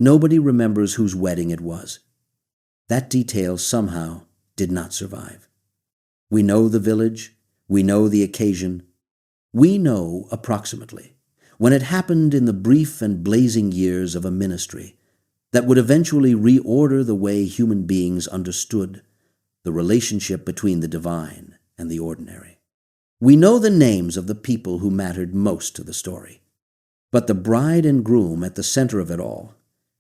Nobody remembers whose wedding it was. That detail somehow did not survive. We know the village, we know the occasion, we know approximately when it happened in the brief and blazing years of a ministry that would eventually reorder the way human beings understood the relationship between the divine and the ordinary. We know the names of the people who mattered most to the story, but the bride and groom at the center of it all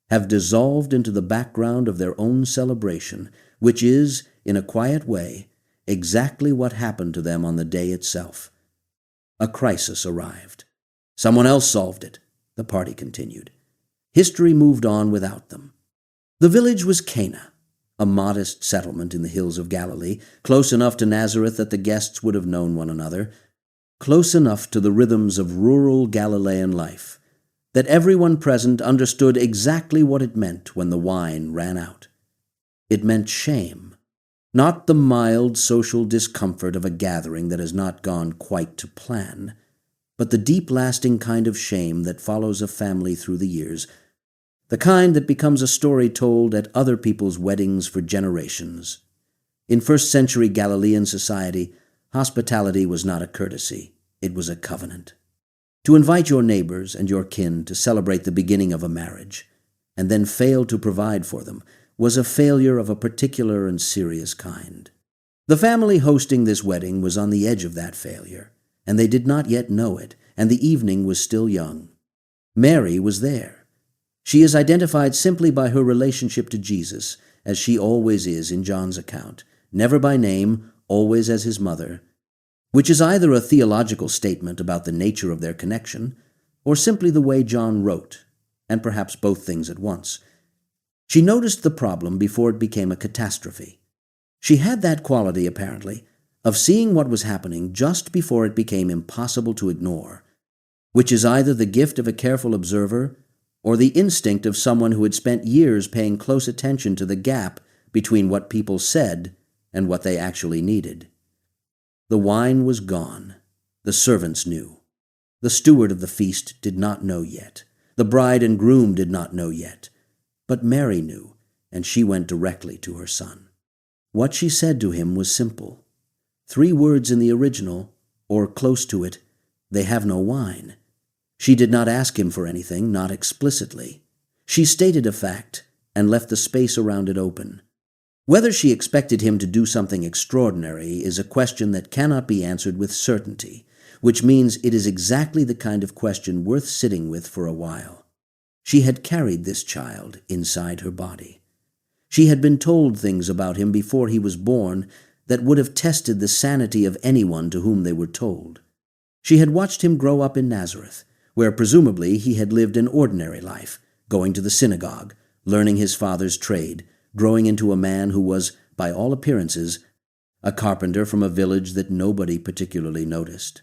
have dissolved into the background of their own celebration, which is, in a quiet way, exactly what happened to them on the day itself. A crisis arrived. Someone else solved it, the party continued. History moved on without them. The village was Cana, a modest settlement in the hills of Galilee, close enough to Nazareth that the guests would have known one another, close enough to the rhythms of rural Galilean life that everyone present understood exactly what it meant when the wine ran out. It meant shame, not the mild social discomfort of a gathering that has not gone quite to plan, but the deep, lasting kind of shame that follows a family through the years, the kind that becomes a story told at other people's weddings for generations. In first-century Galilean society, hospitality was not a courtesy, it was a covenant. To invite your neighbors and your kin to celebrate the beginning of a marriage, and then fail to provide for them, was a failure of a particular and serious kind. The family hosting this wedding was on the edge of that failure, and they did not yet know it, and the evening was still young. Mary was there. She is identified simply by her relationship to Jesus, as she always is in John's account, never by name, always as his mother, which is either a theological statement about the nature of their connection, or simply the way John wrote, and perhaps both things at once. She noticed the problem before it became a catastrophe. She had that quality, apparently, of seeing what was happening just before it became impossible to ignore, which is either the gift of a careful observer or the instinct of someone who had spent years paying close attention to the gap between what people said and what they actually needed. The wine was gone. The servants knew. The steward of the feast did not know yet. The bride and groom did not know yet. But Mary knew, and she went directly to her son. What she said to him was simple. 3 words in the original, or close to it, "They have no wine." She did not ask him for anything, not explicitly. She stated a fact and left the space around it open. Whether she expected him to do something extraordinary is a question that cannot be answered with certainty, which means it is exactly the kind of question worth sitting with for a while. She had carried this child inside her body. She had been told things about him before he was born that would have tested the sanity of anyone to whom they were told. She had watched him grow up in Nazareth, where presumably he had lived an ordinary life, going to the synagogue, learning his father's trade, growing into a man who was, by all appearances, a carpenter from a village that nobody particularly noticed.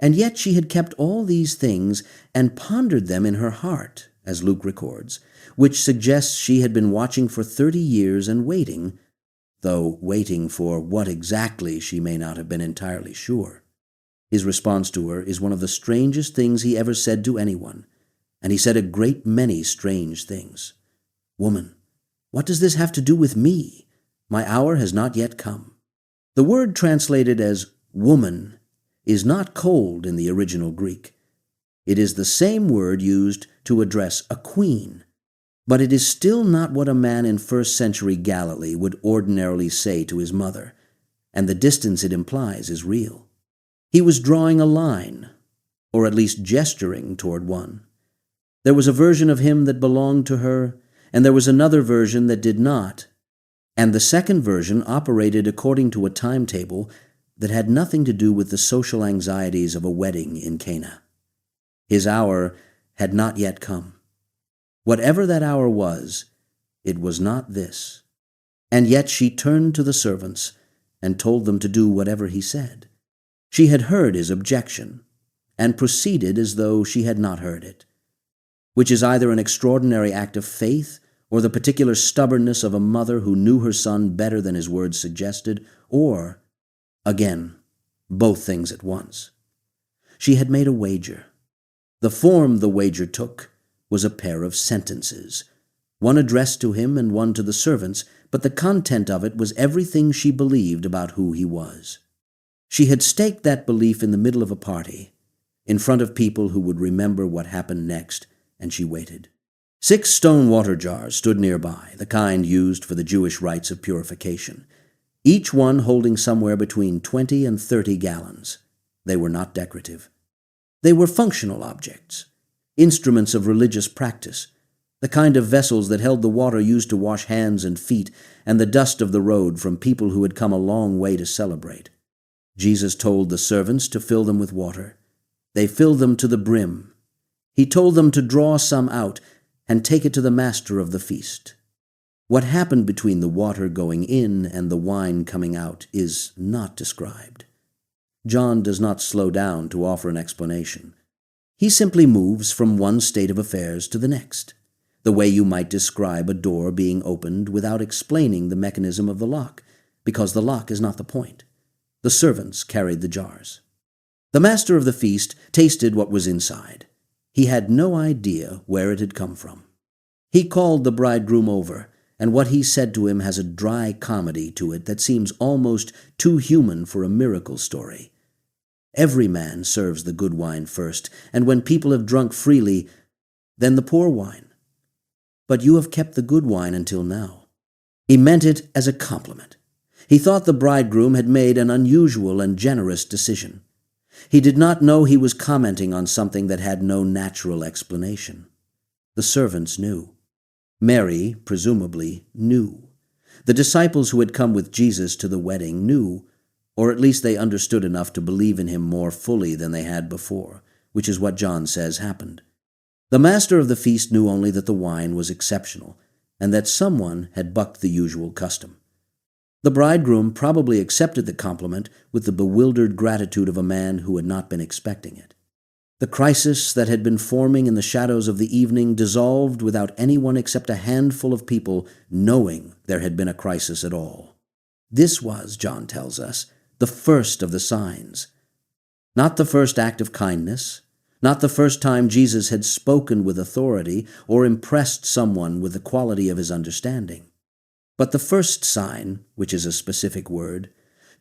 And yet she had kept all these things and pondered them in her heart, as Luke records, which suggests she had been watching for 30 years and waiting, though waiting for what exactly she may not have been entirely sure. His response to her is one of the strangest things he ever said to anyone, and he said a great many strange things. "Woman, what does this have to do with me? My hour has not yet come." The word translated as woman is not cold in the original Greek. It is the same word used to address a queen, but it is still not what a man in first-century Galilee would ordinarily say to his mother, and the distance it implies is real. He was drawing a line, or at least gesturing toward one. There was a version of him that belonged to her, and there was another version that did not, and the second version operated according to a timetable that had nothing to do with the social anxieties of a wedding in Cana. His hour had not yet come. Whatever that hour was, it was not this. And yet she turned to the servants and told them to do whatever he said. She had heard his objection and proceeded as though she had not heard it, which is either an extraordinary act of faith or the particular stubbornness of a mother who knew her son better than his words suggested, or, again, both things at once. She had made a wager. The form the wager took was a pair of sentences, one addressed to him and one to the servants, but the content of it was everything she believed about who he was. She had staked that belief in the middle of a party, in front of people who would remember what happened next, and she waited. 6 stone water jars stood nearby, the kind used for the Jewish rites of purification, each one holding somewhere between 20 and 30 gallons. They were not decorative. They were functional objects, instruments of religious practice, the kind of vessels that held the water used to wash hands and feet and the dust of the road from people who had come a long way to celebrate. Jesus told the servants to fill them with water. They filled them to the brim. He told them to draw some out and take it to the master of the feast. What happened between the water going in and the wine coming out is not described. John does not slow down to offer an explanation. He simply moves from one state of affairs to the next, the way you might describe a door being opened without explaining the mechanism of the lock, because the lock is not the point. The servants carried the jars. The master of the feast tasted what was inside. He had no idea where it had come from. He called the bridegroom over, and what he said to him has a dry comedy to it that seems almost too human for a miracle story. Every man serves the good wine first, and when people have drunk freely, then the poor wine. But you have kept the good wine until now. He meant it as a compliment. He thought the bridegroom had made an unusual and generous decision. He did not know he was commenting on something that had no natural explanation. The servants knew. Mary, presumably, knew. The disciples who had come with Jesus to the wedding knew, or at least they understood enough to believe in him more fully than they had before, which is what John says happened. The master of the feast knew only that the wine was exceptional, and that someone had bucked the usual custom. The bridegroom probably accepted the compliment with the bewildered gratitude of a man who had not been expecting it. The crisis that had been forming in the shadows of the evening dissolved without anyone except a handful of people knowing there had been a crisis at all. This was, John tells us, the first of the signs. Not the first act of kindness, not the first time Jesus had spoken with authority or impressed someone with the quality of his understanding, but the first sign, which is a specific word,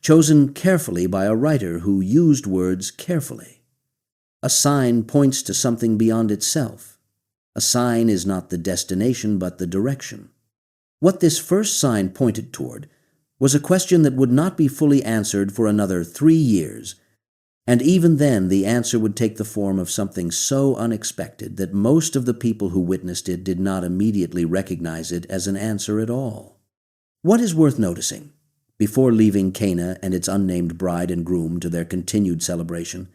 chosen carefully by a writer who used words carefully. A sign points to something beyond itself. A sign is not the destination but the direction. What this first sign pointed toward was a question that would not be fully answered for another 3 years, and even then the answer would take the form of something so unexpected that most of the people who witnessed it did not immediately recognize it as an answer at all. What is worth noticing, before leaving Cana and its unnamed bride and groom to their continued celebration,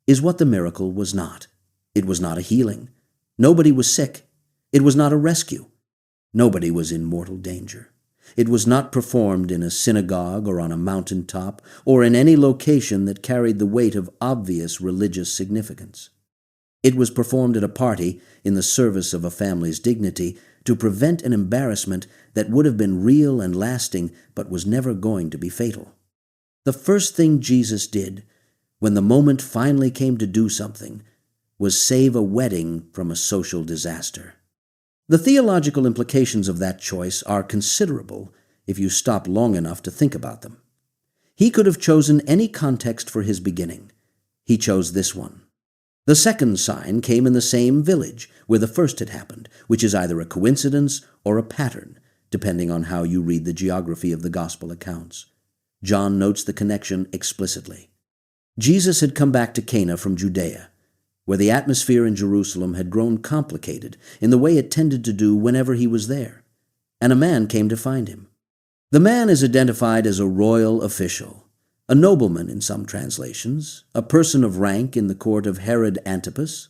is what the miracle was not. It was not a healing. Nobody was sick. It was not a rescue. Nobody was in mortal danger. It was not performed in a synagogue or on a mountaintop or in any location that carried the weight of obvious religious significance. It was performed at a party in the service of a family's dignity to prevent an embarrassment that would have been real and lasting but was never going to be fatal. The first thing Jesus did, when the moment finally came to do something, was save a wedding from a social disaster. The theological implications of that choice are considerable if you stop long enough to think about them. He could have chosen any context for his beginning. He chose this one. The second sign came in the same village where the first had happened, which is either a coincidence or a pattern, depending on how you read the geography of the gospel accounts. John notes the connection explicitly. Jesus had come back to Cana from Judea, where the atmosphere in Jerusalem had grown complicated in the way it tended to do whenever he was there, and a man came to find him. The man is identified as a royal official, a nobleman in some translations, a person of rank in the court of Herod Antipas,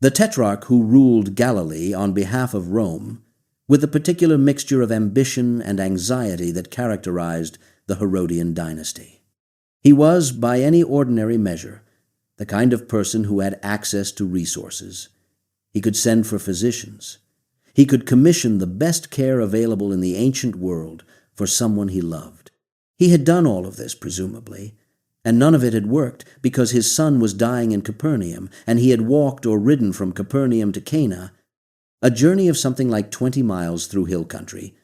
the tetrarch who ruled Galilee on behalf of Rome, with the particular mixture of ambition and anxiety that characterized the Herodian dynasty. He was, by any ordinary measure, the kind of person who had access to resources. He could send for physicians. He could commission the best care available in the ancient world for someone he loved. He had done all of this, presumably, and none of it had worked because his son was dying in Capernaum, and he had walked or ridden from Capernaum to Cana, a journey of something like 20 miles through hill country,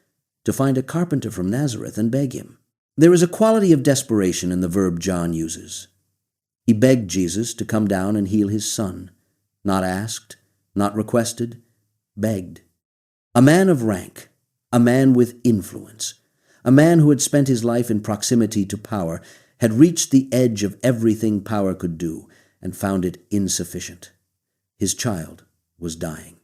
to find a carpenter from Nazareth and beg him. There is a quality of desperation in the verb John uses. He begged Jesus to come down and heal his son. Not asked, not requested, begged. A man of rank, a man with influence, a man who had spent his life in proximity to power, had reached the edge of everything power could do and found it insufficient. His child was dying.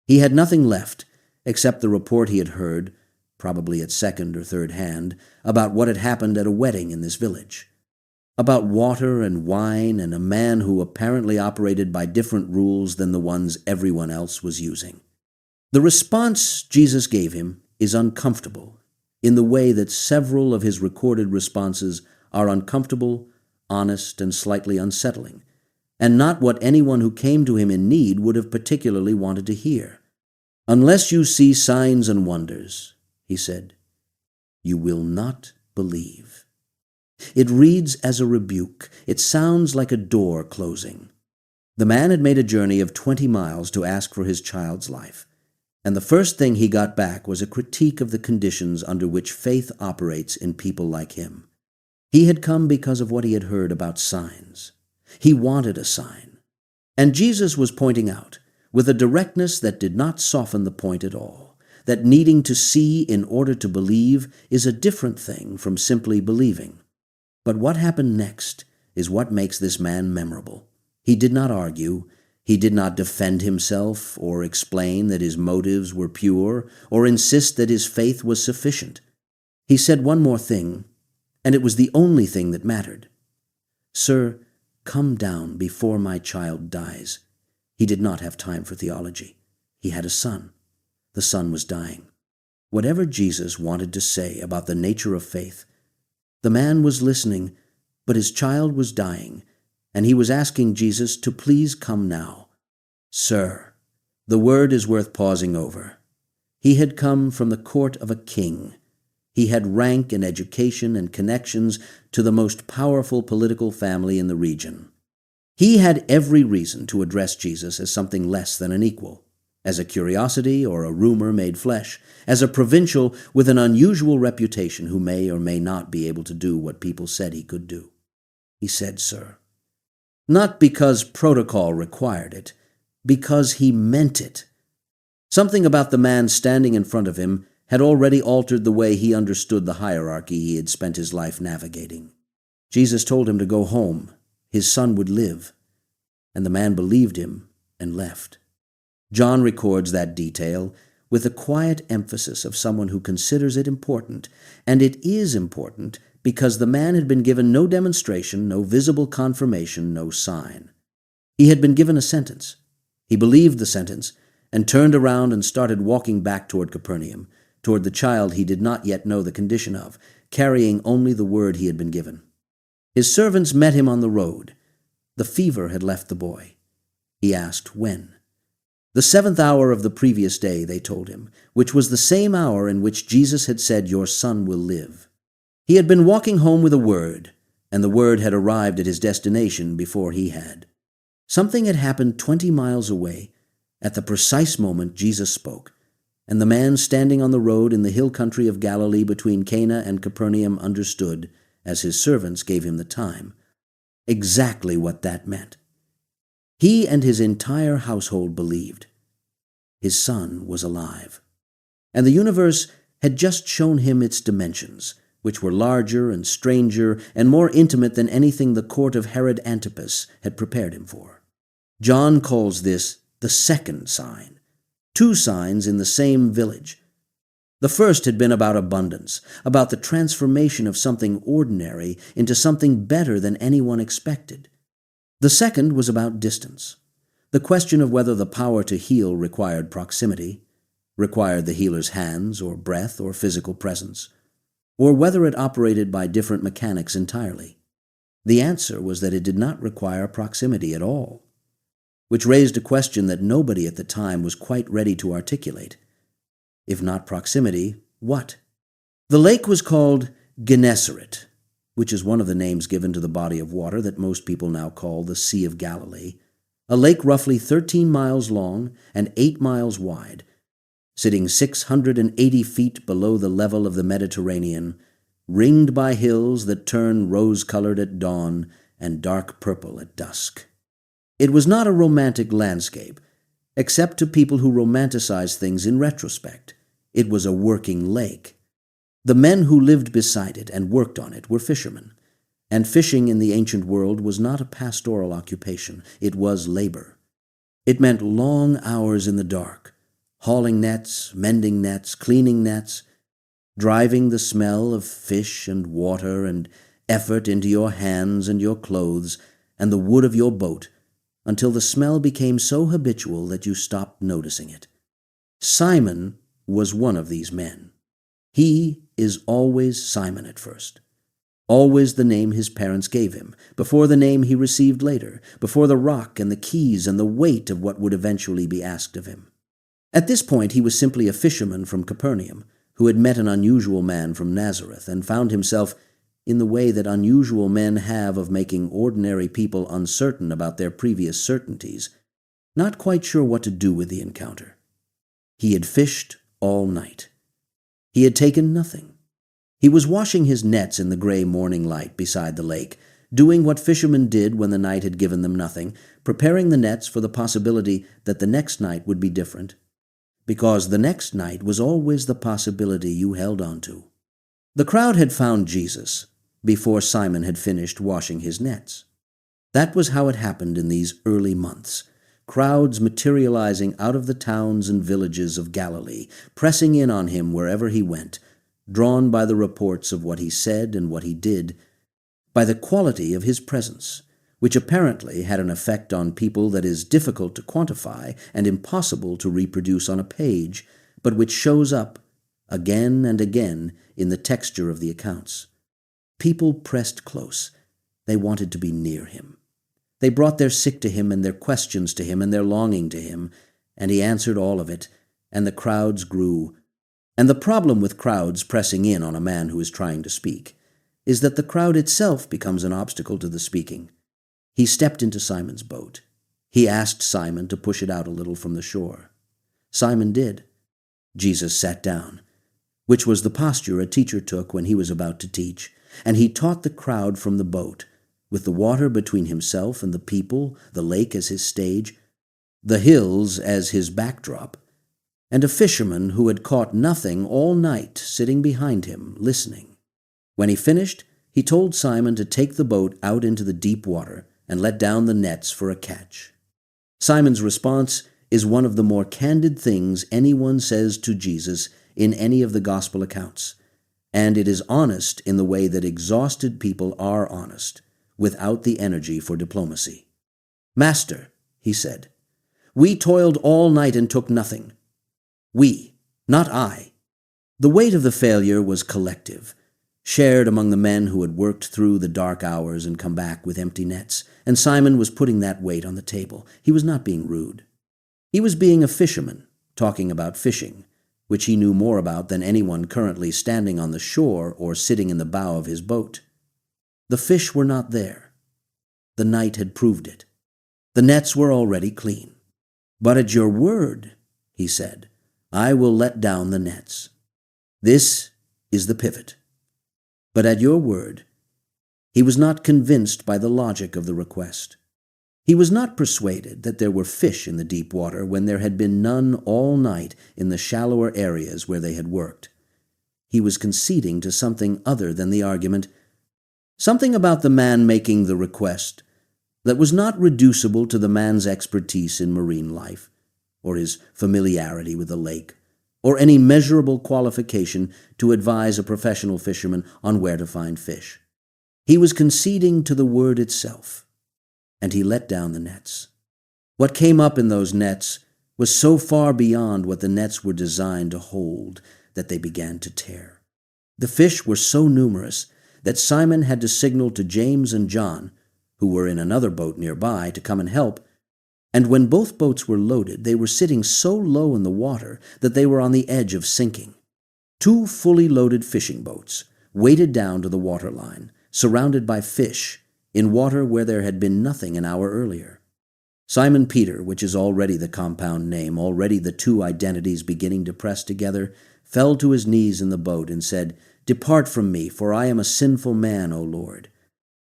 He had nothing left except the report he had heard, probably at second or third hand, about what had happened at a wedding in this village. About water and wine and a man who apparently operated by different rules than the ones everyone else was using. The response Jesus gave him is uncomfortable in the way that several of his recorded responses are uncomfortable, honest, and slightly unsettling, and not what anyone who came to him in need would have particularly wanted to hear. "Unless you see signs and wonders," he said, "you will not believe." It reads as a rebuke. It sounds like a door closing. The man had made a journey of 20 miles to ask for his child's life, and the first thing he got back was a critique of the conditions under which faith operates in people like him. He had come because of what he had heard about signs. He wanted a sign. And Jesus was pointing out, with a directness that did not soften the point at all, that needing to see in order to believe is a different thing from simply believing. But what happened next is what makes this man memorable. He did not argue. He did not defend himself or explain that his motives were pure or insist that his faith was sufficient. He said one more thing, and it was the only thing that mattered. "Sir, come down before my child dies." He did not have time for theology. He had a son. The son was dying. Whatever Jesus wanted to say about the nature of faith, the man was listening, but his child was dying, and he was asking Jesus to please come now. "Sir," the word is worth pausing over. He had come from the court of a king. He had rank and education and connections to the most powerful political family in the region. He had every reason to address Jesus as something less than an equal, as a curiosity or a rumor made flesh, as a provincial with an unusual reputation who may or may not be able to do what people said he could do. He said, "Sir," not because protocol required it, because he meant it. Something about the man standing in front of him had already altered the way he understood the hierarchy he had spent his life navigating. Jesus told him to go home. His son would live. And the man believed him and left. John records that detail with the quiet emphasis of someone who considers it important, and it is important because the man had been given no demonstration, no visible confirmation, no sign. He had been given a sentence. He believed the sentence and turned around and started walking back toward Capernaum, toward the child he did not yet know the condition of, carrying only the word he had been given. His servants met him on the road. The fever had left the boy. He asked when. The 7th hour of the previous day, they told him, which was the same hour in which Jesus had said, "Your son will live." He had been walking home with a word, and the word had arrived at his destination before he had. Something had happened 20 miles away at the precise moment Jesus spoke, and the man standing on the road in the hill country of Galilee between Cana and Capernaum understood, as his servants gave him the time, exactly what that meant. He and his entire household believed. His son was alive. And the universe had just shown him its dimensions, which were larger and stranger and more intimate than anything the court of Herod Antipas had prepared him for. John calls this the second sign. 2 signs in the same village. The first had been about abundance, about the transformation of something ordinary into something better than anyone expected. The second was about distance, the question of whether the power to heal required proximity, required the healer's hands or breath or physical presence, or whether it operated by different mechanics entirely. The answer was that it did not require proximity at all, which raised a question that nobody at the time was quite ready to articulate. If not proximity, what? The lake was called Gennesaret, which is one of the names given to the body of water that most people now call the Sea of Galilee. a lake roughly 13 miles long and 8 miles wide, sitting 680 feet below the level of the Mediterranean, ringed by hills that turn rose-colored at dawn and dark purple at dusk. It was not a romantic landscape, except to people who romanticize things in retrospect. It was a working lake. The men who lived beside it and worked on it were fishermen, and fishing in the ancient world was not a pastoral occupation. It was labor. It meant long hours in the dark, hauling nets, mending nets, cleaning nets, driving the smell of fish and water and effort into your hands and your clothes and the wood of your boat until the smell became so habitual that you stopped noticing it. Simon was one of these men. He is always Simon at first, always the name his parents gave him, before the name he received later, before the rock and the keys and the weight of what would eventually be asked of him. At this point he was simply a fisherman from Capernaum who had met an unusual man from Nazareth and found himself in the way that unusual men have of making ordinary people uncertain about their previous certainties, not quite sure what to do with the encounter. He had fished all night. He had taken nothing. He was washing his nets in the gray morning light beside the lake, doing what fishermen did when the night had given them nothing, preparing the nets for the possibility that the next night would be different, because the next night was always the possibility you held on to. The crowd had found Jesus before Simon had finished washing his nets. That was how it happened in these early months, crowds materializing out of the towns and villages of Galilee, pressing in on him wherever he went, drawn by the reports of what he said and what he did, by the quality of his presence, which apparently had an effect on people that is difficult to quantify and impossible to reproduce on a page, but which shows up again and again in the texture of the accounts. People pressed close. They wanted to be near him. They brought their sick to him and their questions to him and their longing to him, and he answered all of it, and the crowds grew. And the problem with crowds pressing in on a man who is trying to speak is that the crowd itself becomes an obstacle to the speaking. He stepped into Simon's boat. He asked Simon to push it out a little from the shore. Simon did. Jesus sat down, which was the posture a teacher took when he was about to teach, and he taught the crowd from the boat, with the water between himself and the people, the lake as his stage, the hills as his backdrop, and a fisherman who had caught nothing all night sitting behind him, listening. When he finished, he told Simon to take the boat out into the deep water and let down the nets for a catch. Simon's response is one of the more candid things anyone says to Jesus in any of the gospel accounts, and it is honest in the way that exhausted people are honest, without the energy for diplomacy. "Master," he said, "we toiled all night and took nothing. We, not I." The weight of the failure was collective, shared among the men who had worked through the dark hours and come back with empty nets, and Simon was putting that weight on the table. He was not being rude. He was being a fisherman, talking about fishing, which he knew more about than anyone currently standing on the shore or sitting in the bow of his boat. The fish were not there. The night had proved it. The nets were already clean. "But at your word," he said, "I will let down the nets." This is the pivot. But at your word, he was not convinced by the logic of the request. He was not persuaded that there were fish in the deep water when there had been none all night in the shallower areas where they had worked. He was conceding to something other than the argument, something about the man making the request that was not reducible to the man's expertise in marine life, or his familiarity with the lake, or any measurable qualification to advise a professional fisherman on where to find fish. He was conceding to the word itself, and he let down the nets. What came up in those nets was so far beyond what the nets were designed to hold that they began to tear. The fish were so numerous that Simon had to signal to James and John, who were in another boat nearby, to come and help, and when both boats were loaded, they were sitting so low in the water that they were on the edge of sinking. 2 fully loaded fishing boats, weighted down to the waterline, surrounded by fish, in water where there had been nothing an hour earlier. Simon Peter, which is already the compound name, already the two identities beginning to press together, fell to his knees in the boat and said, "Depart from me, for I am a sinful man, O Lord."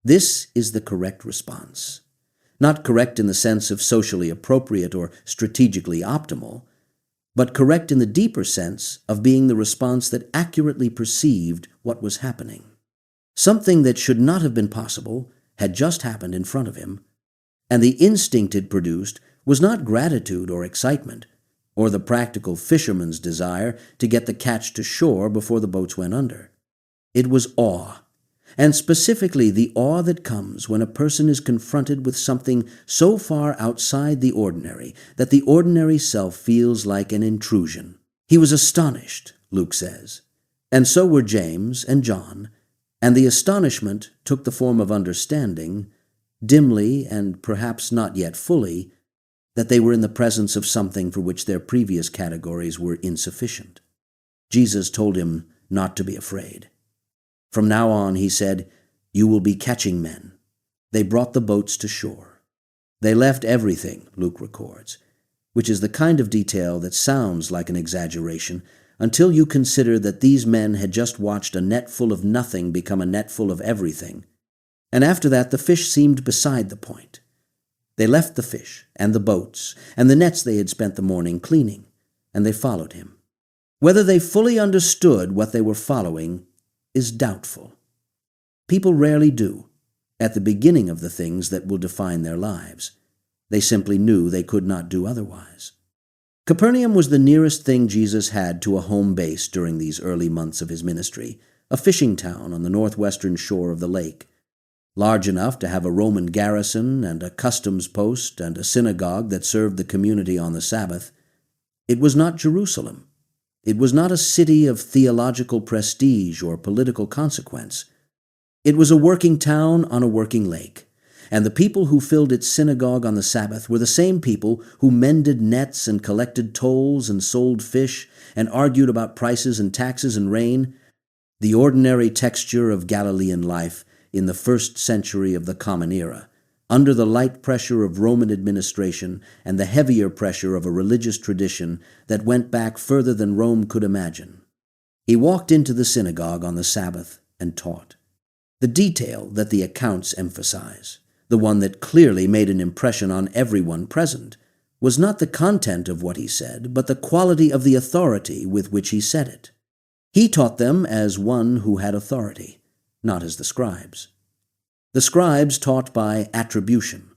This is the correct response. Not correct in the sense of socially appropriate or strategically optimal, but correct in the deeper sense of being the response that accurately perceived what was happening. Something that should not have been possible had just happened in front of him, and the instinct it produced was not gratitude or excitement, or the practical fisherman's desire to get the catch to shore before the boats went under. It was awe, and specifically the awe that comes when a person is confronted with something so far outside the ordinary that the ordinary self feels like an intrusion. He was astonished, Luke says, and so were James and John, and the astonishment took the form of understanding, dimly and perhaps not yet fully, that they were in the presence of something for which their previous categories were insufficient. Jesus told him not to be afraid. From now on, he said, "You will be catching men." They brought the boats to shore. They left everything, Luke records, which is the kind of detail that sounds like an exaggeration until you consider that these men had just watched a net full of nothing become a net full of everything, and after that the fish seemed beside the point. They left the fish and the boats and the nets they had spent the morning cleaning, and they followed him. Whether they fully understood what they were following is doubtful. People rarely do, at the beginning of the things that will define their lives. They simply knew they could not do otherwise. Capernaum was the nearest thing Jesus had to a home base during these early months of his ministry, a fishing town on the northwestern shore of the lake, large enough to have a Roman garrison and a customs post and a synagogue that served the community on the Sabbath. It was not Jerusalem. It was not a city of theological prestige or political consequence. It was a working town on a working lake, and the people who filled its synagogue on the Sabbath were the same people who mended nets and collected tolls and sold fish and argued about prices and taxes and rain, the ordinary texture of Galilean life in the first century of the Common Era, under the light pressure of Roman administration and the heavier pressure of a religious tradition that went back further than Rome could imagine. He walked into the synagogue on the Sabbath and taught. The detail that the accounts emphasize, the one that clearly made an impression on everyone present, was not the content of what he said, but the quality of the authority with which he said it. He taught them as one who had authority, not as the scribes. The scribes taught by attribution.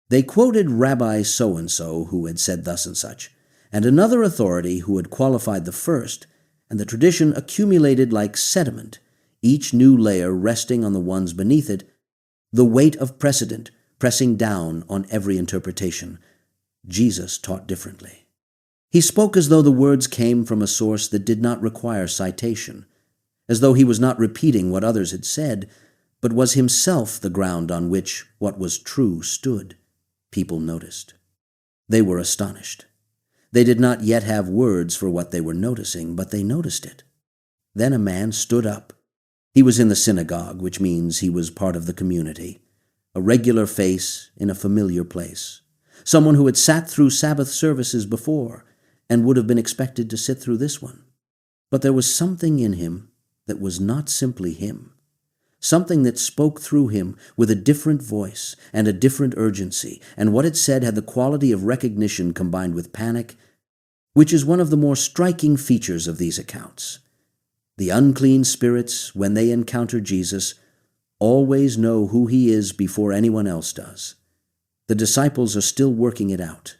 They quoted Rabbi so-and-so who had said thus and such, and another authority who had qualified the first, and the tradition accumulated like sediment, each new layer resting on the ones beneath it, the weight of precedent pressing down on every interpretation. Jesus taught differently. He spoke as though the words came from a source that did not require citation, as though he was not repeating what others had said, but was himself the ground on which what was true stood. People noticed. They were astonished. They did not yet have words for what they were noticing, but they noticed it. Then a man stood up. He was in the synagogue, which means he was part of the community, a regular face in a familiar place, someone who had sat through Sabbath services before and would have been expected to sit through this one. But there was something in him that was not simply him. Something that spoke through him with a different voice and a different urgency, and what it said had the quality of recognition combined with panic, which is one of the more striking features of these accounts. The unclean spirits, when they encounter Jesus, always know who he is before anyone else does. The disciples are still working it out.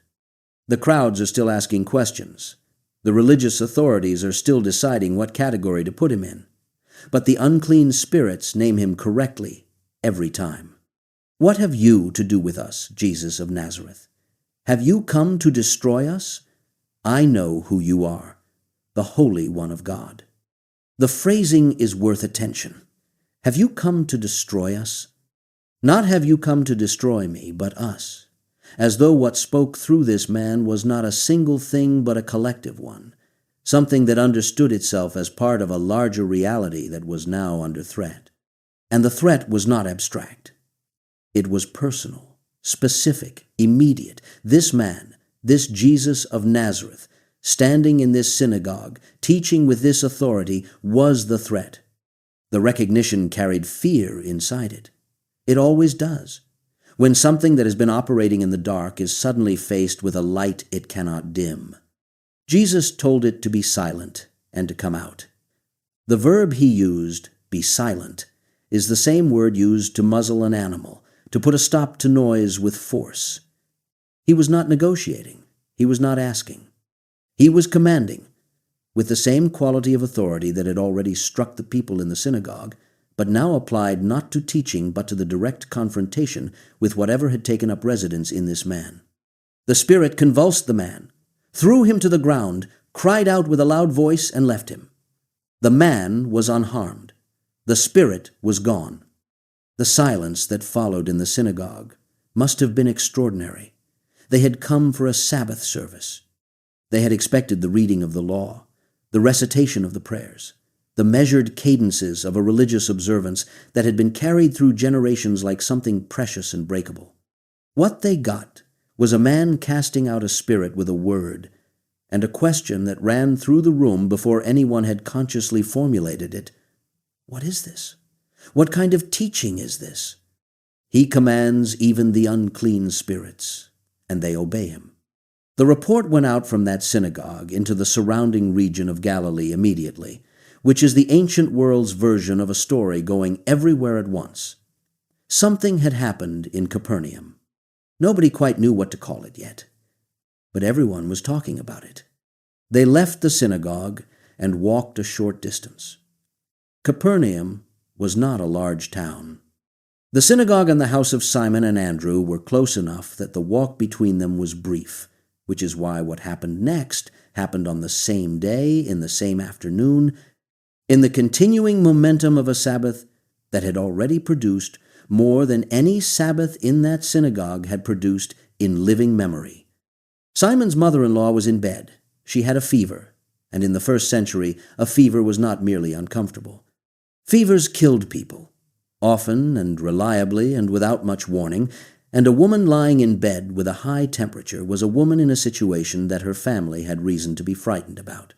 The crowds are still asking questions. The religious authorities are still deciding what category to put him in. But the unclean spirits name him correctly every time. What have you to do with us, Jesus of Nazareth? Have you come to destroy us? I know who you are, the Holy One of God. The phrasing is worth attention. Have you come to destroy us? Not have you come to destroy me, but us, as though what spoke through this man was not a single thing but a collective one, something that understood itself as part of a larger reality that was now under threat. And the threat was not abstract. It was personal. specific, immediate. This man, this Jesus of Nazareth, standing in this synagogue, teaching with this authority, was the threat. The recognition carried fear inside it. It always does. When something that has been operating in the dark is suddenly faced with a light it cannot dim. Jesus told it to be silent and to come out. The verb he used, be silent, is the same word used to muzzle an animal, to put a stop to noise with force. He was not negotiating. He was not asking. He was commanding, with the same quality of authority that had already struck the people in the synagogue, but now applied not to teaching but to the direct confrontation with whatever had taken up residence in this man. The Spirit convulsed the man, threw him to the ground, cried out with a loud voice, and left him. The man was unharmed. The Spirit was gone. The silence that followed in the synagogue must have been extraordinary. They had come for a Sabbath service. They had expected the reading of the law, the recitation of the prayers, the measured cadences of a religious observance that had been carried through generations like something precious and breakable. What they got was a man casting out a spirit with a word, and a question that ran through the room before anyone had consciously formulated it. What is this? What kind of teaching is this? He commands even the unclean spirits, and they obey him. The report went out from that synagogue into the surrounding region of Galilee immediately, which is the ancient world's version of a story going everywhere at once. Something had happened in Capernaum. Nobody quite knew what to call it yet, but everyone was talking about it. They left the synagogue and walked a short distance. Capernaum was not a large town. The synagogue and the house of Simon and Andrew were close enough that the walk between them was brief, which is why what happened next happened on the same day, in the same afternoon, in the continuing momentum of a Sabbath that had already produced more than any Sabbath in that synagogue had produced in living memory. Simon's mother-in-law was in bed. She had a fever, and in the first century, a fever was not merely uncomfortable. Fevers killed people, often and reliably and without much warning, and a woman lying in bed with a high temperature was a woman in a situation that her family had reason to be frightened about.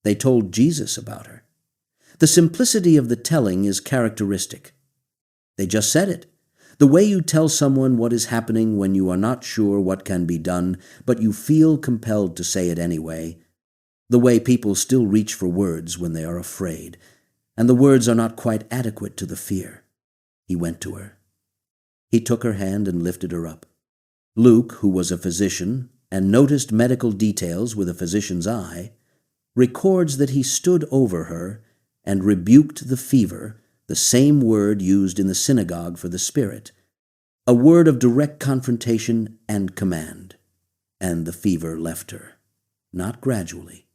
They told Jesus about her. The simplicity of the telling is characteristic. They just said it. The way you tell someone what is happening when you are not sure what can be done, but you feel compelled to say it anyway. The way people still reach for words when they are afraid, and the words are not quite adequate to the fear. He went to her. He took her hand and lifted her up. Luke, who was a physician and noticed medical details with a physician's eye, records that he stood over her and rebuked the fever, the same word used in the synagogue for the spirit, a word of direct confrontation and command. And the fever left her, not gradually,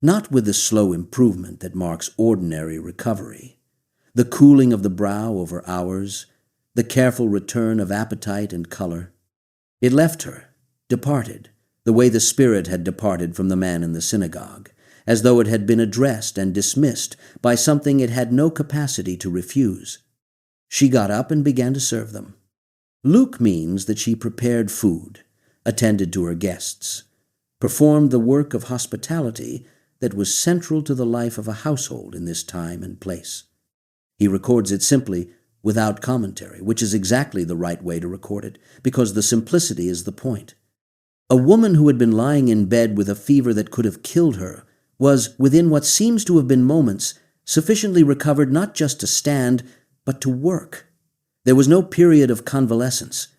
not with the slow improvement that marks ordinary recovery, the cooling of the brow over hours, the careful return of appetite and color. It left her, departed, the way the spirit had departed from the man in the synagogue, as though it had been addressed and dismissed by something it had no capacity to refuse. She got up and began to serve them. Luke means that she prepared food, attended to her guests, performed the work of hospitality that was central to the life of a household in this time and place. He records it simply without commentary, which is exactly the right way to record it, because the simplicity is the point. A woman who had been lying in bed with a fever that could have killed her was, within what seems to have been moments, sufficiently recovered not just to stand, but to work. There was no period of convalescence.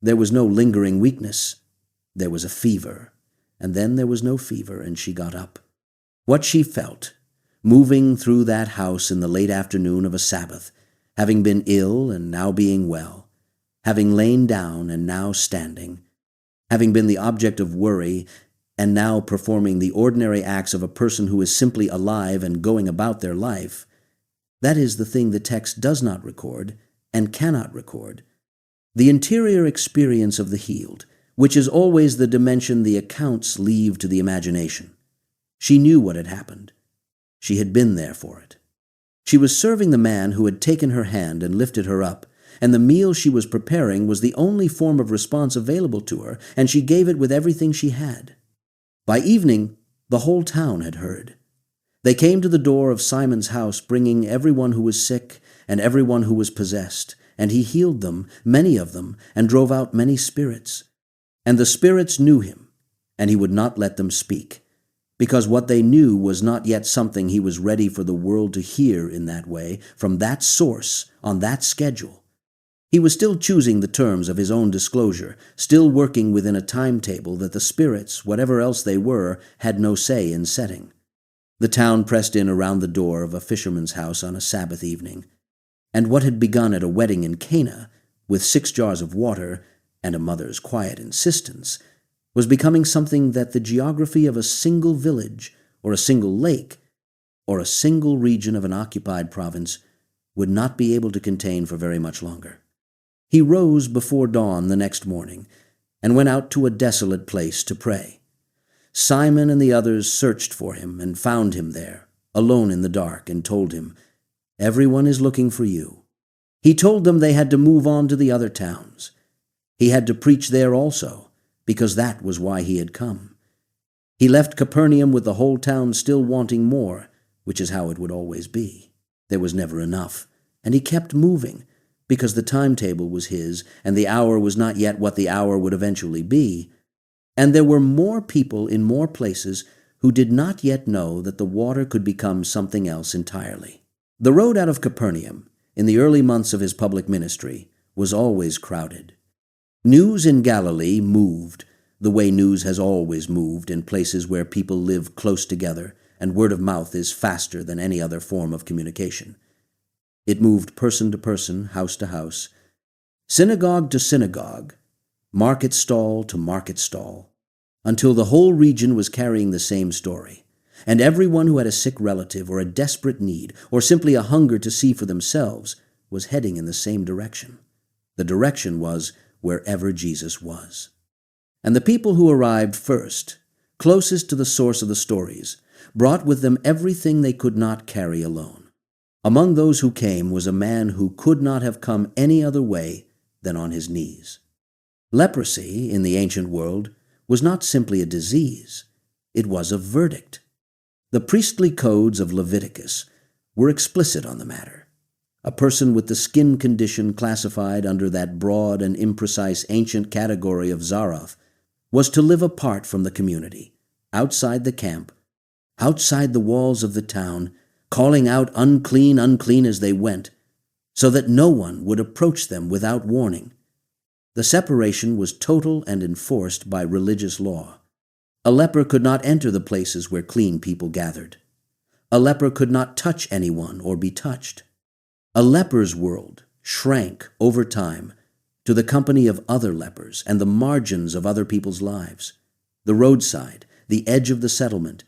There was no lingering weakness. There was a fever, and then there was no fever, and she got up. What she felt, moving through that house in the late afternoon of a Sabbath, having been ill and now being well, having lain down and now standing, having been the object of worry and now performing the ordinary acts of a person who is simply alive and going about their life, that is the thing the text does not record and cannot record. The interior experience of the healed, which is always the dimension the accounts leave to the imagination. She knew what had happened. She had been there for it. She was serving the man who had taken her hand and lifted her up, and the meal she was preparing was the only form of response available to her, and she gave it with everything she had. By evening, the whole town had heard. They came to the door of Simon's house, bringing everyone who was sick and everyone who was possessed, and he healed them, many of them, and drove out many spirits. And the spirits knew him, and he would not let them speak, because what they knew was not yet something he was ready for the world to hear in that way, from that source, on that schedule. He was still choosing the terms of his own disclosure, still working within a timetable that the spirits, whatever else they were, had no say in setting. The town pressed in around the door of a fisherman's house on a Sabbath evening, and what had begun at a wedding in Cana, with 6 jars of water and a mother's quiet insistence, was becoming something that the geography of a single village, or a single lake, or a single region of an occupied province would not be able to contain for very much longer. He rose before dawn the next morning and went out to a desolate place to pray. Simon and the others searched for him and found him there, alone in the dark, and told him, "Everyone is looking for you." He told them they had to move on to the other towns. He had to preach there also, because that was why he had come. He left Capernaum with the whole town still wanting more, which is how it would always be. There was never enough, and he kept moving, because the timetable was his, and the hour was not yet what the hour would eventually be. And there were more people in more places who did not yet know that the water could become something else entirely. The road out of Capernaum, in the early months of his public ministry, was always crowded. News in Galilee moved, the way news has always moved in places where people live close together and word of mouth is faster than any other form of communication. It moved person to person, house to house, synagogue to synagogue, market stall to market stall, until the whole region was carrying the same story, and everyone who had a sick relative or a desperate need or simply a hunger to see for themselves was heading in the same direction. The direction was wherever Jesus was. And the people who arrived first, closest to the source of the stories, brought with them everything they could not carry alone. Among those who came was a man who could not have come any other way than on his knees. Leprosy, in the ancient world, was not simply a disease, it was a verdict. The priestly codes of Leviticus were explicit on the matter. A person with the skin condition classified under that broad and imprecise ancient category of Zaroth was to live apart from the community, outside the camp, outside the walls of the town, calling out unclean, unclean as they went, so that no one would approach them without warning. The separation was total and enforced by religious law. A leper could not enter the places where clean people gathered. A leper could not touch anyone or be touched. A leper's world shrank over time to the company of other lepers and the margins of other people's lives, the roadside, the edge of the settlement,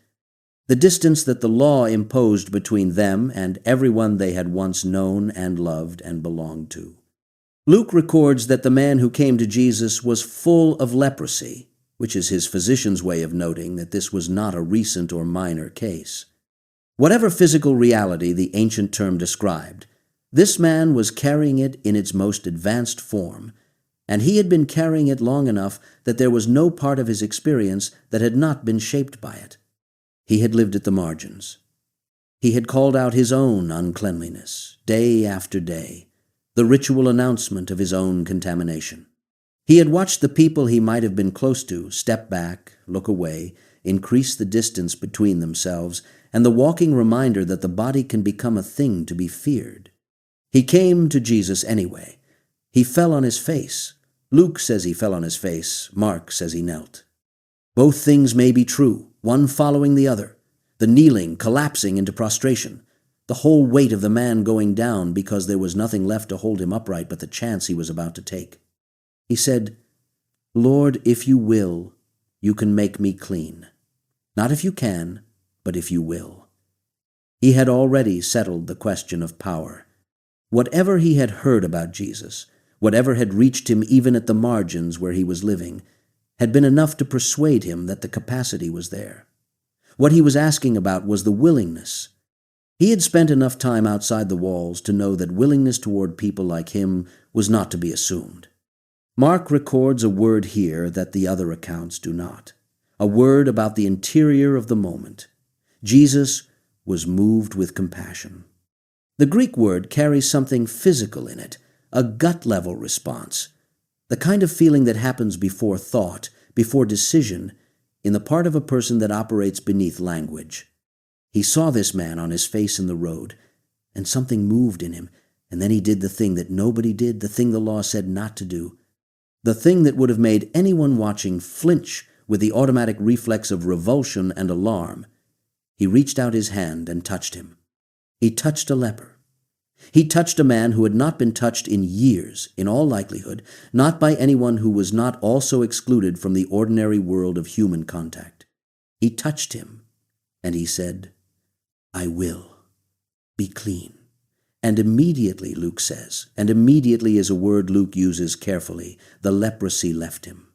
the distance that the law imposed between them and everyone they had once known and loved and belonged to. Luke records that the man who came to Jesus was full of leprosy, which is his physician's way of noting that this was not a recent or minor case. Whatever physical reality the ancient term described, this man was carrying it in its most advanced form, and he had been carrying it long enough that there was no part of his experience that had not been shaped by it. He had lived at the margins. He had called out his own uncleanliness, day after day, the ritual announcement of his own contamination. He had watched the people he might have been close to step back, look away, increase the distance between themselves, and the walking reminder that the body can become a thing to be feared. He came to Jesus anyway. He fell on his face. Luke says he fell on his face. Mark says he knelt. Both things may be true, one following the other, the kneeling collapsing into prostration, the whole weight of the man going down because there was nothing left to hold him upright but the chance he was about to take. He said, "Lord, if you will, you can make me clean. Not if you can, but if you will." He had already settled the question of power. Whatever he had heard about Jesus, whatever had reached him even at the margins where he was living, had been enough to persuade him that the capacity was there. What he was asking about was the willingness. He had spent enough time outside the walls to know that willingness toward people like him was not to be assumed. Mark records a word here that the other accounts do not, a word about the interior of the moment. Jesus was moved with compassion. The Greek word carries something physical in it, a gut-level response, the kind of feeling that happens before thought, before decision, in the part of a person that operates beneath language. He saw this man on his face in the road, and something moved in him, and then he did the thing that nobody did, the thing the law said not to do, the thing that would have made anyone watching flinch with the automatic reflex of revulsion and alarm. He reached out his hand and touched him. He touched a leper. He touched a man who had not been touched in years, in all likelihood, not by anyone who was not also excluded from the ordinary world of human contact. He touched him, and he said, "I will. Be clean." And immediately, Luke says, and immediately is a word Luke uses carefully, the leprosy left him.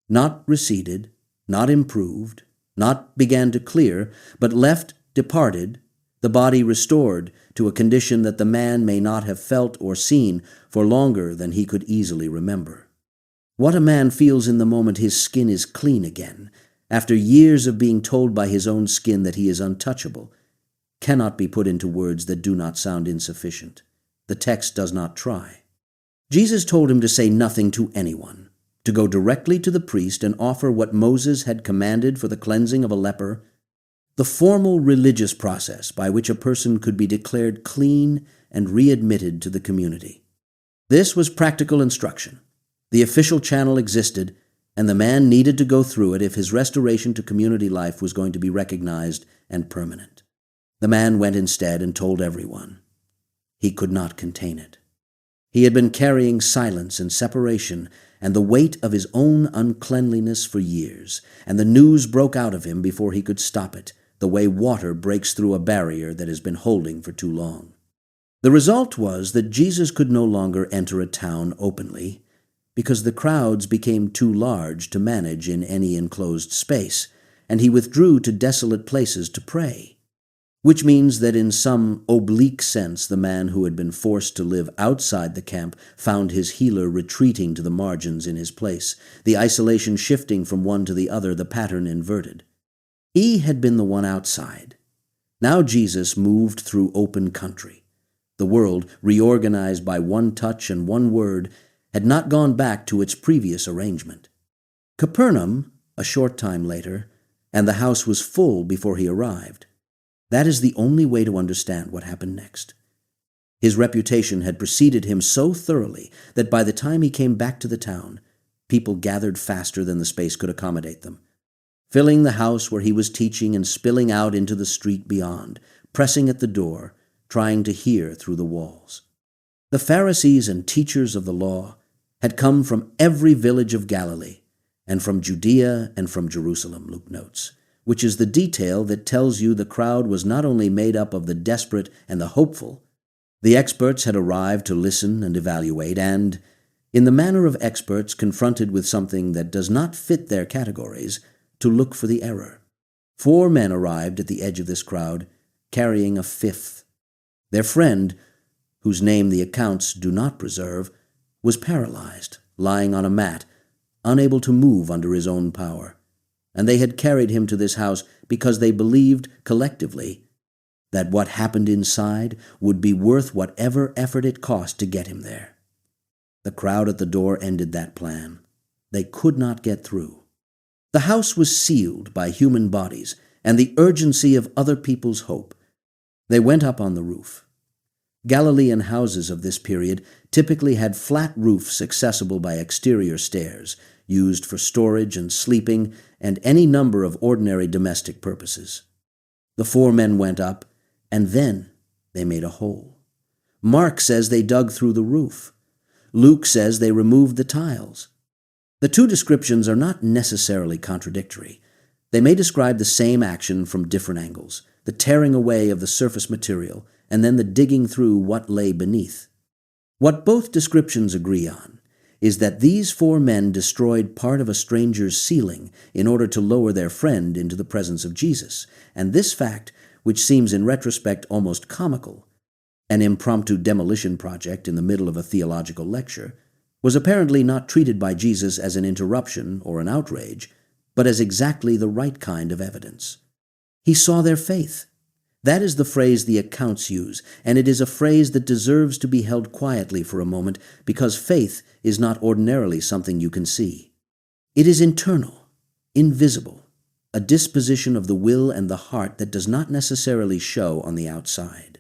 Not receded, not improved, not began to clear, but left, departed, the body restored to a condition that the man may not have felt or seen for longer than he could easily remember. What a man feels in the moment his skin is clean again, after years of being told by his own skin that he is untouchable, cannot be put into words that do not sound insufficient. The text does not try. Jesus told him to say nothing to anyone, to go directly to the priest and offer what Moses had commanded for the cleansing of a leper, the formal religious process by which a person could be declared clean and readmitted to the community. This was practical instruction. The official channel existed, and the man needed to go through it if his restoration to community life was going to be recognized and permanent. The man went instead and told everyone. He could not contain it. He had been carrying silence and separation and the weight of his own uncleanliness for years, and the news broke out of him before he could stop it, the way water breaks through a barrier that has been holding for too long. The result was that Jesus could no longer enter a town openly, because the crowds became too large to manage in any enclosed space, and he withdrew to desolate places to pray. Which means that in some oblique sense the man who had been forced to live outside the camp found his healer retreating to the margins in his place, the isolation shifting from one to the other, the pattern inverted. He had been the one outside. Now Jesus moved through open country. The world, reorganized by one touch and one word, had not gone back to its previous arrangement. Capernaum, a short time later, and the house was full before he arrived. That is the only way to understand what happened next. His reputation had preceded him so thoroughly that by the time he came back to the town, people gathered faster than the space could accommodate them, filling the house where he was teaching and spilling out into the street beyond, pressing at the door, trying to hear through the walls. The Pharisees and teachers of the law had come from every village of Galilee, and from Judea and from Jerusalem, Luke notes, which is the detail that tells you the crowd was not only made up of the desperate and the hopeful. The experts had arrived to listen and evaluate, and, in the manner of experts confronted with something that does not fit their categories, to look for the error. 4 men arrived at the edge of this crowd, carrying a 5th. Their friend, whose name the accounts do not preserve, was paralyzed, lying on a mat, unable to move under his own power. And they had carried him to this house because they believed collectively that what happened inside would be worth whatever effort it cost to get him there. The crowd at the door ended that plan. They could not get through. The house was sealed by human bodies and the urgency of other people's hope. They went up on the roof. Galilean houses of this period typically had flat roofs accessible by exterior stairs, used for storage and sleeping and any number of ordinary domestic purposes. The 4 men went up, and then they made a hole. Mark says they dug through the roof. Luke says they removed the tiles. The 2 descriptions are not necessarily contradictory. They may describe the same action from different angles, the tearing away of the surface material, and then the digging through what lay beneath. What both descriptions agree on is that these 4 men destroyed part of a stranger's ceiling in order to lower their friend into the presence of Jesus, and this fact which seems in retrospect almost comical, an impromptu demolition project in the middle of a theological lecture, was apparently not treated by Jesus as an interruption or an outrage, but as exactly the right kind of evidence. He saw their faith. That is the phrase the accounts use, and it is a phrase that deserves to be held quietly for a moment, because faith is not ordinarily something you can see. It is internal, invisible, a disposition of the will and the heart that does not necessarily show on the outside.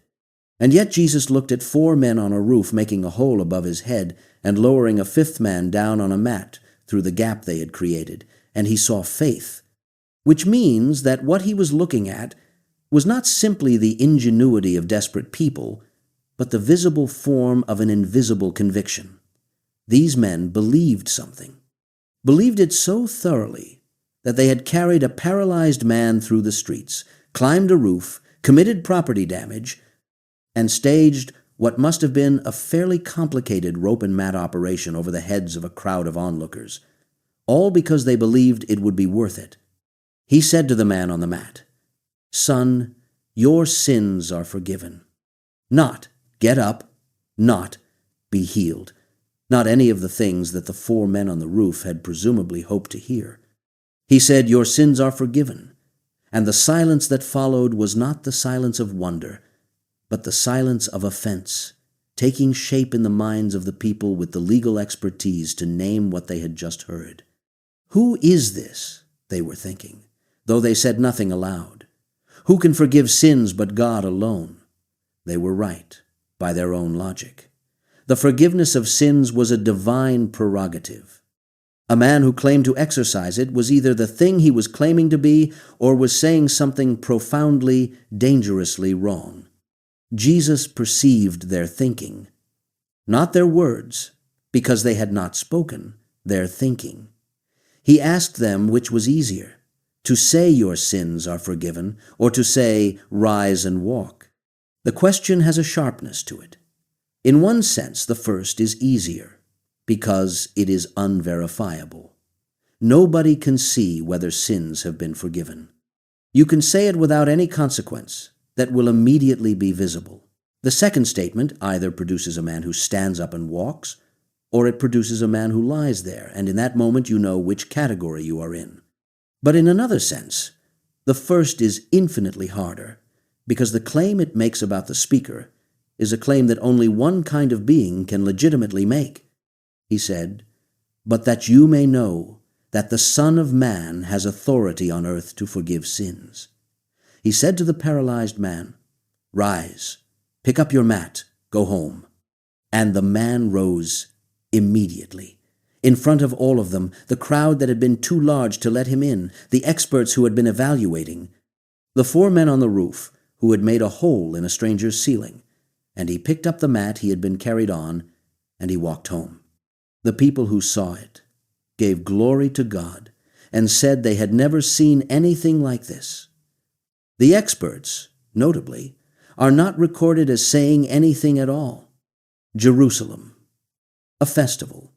And yet Jesus looked at 4 men on a roof making a hole above his head and lowering a 5th man down on a mat through the gap they had created, and he saw faith, which means that what he was looking at was not simply the ingenuity of desperate people, but the visible form of an invisible conviction. These men believed something, believed it so thoroughly that they had carried a paralyzed man through the streets, climbed a roof, committed property damage, and staged what must have been a fairly complicated rope and mat operation over the heads of a crowd of onlookers, all because they believed it would be worth it. He said to the man on the mat, "Son, your sins are forgiven." Not, "Get up," not, "Be healed," not any of the things that the 4 men on the roof had presumably hoped to hear. He said, "Your sins are forgiven," and the silence that followed was not the silence of wonder, but the silence of offense, taking shape in the minds of the people with the legal expertise to name what they had just heard. Who is this, they were thinking, though they said nothing aloud? Who can forgive sins but God alone? They were right, by their own logic. The forgiveness of sins was a divine prerogative. A man who claimed to exercise it was either the thing he was claiming to be or was saying something profoundly, dangerously wrong. Jesus perceived their thinking, not their words, because they had not spoken, their thinking. He asked them which was easier, to say your sins are forgiven, or to say, rise and walk. The question has a sharpness to it. In one sense, the first is easier, because it is unverifiable. Nobody can see whether sins have been forgiven. You can say it without any consequence that will immediately be visible. The second statement either produces a man who stands up and walks, or it produces a man who lies there, and in that moment you know which category you are in. But in another sense, the first is infinitely harder, because the claim it makes about the speaker is a claim that only one kind of being can legitimately make. He said, "But that you may know that the Son of Man has authority on earth to forgive sins." He said to the paralyzed man, "Rise, pick up your mat, go home." And the man rose immediately. In front of all of them, the crowd that had been too large to let him in, the experts who had been evaluating, the 4 men on the roof who had made a hole in a stranger's ceiling, and he picked up the mat he had been carried on, and he walked home. The people who saw it gave glory to God and said they had never seen anything like this. The experts, notably, are not recorded as saying anything at all. Jerusalem, a festival,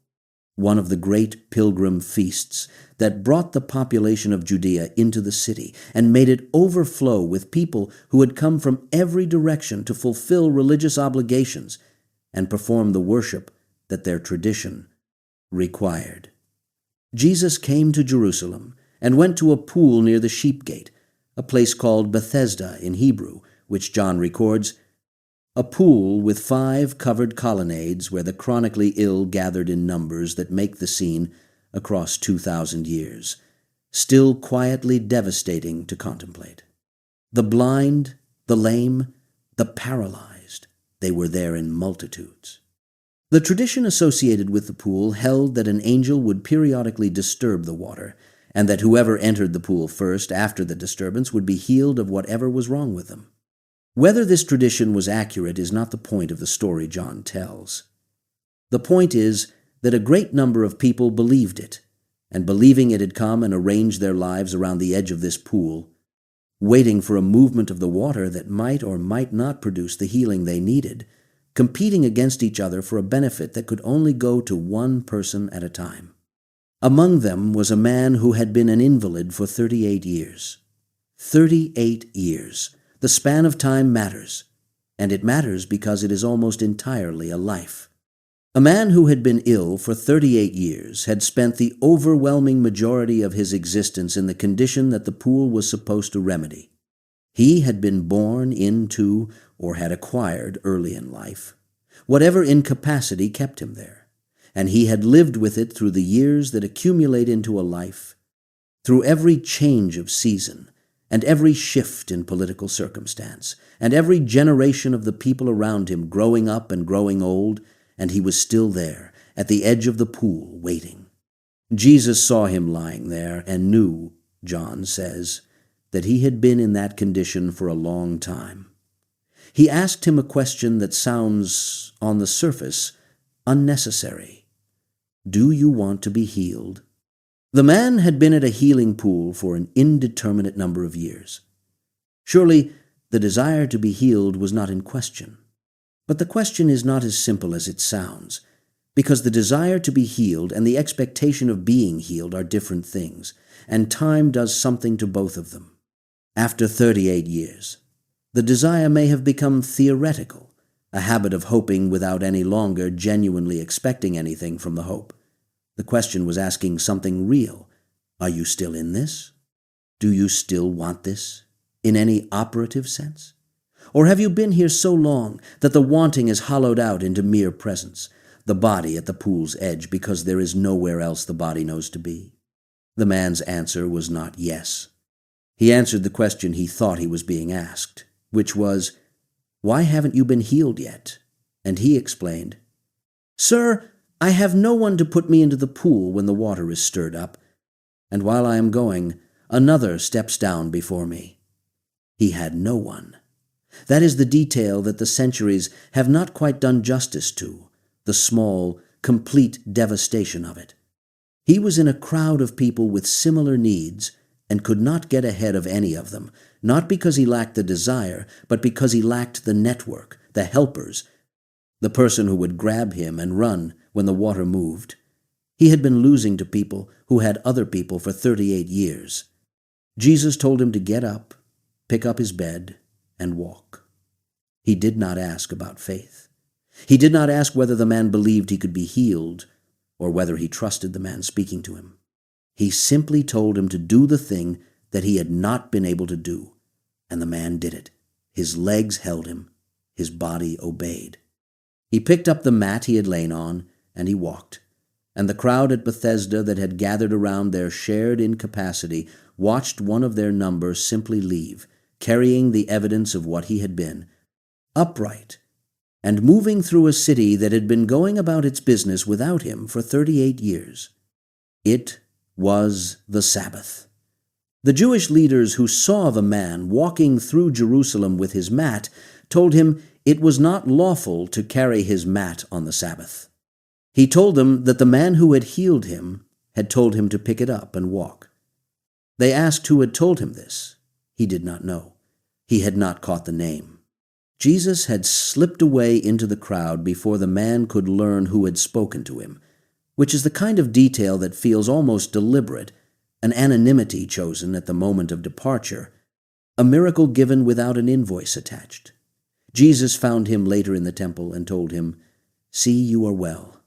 one of the great pilgrim feasts that brought the population of Judea into the city and made it overflow with people who had come from every direction to fulfill religious obligations and perform the worship that their tradition required. Jesus came to Jerusalem and went to a pool near the sheep gate, a place called Bethesda in Hebrew, which John records, a pool with 5 covered colonnades where the chronically ill gathered in numbers that make the scene across 2,000 years, still quietly devastating to contemplate. The blind, the lame, the paralyzed, they were there in multitudes. The tradition associated with the pool held that an angel would periodically disturb the water, and that whoever entered the pool first after the disturbance would be healed of whatever was wrong with them. Whether this tradition was accurate is not the point of the story John tells. The point is that a great number of people believed it, and believing it had come and arranged their lives around the edge of this pool, waiting for a movement of the water that might or might not produce the healing they needed, competing against each other for a benefit that could only go to one person at a time. Among them was a man who had been an invalid for 38 years. 38 years. The span of time matters, and it matters because it is almost entirely a life. A man who had been ill for 38 years had spent the overwhelming majority of his existence in the condition that the pool was supposed to remedy. He had been born into or had acquired early in life whatever incapacity kept him there, and he had lived with it through the years that accumulate into a life, through every change of season, and every shift in political circumstance, and every generation of the people around him growing up and growing old, and he was still there, at the edge of the pool, waiting. Jesus saw him lying there and knew, John says, that he had been in that condition for a long time. He asked him a question that sounds, on the surface, unnecessary. Do you want to be healed? The man had been at a healing pool for an indeterminate number of years. Surely the desire to be healed was not in question. But the question is not as simple as it sounds, because the desire to be healed and the expectation of being healed are different things, and time does something to both of them. After 38 years, the desire may have become theoretical, a habit of hoping without any longer genuinely expecting anything from the hope. The question was asking something real. Are you still in this? Do you still want this, in any operative sense? Or have you been here so long that the wanting is hollowed out into mere presence, the body at the pool's edge because there is nowhere else the body knows to be? The man's answer was not yes. He answered the question he thought he was being asked, which was, "Why haven't you been healed yet?" And he explained, "Sir, I have no one to put me into the pool when the water is stirred up, and while I am going, another steps down before me." He had no one. That is the detail that the centuries have not quite done justice to, the small, complete devastation of it. He was in a crowd of people with similar needs and could not get ahead of any of them, not because he lacked the desire, but because he lacked the network, the helpers, the person who would grab him and run when the water moved. He had been losing to people who had other people for 38 years. Jesus told him to get up, pick up his bed, and walk. He did not ask about faith. He did not ask whether the man believed he could be healed or whether he trusted the man speaking to him. He simply told him to do the thing that he had not been able to do, and the man did it. His legs held him. His body obeyed. He picked up the mat he had lain on, and he walked. And the crowd at Bethesda that had gathered around their shared incapacity watched one of their number simply leave, carrying the evidence of what he had been, upright, and moving through a city that had been going about its business without him for 38 years. It was the Sabbath. The Jewish leaders who saw the man walking through Jerusalem with his mat told him it was not lawful to carry his mat on the Sabbath. He told them that the man who had healed him had told him to pick it up and walk. They asked who had told him this. He did not know. He had not caught the name. Jesus had slipped away into the crowd before the man could learn who had spoken to him, which is the kind of detail that feels almost deliberate, an anonymity chosen at the moment of departure, a miracle given without an invoice attached. Jesus found him later in the temple and told him, "See, you are well.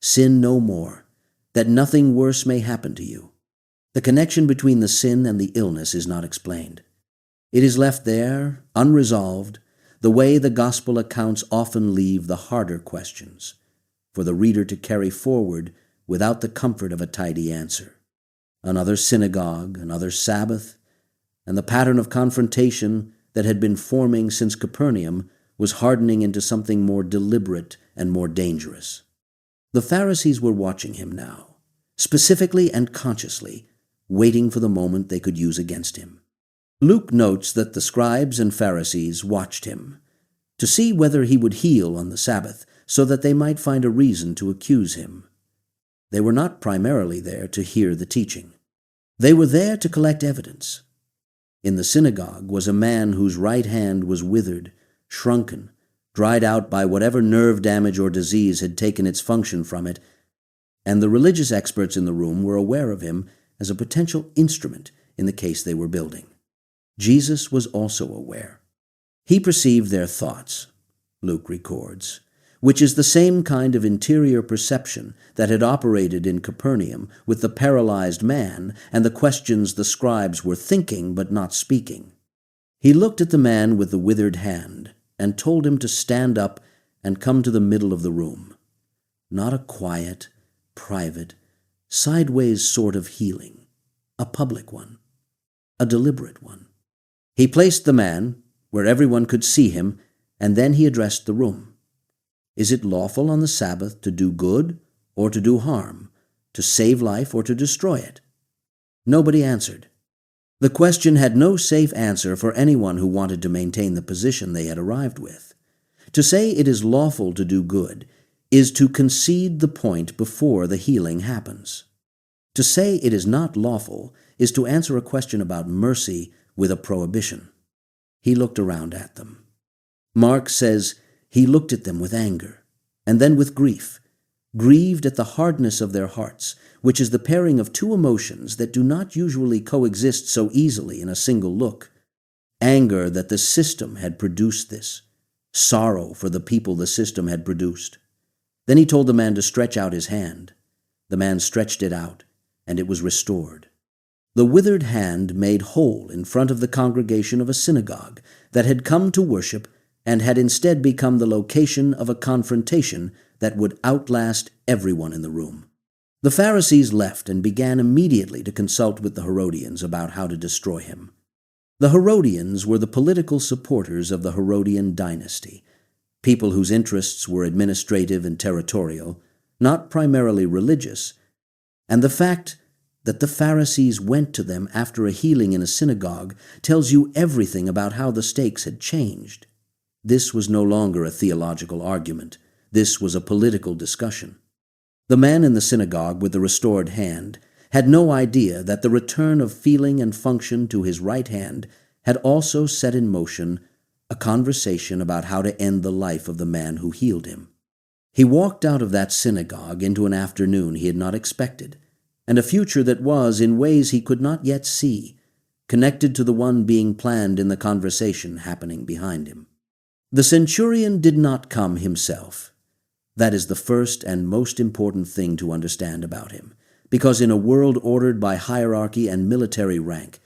Sin no more, that nothing worse may happen to you." The connection between the sin and the illness is not explained. It is left there, unresolved, the way the gospel accounts often leave the harder questions, for the reader to carry forward without the comfort of a tidy answer. Another synagogue, another Sabbath, and the pattern of confrontation that had been forming since Capernaum was hardening into something more deliberate and more dangerous. The Pharisees were watching him now, specifically and consciously, waiting for the moment they could use against him. Luke notes that the scribes and Pharisees watched him to see whether he would heal on the Sabbath so that they might find a reason to accuse him. They were not primarily there to hear the teaching. They were there to collect evidence. In the synagogue was a man whose right hand was withered, shrunken, dried out by whatever nerve damage or disease had taken its function from it, and the religious experts in the room were aware of him as a potential instrument in the case they were building. Jesus was also aware. He perceived their thoughts, Luke records, which is the same kind of interior perception that had operated in Capernaum with the paralyzed man and the questions the scribes were thinking but not speaking. He looked at the man with the withered hand and told him to stand up and come to the middle of the room. Not a quiet, private, sideways sort of healing, a public one, a deliberate one. He placed the man where everyone could see him, and then he addressed the room. Is it lawful on the Sabbath to do good or to do harm, to save life or to destroy it? Nobody answered. The question had no safe answer for anyone who wanted to maintain the position they had arrived with. To say it is lawful to do good is to concede the point before the healing happens. To say it is not lawful is to answer a question about mercy with a prohibition. He looked around at them. Mark says he looked at them with anger, and then with grief, grieved at the hardness of their hearts, which is the pairing of two emotions that do not usually coexist so easily in a single look. Anger that the system had produced this, sorrow for the people the system had produced. Then he told the man to stretch out his hand. The man stretched it out, and it was restored. The withered hand made whole in front of the congregation of a synagogue that had come to worship and had instead become the location of a confrontation that would outlast everyone in the room. The Pharisees left and began immediately to consult with the Herodians about how to destroy him. The Herodians were the political supporters of the Herodian dynasty, people whose interests were administrative and territorial, not primarily religious, and the fact that the Pharisees went to them after a healing in a synagogue tells you everything about how the stakes had changed. This was no longer a theological argument. This was a political discussion. The man in the synagogue with the restored hand had no idea that the return of feeling and function to his right hand had also set in motion a conversation about how to end the life of the man who healed him. He walked out of that synagogue into an afternoon he had not expected, and a future that was, in ways he could not yet see, connected to the one being planned in the conversation happening behind him. The centurion did not come himself. That is the first and most important thing to understand about him, because in a world ordered by hierarchy and military rank,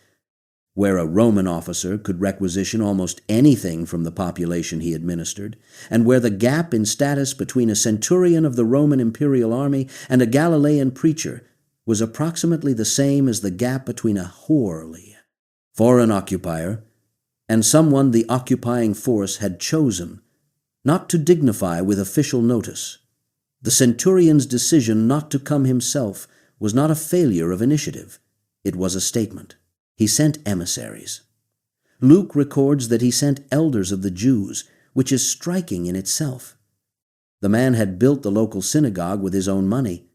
where a Roman officer could requisition almost anything from the population he administered, and where the gap in status between a centurion of the Roman imperial army and a Galilean preacher was approximately the same as the gap between a hourly foreign occupier and someone the occupying force had chosen not to dignify with official notice. The centurion's decision not to come himself was not a failure of initiative. It was a statement. He sent emissaries. Luke records that he sent elders of the Jews, which is striking in itself. The man had built the local synagogue with his own money,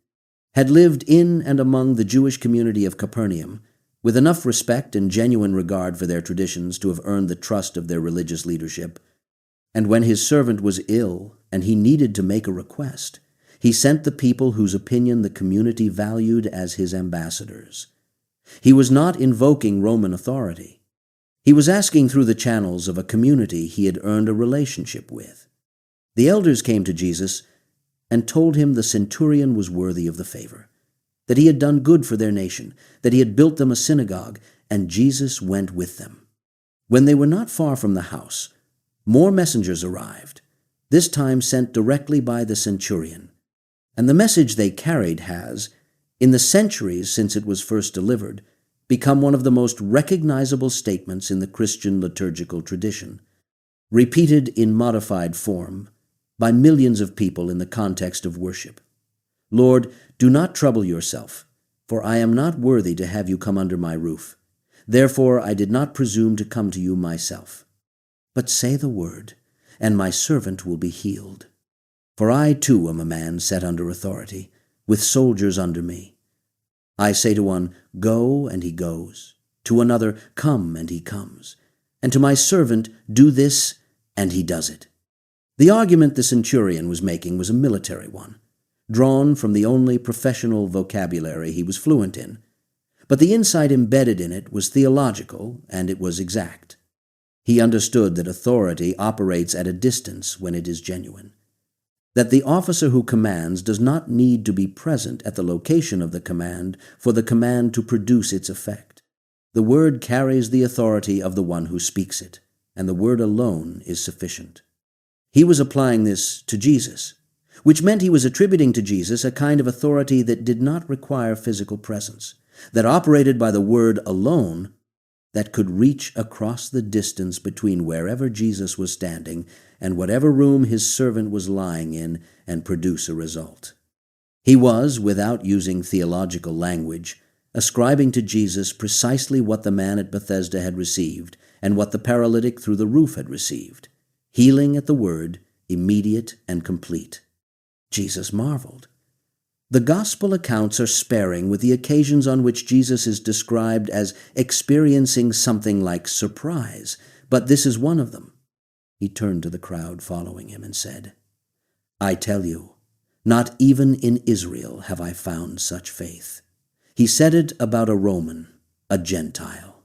had lived in and among the Jewish community of Capernaum, with enough respect and genuine regard for their traditions to have earned the trust of their religious leadership. And when his servant was ill and he needed to make a request, he sent the people whose opinion the community valued as his ambassadors. He was not invoking Roman authority. He was asking through the channels of a community he had earned a relationship with. The elders came to Jesus and told him the centurion was worthy of the favor, that he had done good for their nation, that he had built them a synagogue, and Jesus went with them. When they were not far from the house, more messengers arrived, this time sent directly by the centurion. And the message they carried has, in the centuries since it was first delivered, become one of the most recognizable statements in the Christian liturgical tradition, repeated in modified form by millions of people in the context of worship. Lord, do not trouble yourself, for I am not worthy to have you come under my roof. Therefore I did not presume to come to you myself. But say the word, and my servant will be healed. For I too am a man set under authority, with soldiers under me. I say to one, go, and he goes. To another, come, and he comes. And to my servant, do this, and he does it. The argument the centurion was making was a military one, drawn from the only professional vocabulary he was fluent in. But the insight embedded in it was theological, and it was exact. He understood that authority operates at a distance when it is genuine, that the officer who commands does not need to be present at the location of the command for the command to produce its effect. The word carries the authority of the one who speaks it, and the word alone is sufficient. He was applying this to Jesus, which meant he was attributing to Jesus a kind of authority that did not require physical presence, that operated by the word alone, that could reach across the distance between wherever Jesus was standing and whatever room his servant was lying in and produce a result. He was, without using theological language, ascribing to Jesus precisely what the man at Bethesda had received and what the paralytic through the roof had received: healing at the word, immediate and complete. Jesus marveled. The gospel accounts are sparing with the occasions on which Jesus is described as experiencing something like surprise, but this is one of them. He turned to the crowd following him and said, "I tell you, not even in Israel have I found such faith." He said it about a Roman, a Gentile,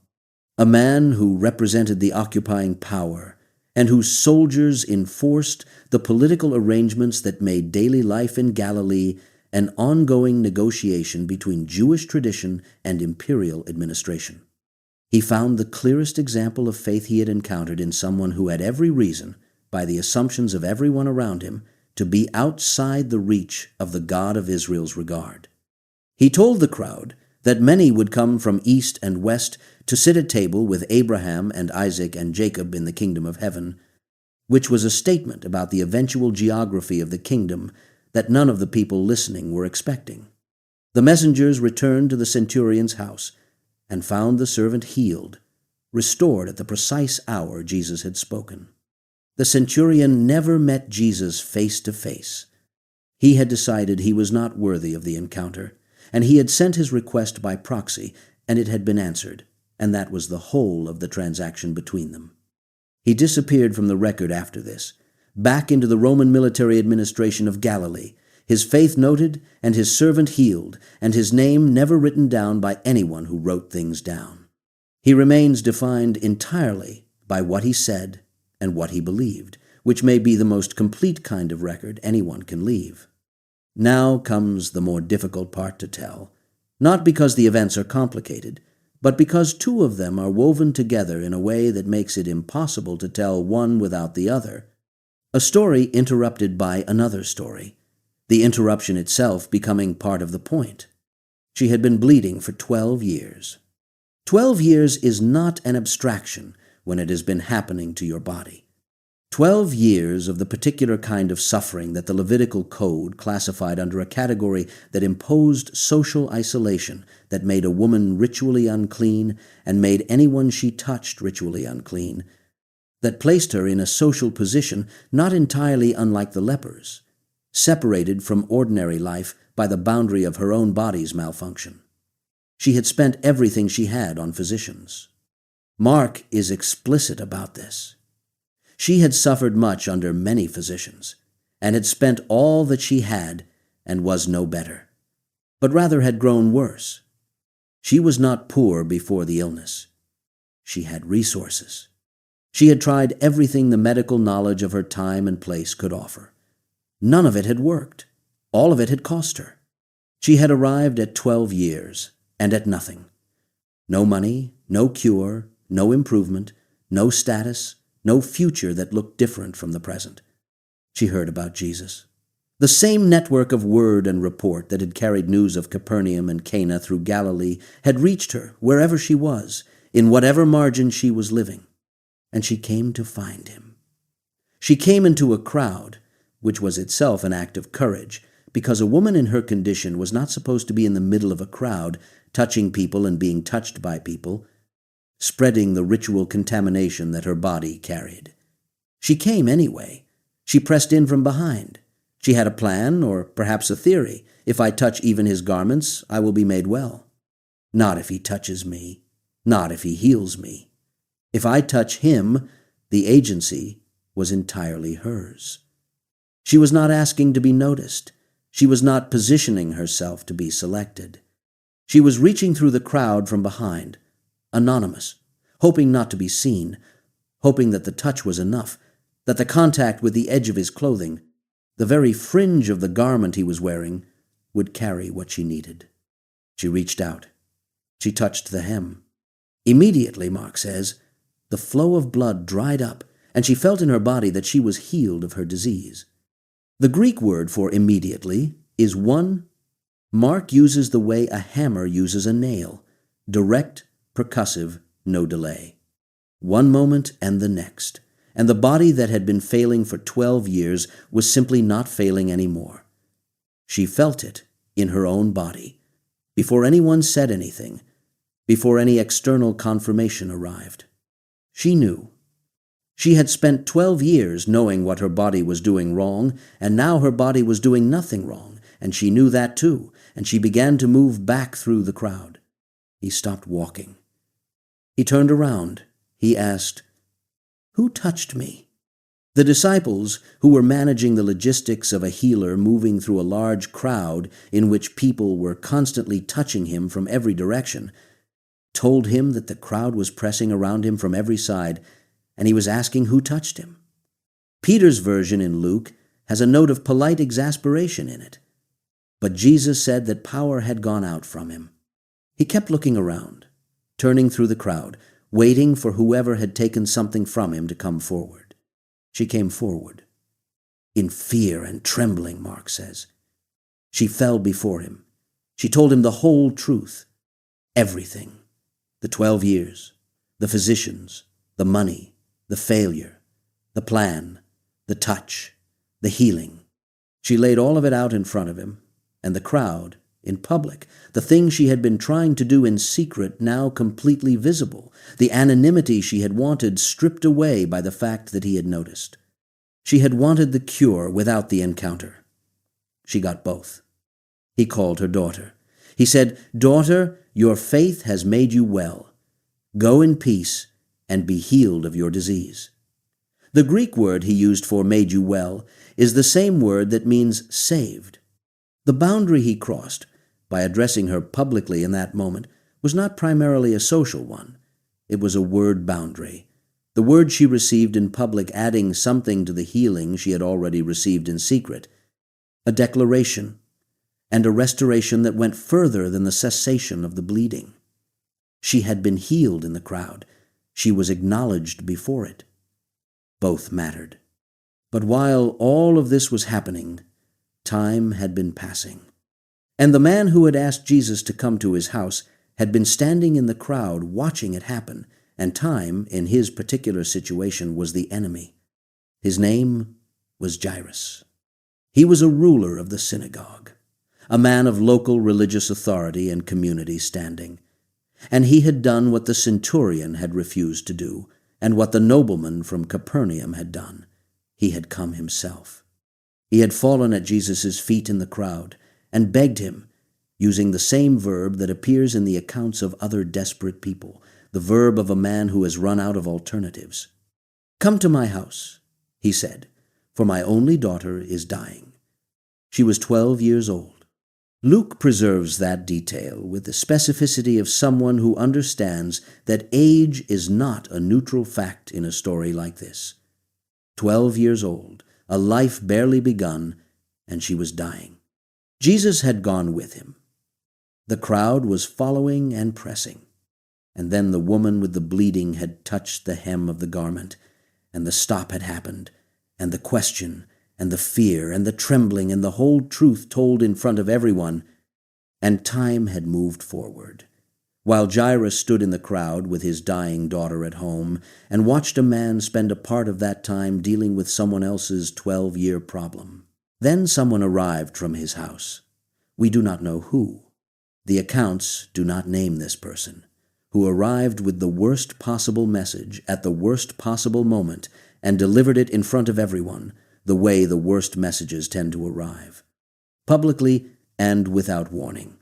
a man who represented the occupying power and whose soldiers enforced the political arrangements that made daily life in Galilee an ongoing negotiation between Jewish tradition and imperial administration. He found the clearest example of faith he had encountered in someone who had every reason, by the assumptions of everyone around him, to be outside the reach of the God of Israel's regard. He told the crowd that many would come from east and west to sit at table with Abraham and Isaac and Jacob in the kingdom of heaven, which was a statement about the eventual geography of the kingdom that none of the people listening were expecting. The messengers returned to the centurion's house and found the servant healed, restored at the precise hour Jesus had spoken. The centurion never met Jesus face to face. He had decided he was not worthy of the encounter, and he had sent his request by proxy, and it had been answered, and that was the whole of the transaction between them. He disappeared from the record after this, back into the Roman military administration of Galilee, his faith noted and his servant healed, and his name never written down by anyone who wrote things down. He remains defined entirely by what he said and what he believed, which may be the most complete kind of record anyone can leave. Now comes the more difficult part to tell, not because the events are complicated, but because two of them are woven together in a way that makes it impossible to tell one without the other. A story interrupted by another story, the interruption itself becoming part of the point. She had been bleeding for 12 years. 12 years is not an abstraction when it has been happening to your body. 12 years of the particular kind of suffering that the Levitical code classified under a category that imposed social isolation, that made a woman ritually unclean and made anyone she touched ritually unclean, that placed her in a social position not entirely unlike the lepers, separated from ordinary life by the boundary of her own body's malfunction. She had spent everything she had on physicians. Mark is explicit about this. She had suffered much under many physicians, and had spent all that she had and was no better, but rather had grown worse. She was not poor before the illness. She had resources. She had tried everything the medical knowledge of her time and place could offer. None of it had worked. All of it had cost her. She had arrived at 12 years, and at nothing. No money, no cure, no improvement, no status, no future that looked different from the present. She heard about Jesus. The same network of word and report that had carried news of Capernaum and Cana through Galilee had reached her wherever she was, in whatever margin she was living. And she came to find him. She came into a crowd, which was itself an act of courage, because a woman in her condition was not supposed to be in the middle of a crowd, touching people and being touched by people, spreading the ritual contamination that her body carried. She came anyway. She pressed in from behind. She had a plan, or perhaps a theory. If I touch even his garments, I will be made well. Not if he touches me. Not if he heals me. If I touch him, the agency was entirely hers. She was not asking to be noticed. She was not positioning herself to be selected. She was reaching through the crowd from behind, anonymous, hoping not to be seen, hoping that the touch was enough, that the contact with the edge of his clothing, the very fringe of the garment he was wearing, would carry what she needed. She reached out. She touched the hem. Immediately, Mark says, the flow of blood dried up, and she felt in her body that she was healed of her disease. The Greek word for immediately is one. Mark uses the way a hammer uses a nail, direct, percussive, no delay. One moment and the next, and the body that had been failing for 12 years was simply not failing anymore. She felt it in her own body, before anyone said anything, before any external confirmation arrived. She knew. She had spent 12 years knowing what her body was doing wrong, and now her body was doing nothing wrong, and she knew that too, and she began to move back through the crowd. He stopped walking. He turned around. He asked, "Who touched me?" The disciples, who were managing the logistics of a healer moving through a large crowd in which people were constantly touching him from every direction, told him that the crowd was pressing around him from every side, and he was asking who touched him. Peter's version in Luke has a note of polite exasperation in it. But Jesus said that power had gone out from him. He kept looking around, turning through the crowd, waiting for whoever had taken something from him to come forward. She came forward. In fear and trembling, Mark says. She fell before him. She told him the whole truth. Everything. The 12 years, the physicians, the money, the failure, the plan, the touch, the healing. She laid all of it out in front of him, and the crowd, in public, the thing she had been trying to do in secret now completely visible, the anonymity she had wanted stripped away by the fact that he had noticed. She had wanted the cure without the encounter. She got both. He called her daughter. He said, "Daughter, your faith has made you well. Go in peace and be healed of your disease." The Greek word he used for "made you well" is the same word that means saved. The boundary he crossed, by addressing her publicly in that moment, was not primarily a social one. It was a word boundary, the word she received in public adding something to the healing she had already received in secret, a declaration, and a restoration that went further than the cessation of the bleeding. She had been healed in the crowd. She was acknowledged before it. Both mattered. But while all of this was happening, time had been passing. And the man who had asked Jesus to come to his house had been standing in the crowd watching it happen, and time, in his particular situation, was the enemy. His name was Jairus. He was a ruler of the synagogue, a man of local religious authority and community standing. And he had done what the centurion had refused to do, and what the nobleman from Capernaum had done. He had come himself. He had fallen at Jesus' feet in the crowd and begged him, using the same verb that appears in the accounts of other desperate people, the verb of a man who has run out of alternatives. "Come to my house," he said, "for my only daughter is dying." She was 12 years old. Luke preserves that detail with the specificity of someone who understands that age is not a neutral fact in a story like this. 12 years old, a life barely begun, and she was dying. Jesus had gone with him. The crowd was following and pressing. And then the woman with the bleeding had touched the hem of the garment, and the stop had happened, and the question, and the fear, and the trembling, and the whole truth told in front of everyone, and time had moved forward. While Jairus stood in the crowd with his dying daughter at home and watched a man spend a part of that time dealing with someone else's 12-year problem. Then someone arrived from his house. We do not know who. The accounts do not name this person, who arrived with the worst possible message at the worst possible moment and delivered it in front of everyone, the way the worst messages tend to arrive. Publicly and without warning.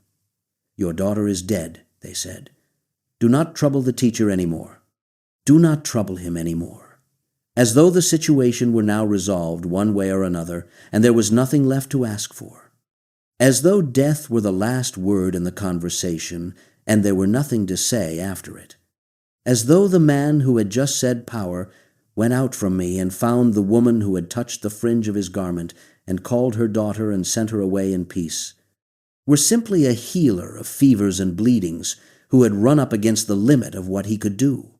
"Your daughter is dead," they said. "Do not trouble the teacher anymore. Do not trouble him anymore." As though the situation were now resolved one way or another, and there was nothing left to ask for. As though death were the last word in the conversation, and there were nothing to say after it. As though the man who had just said power went out from me and found the woman who had touched the fringe of his garment, and called her daughter and sent her away in peace, were simply a healer of fevers and bleedings who had run up against the limit of what he could do.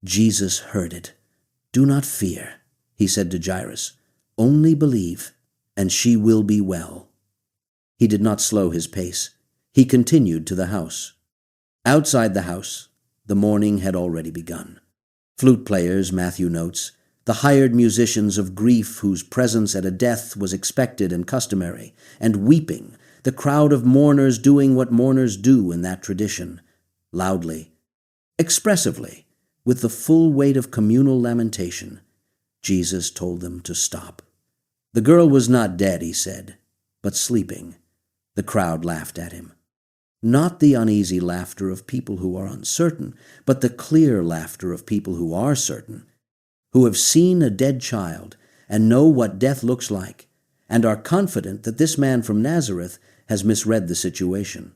Jesus heard it. "Do not fear," he said to Jairus. "Only believe, and she will be well." He did not slow his pace. He continued to the house. Outside the house, the mourning had already begun. Flute players, Matthew notes, the hired musicians of grief whose presence at a death was expected and customary, and weeping, the crowd of mourners doing what mourners do in that tradition, loudly, expressively, with the full weight of communal lamentation, Jesus told them to stop. The girl was not dead, he said, but sleeping. The crowd laughed at him. Not the uneasy laughter of people who are uncertain, but the clear laughter of people who are certain, who have seen a dead child and know what death looks like, and are confident that this man from Nazareth has misread the situation.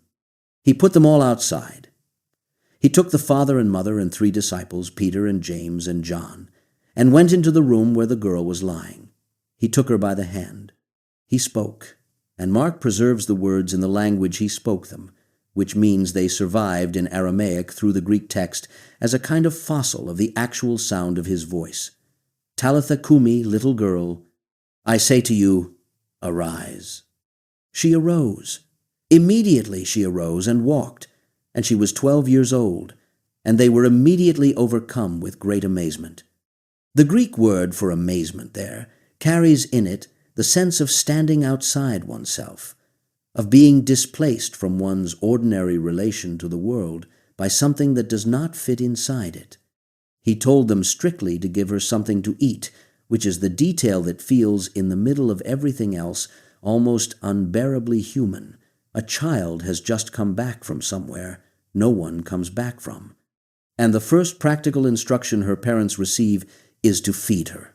He put them all outside. He took the father and mother and 3 disciples, Peter and James and John, and went into the room where the girl was lying. He took her by the hand. He spoke, and Mark preserves the words in the language he spoke them, which means they survived in Aramaic through the Greek text as a kind of fossil of the actual sound of his voice. Talitha kumi, little girl, I say to you, arise. She arose. Immediately she arose and walked, and she was 12 years old, and they were immediately overcome with great amazement. The Greek word for amazement there carries in it the sense of standing outside oneself, of being displaced from one's ordinary relation to the world by something that does not fit inside it. He told them strictly to give her something to eat, which is the detail that feels in the middle of everything else almost unbearably human. A child has just come back from somewhere no one comes back from. And the first practical instruction her parents receive is to feed her.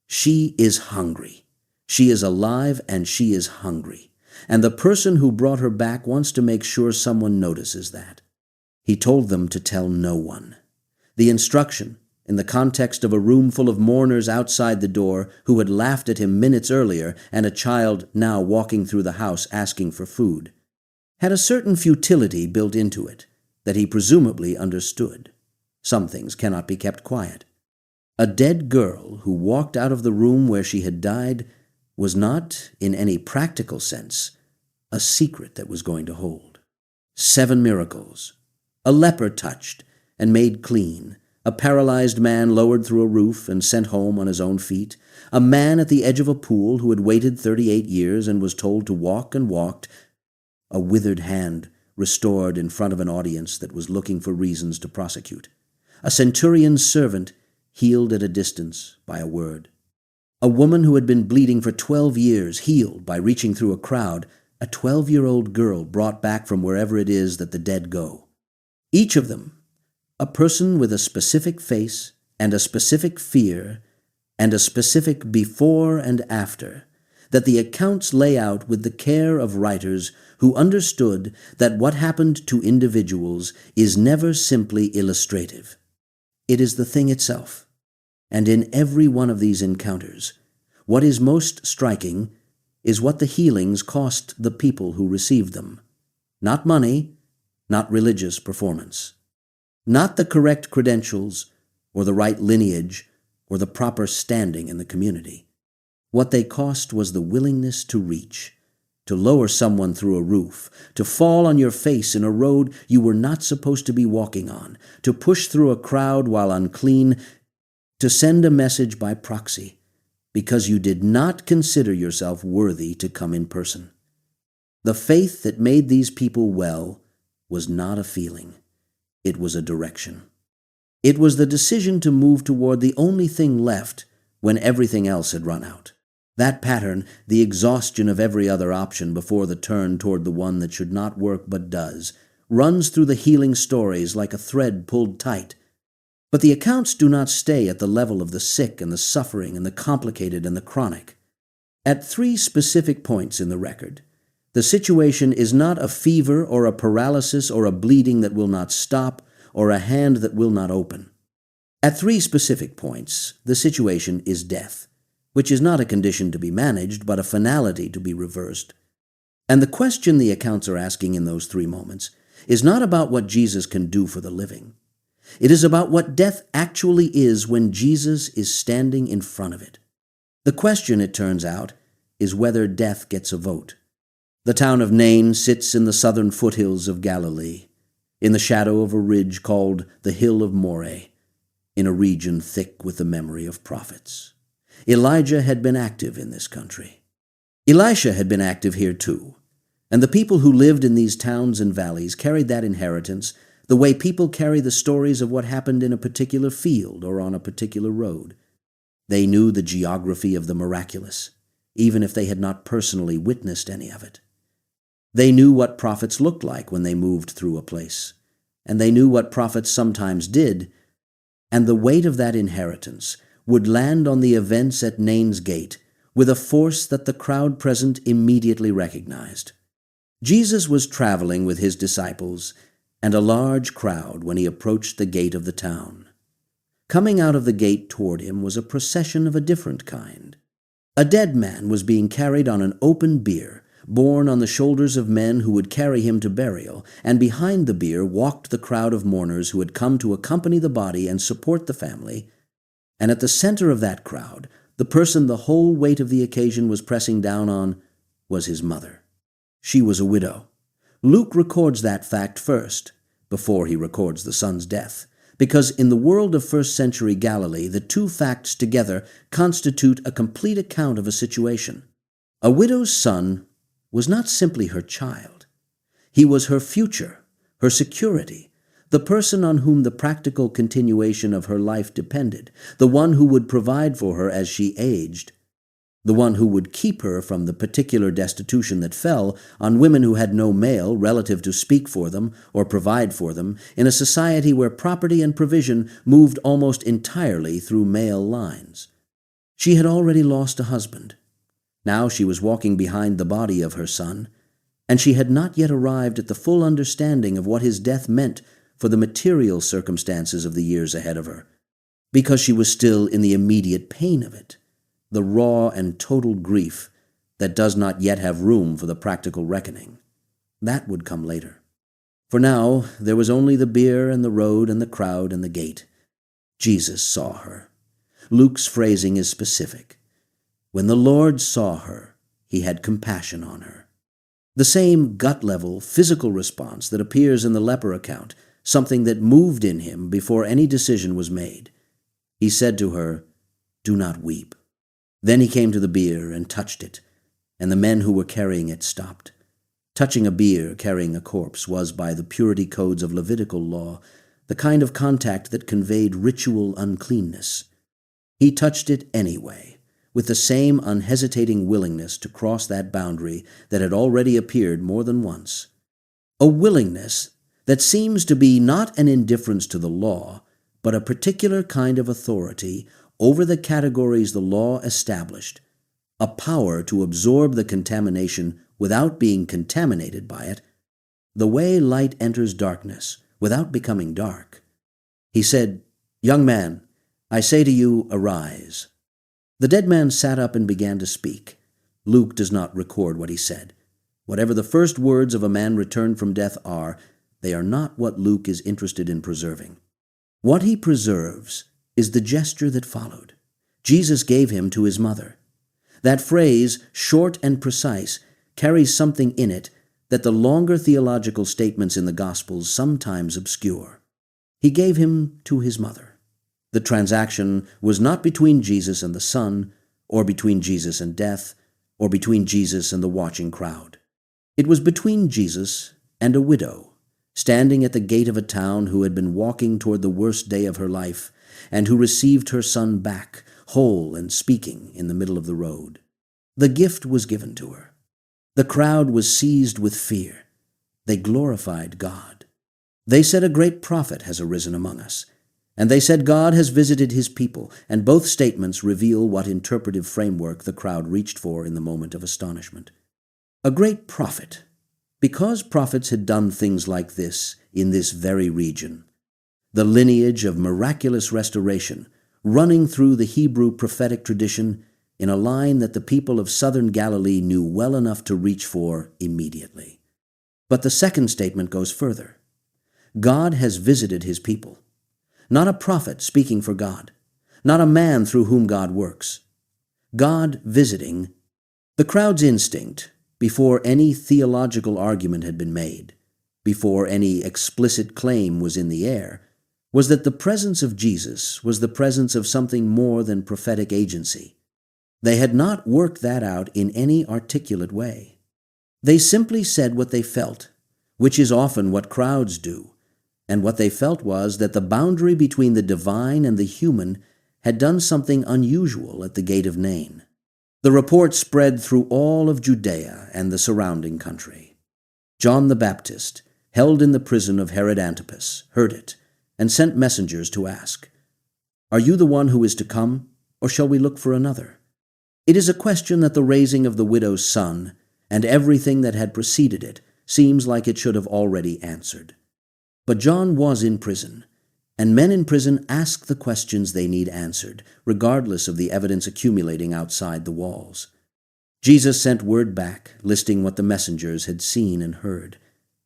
She is hungry. She is alive and she is hungry. And the person who brought her back wants to make sure someone notices that. He told them to tell no one. The instruction, in the context of a room full of mourners outside the door who had laughed at him minutes earlier and a child now walking through the house asking for food, had a certain futility built into it that he presumably understood. Some things cannot be kept quiet. A dead girl who walked out of the room where she had died was not, in any practical sense, a secret that was going to hold. 7 miracles. A leper touched and made clean, a paralyzed man lowered through a roof and sent home on his own feet, a man at the edge of a pool who had waited 38 years and was told to walk and walked, a withered hand restored in front of an audience that was looking for reasons to prosecute, a centurion's servant healed at a distance by a word, a woman who had been bleeding for 12 years healed by reaching through a crowd, a 12-year-old girl brought back from wherever it is that the dead go. Each of them, a person with a specific face and a specific fear and a specific before and after, that the accounts lay out with the care of writers who understood that what happened to individuals is never simply illustrative. It is the thing itself. And in every one of these encounters, what is most striking is what the healings cost the people who received them. Not money, not religious performance. Not the correct credentials, or the right lineage, or the proper standing in the community. What they cost was the willingness to reach, to lower someone through a roof, to fall on your face in a road you were not supposed to be walking on, to push through a crowd while unclean, to send a message by proxy, because you did not consider yourself worthy to come in person. The faith that made these people well was not a feeling. It was a direction. It was the decision to move toward the only thing left when everything else had run out. That pattern, the exhaustion of every other option before the turn toward the one that should not work but does, runs through the healing stories like a thread pulled tight. But the accounts do not stay at the level of the sick and the suffering and the complicated and the chronic. At 3 specific points in the record, the situation is not a fever or a paralysis or a bleeding that will not stop or a hand that will not open. At three specific points, the situation is death, which is not a condition to be managed, but a finality to be reversed. And the question the accounts are asking in those three moments is not about what Jesus can do for the living. It is about what death actually is when Jesus is standing in front of it. The question, it turns out, is whether death gets a vote. The town of Nain sits in the southern foothills of Galilee, in the shadow of a ridge called the Hill of Moreh, in a region thick with the memory of prophets. Elijah had been active in this country. Elisha had been active here too, and the people who lived in these towns and valleys carried that inheritance the way people carry the stories of what happened in a particular field or on a particular road. They knew the geography of the miraculous, even if they had not personally witnessed any of it. They knew what prophets looked like when they moved through a place, and they knew what prophets sometimes did, and the weight of that inheritance would land on the events at Nain's gate with a force that the crowd present immediately recognized. Jesus was traveling with his disciples and a large crowd when he approached the gate of the town. Coming out of the gate toward him was a procession of a different kind. A dead man was being carried on an open bier, borne on the shoulders of men who would carry him to burial, and behind the bier walked the crowd of mourners who had come to accompany the body and support the family, and at the center of that crowd, the person the whole weight of the occasion was pressing down on was his mother. She was a widow. Luke records that fact first, before he records the son's death, because in the world of first-century Galilee, the two facts together constitute a complete account of a situation. A widow's son was not simply her child. He was her future, her security, the person on whom the practical continuation of her life depended, the one who would provide for her as she aged, the one who would keep her from the particular destitution that fell on women who had no male relative to speak for them or provide for them in a society where property and provision moved almost entirely through male lines. She had already lost a husband. Now she was walking behind the body of her son, and she had not yet arrived at the full understanding of what his death meant for the material circumstances of the years ahead of her, because she was still in the immediate pain of it, the raw and total grief that does not yet have room for the practical reckoning. That would come later. For now, there was only the bier and the road and the crowd and the gate. Jesus saw her. Luke's phrasing is specific. When the Lord saw her, he had compassion on her. The same gut-level, physical response that appears in the leper account, something that moved in him before any decision was made. He said to her, "Do not weep." Then he came to the bier and touched it, and the men who were carrying it stopped. Touching a bier carrying a corpse was, by the purity codes of Levitical law, the kind of contact that conveyed ritual uncleanness. He touched it anyway, with the same unhesitating willingness to cross that boundary that had already appeared more than once. A willingness that seems to be not an indifference to the law, but a particular kind of authority over the categories the law established, a power to absorb the contamination without being contaminated by it, the way light enters darkness without becoming dark. He said, "Young man, I say to you, arise." The dead man sat up and began to speak. Luke does not record what he said. Whatever the first words of a man returned from death are, they are not what Luke is interested in preserving. What he preserves is the gesture that followed. Jesus gave him to his mother. That phrase, short and precise, carries something in it that the longer theological statements in the Gospels sometimes obscure. He gave him to his mother. The transaction was not between Jesus and the Son, or between Jesus and death, or between Jesus and the watching crowd. It was between Jesus and a widow, standing at the gate of a town who had been walking toward the worst day of her life, and who received her son back, whole and speaking, in the middle of the road. The gift was given to her. The crowd was seized with fear. They glorified God. They said, "A great prophet has arisen among us." And they said, "God has visited his people," and both statements reveal what interpretive framework the crowd reached for in the moment of astonishment. A great prophet. Because prophets had done things like this in this very region, the lineage of miraculous restoration running through the Hebrew prophetic tradition in a line that the people of southern Galilee knew well enough to reach for immediately. But the second statement goes further. God has visited his people. Not a prophet speaking for God, not a man through whom God works. God visiting. The crowd's instinct, before any theological argument had been made, before any explicit claim was in the air, was that the presence of Jesus was the presence of something more than prophetic agency. They had not worked that out in any articulate way. They simply said what they felt, which is often what crowds do, and what they felt was that the boundary between the divine and the human had done something unusual at the gate of Nain. The report spread through all of Judea and the surrounding country. John the Baptist, held in the prison of Herod Antipas, heard it, and sent messengers to ask, "Are you the one who is to come, or shall we look for another?" It is a question that the raising of the widow's son and everything that had preceded it seems like it should have already answered. But John was in prison, and men in prison ask the questions they need answered, regardless of the evidence accumulating outside the walls. Jesus sent word back, listing what the messengers had seen and heard.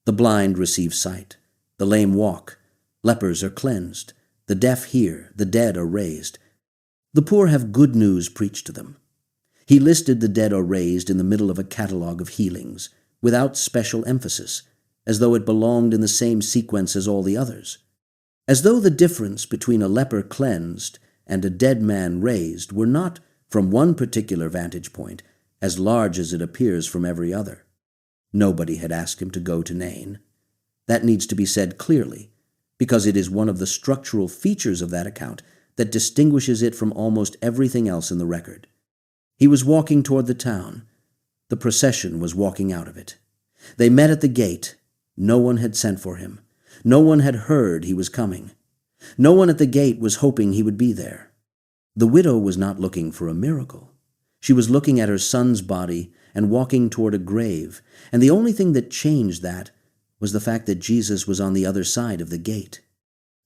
The blind receive sight, the lame walk, lepers are cleansed, the deaf hear, the dead are raised. The poor have good news preached to them. He listed the dead are raised in the middle of a catalog of healings, without special emphasis, as though it belonged in the same sequence as all the others. As though the difference between a leper cleansed and a dead man raised were not, from one particular vantage point, as large as it appears from every other. Nobody had asked him to go to Nain. That needs to be said clearly, because it is one of the structural features of that account that distinguishes it from almost everything else in the record. He was walking toward the town. The procession was walking out of it. They met at the gate. No one had sent for him. No one had heard he was coming. No one at the gate was hoping he would be there. The widow was not looking for a miracle. She was looking at her son's body and walking toward a grave, and the only thing that changed that was the fact that Jesus was on the other side of the gate.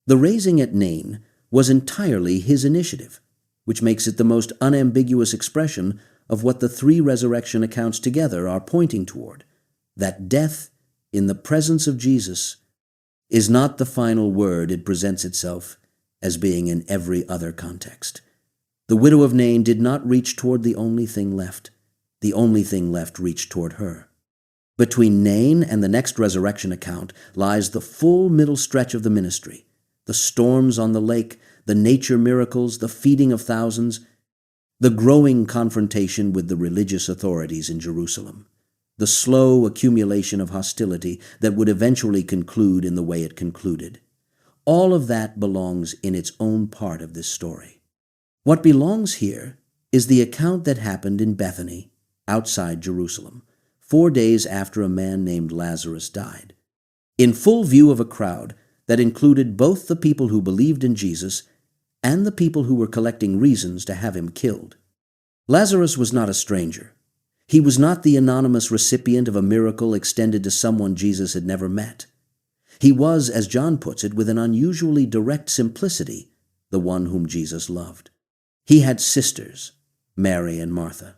The raising at Nain was entirely his initiative, which makes it the most unambiguous expression of what the three resurrection accounts together are pointing toward, that death in the presence of Jesus is not the final word it presents itself as being in every other context. The widow of Nain did not reach toward the only thing left. The only thing left reached toward her. Between Nain and the next resurrection account lies the full middle stretch of the ministry, the storms on the lake, the nature miracles, the feeding of thousands, the growing confrontation with the religious authorities in Jerusalem, the slow accumulation of hostility that would eventually conclude in the way it concluded. All of that belongs in its own part of this story. What belongs here is the account that happened in Bethany, outside Jerusalem, 4 days after a man named Lazarus died, in full view of a crowd that included both the people who believed in Jesus and the people who were collecting reasons to have him killed. Lazarus was not a stranger. He was not the anonymous recipient of a miracle extended to someone Jesus had never met. He was, as John puts it, with an unusually direct simplicity, the one whom Jesus loved. He had sisters, Mary and Martha,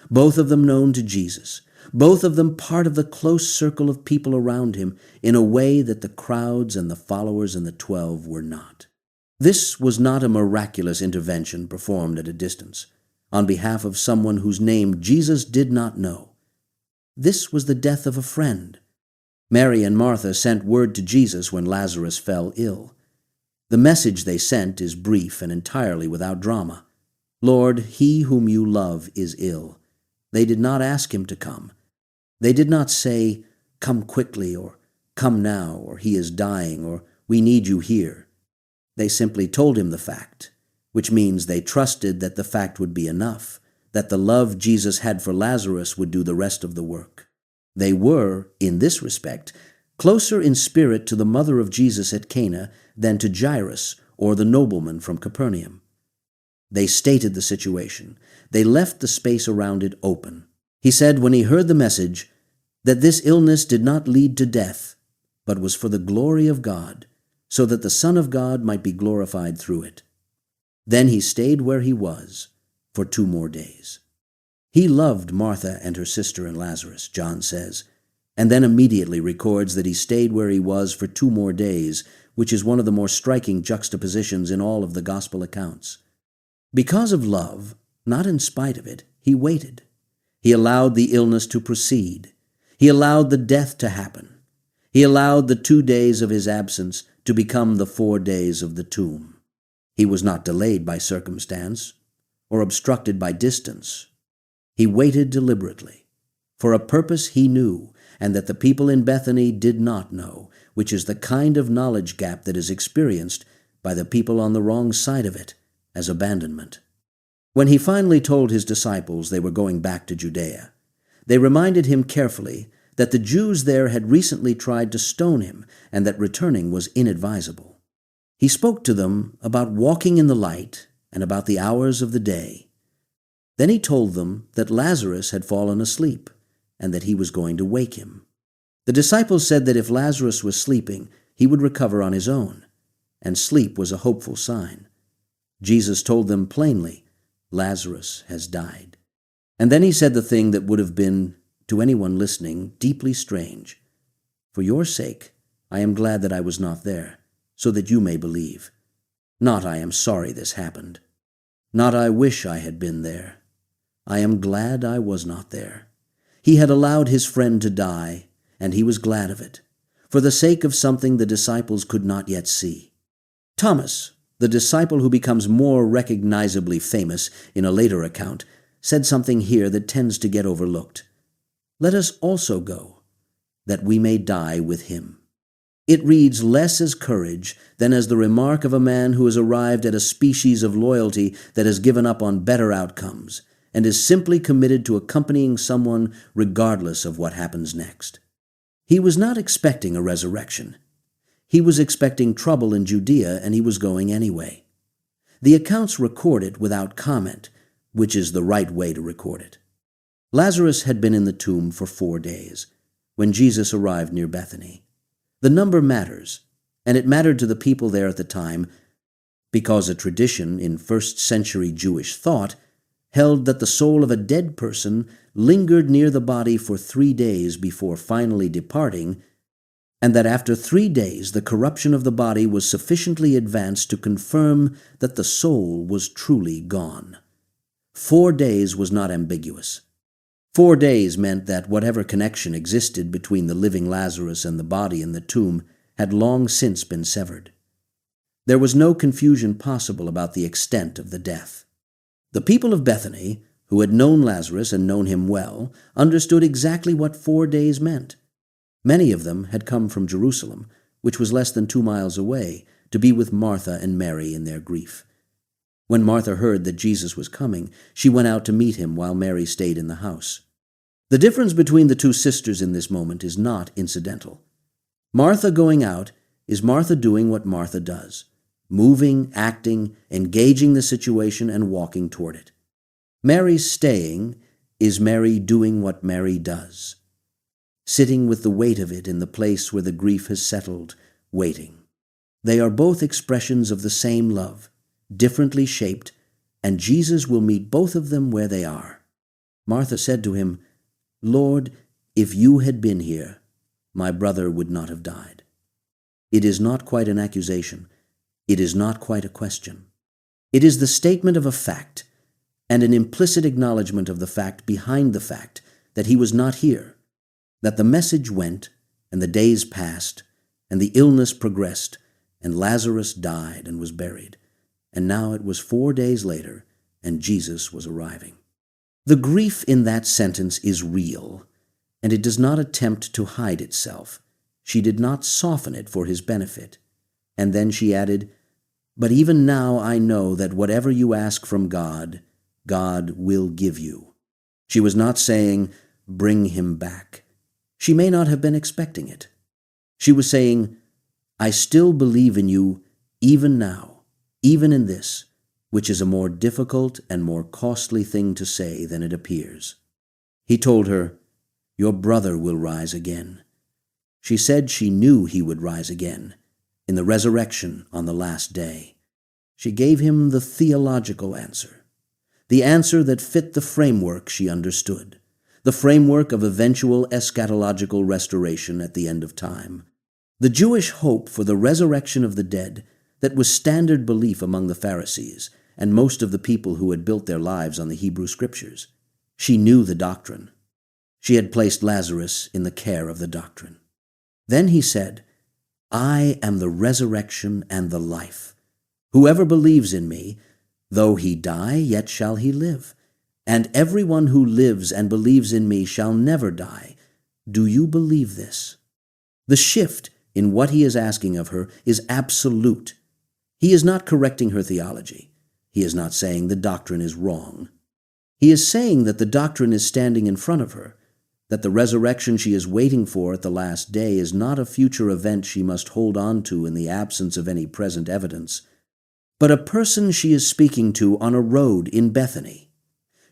both of them known to Jesus, both of them part of the close circle of people around him in a way that the crowds and the followers and the 12 were not. This was not a miraculous intervention performed at a distance, on behalf of someone whose name Jesus did not know. This was the death of a friend. Mary and Martha sent word to Jesus when Lazarus fell ill. The message they sent is brief and entirely without drama. "Lord, he whom you love is ill." They did not ask him to come. They did not say, "Come quickly," or "Come now," or "He is dying," or "We need you here." They simply told him the fact, which means they trusted that the fact would be enough, that the love Jesus had for Lazarus would do the rest of the work. They were, in this respect, closer in spirit to the mother of Jesus at Cana than to Jairus or the nobleman from Capernaum. They stated the situation. They left the space around it open. He said when he heard the message that this illness did not lead to death, but was for the glory of God, so that the Son of God might be glorified through it. Then he stayed where he was for 2 more days. He loved Martha and her sister and Lazarus, John says, and then immediately records that he stayed where he was for 2 more days, which is one of the more striking juxtapositions in all of the gospel accounts. Because of love, not in spite of it, he waited. He allowed the illness to proceed. He allowed the death to happen. He allowed the 2 days of his absence to become the 4 days of the tomb. He was not delayed by circumstance or obstructed by distance. He waited deliberately for a purpose he knew and that the people in Bethany did not know, which is the kind of knowledge gap that is experienced by the people on the wrong side of it as abandonment. When he finally told his disciples they were going back to Judea, they reminded him carefully that the Jews there had recently tried to stone him and that returning was inadvisable. He spoke to them about walking in the light and about the hours of the day. Then he told them that Lazarus had fallen asleep and that he was going to wake him. The disciples said that if Lazarus was sleeping, he would recover on his own, and sleep was a hopeful sign. Jesus told them plainly, Lazarus has died. And then he said the thing that would have been, to anyone listening, deeply strange. For your sake, I am glad that I was not there, so that you may believe. Not I am sorry this happened. Not I wish I had been there. I am glad I was not there. He had allowed his friend to die, and he was glad of it, for the sake of something the disciples could not yet see. Thomas, the disciple who becomes more recognizably famous in a later account, said something here that tends to get overlooked. Let us also go, that we may die with him. It reads less as courage than as the remark of a man who has arrived at a species of loyalty that has given up on better outcomes and is simply committed to accompanying someone regardless of what happens next. He was not expecting a resurrection. He was expecting trouble in Judea, and he was going anyway. The accounts record it without comment, which is the right way to record it. Lazarus had been in the tomb for 4 days when Jesus arrived near Bethany. The number matters, and it mattered to the people there at the time because a tradition in first-century Jewish thought held that the soul of a dead person lingered near the body for 3 days before finally departing, and that after 3 days the corruption of the body was sufficiently advanced to confirm that the soul was truly gone. 4 days was not ambiguous. 4 days meant that whatever connection existed between the living Lazarus and the body in the tomb had long since been severed. There was no confusion possible about the extent of the death. The people of Bethany, who had known Lazarus and known him well, understood exactly what 4 days meant. Many of them had come from Jerusalem, which was less than 2 miles away, to be with Martha and Mary in their grief. When Martha heard that Jesus was coming, she went out to meet him while Mary stayed in the house. The difference between the 2 sisters in this moment is not incidental. Martha going out is Martha doing what Martha does, moving, acting, engaging the situation, and walking toward it. Mary's staying is Mary doing what Mary does, sitting with the weight of it in the place where the grief has settled, waiting. They are both expressions of the same love, differently shaped, and Jesus will meet both of them where they are. Martha said to him, Lord, if you had been here, my brother would not have died. It is not quite an accusation. It is not quite a question. It is the statement of a fact and an implicit acknowledgement of the fact behind the fact that he was not here, that the message went and the days passed and the illness progressed and Lazarus died and was buried, and now it was 4 days later and Jesus was arriving. The grief in that sentence is real, and it does not attempt to hide itself. She did not soften it for his benefit. And then she added, But even now I know that whatever you ask from God, God will give you. She was not saying, Bring him back. She may not have been expecting it. She was saying, I still believe in you even now, even in this, which is a more difficult and more costly thing to say than it appears. He told her, Your brother will rise again. She said she knew he would rise again, in the resurrection on the last day. She gave him the theological answer, the answer that fit the framework she understood, the framework of eventual eschatological restoration at the end of time, the Jewish hope for the resurrection of the dead that was standard belief among the Pharisees and most of the people who had built their lives on the Hebrew Scriptures. She knew the doctrine. She had placed Lazarus in the care of the doctrine. Then he said, "I am the resurrection and the life. Whoever believes in me, though he die, yet shall he live. And everyone who lives and believes in me shall never die. Do you believe this?" The shift in what he is asking of her is absolute. He is not correcting her theology. He is not saying the doctrine is wrong. He is saying that the doctrine is standing in front of her, that the resurrection she is waiting for at the last day is not a future event she must hold on to in the absence of any present evidence, but a person she is speaking to on a road in Bethany.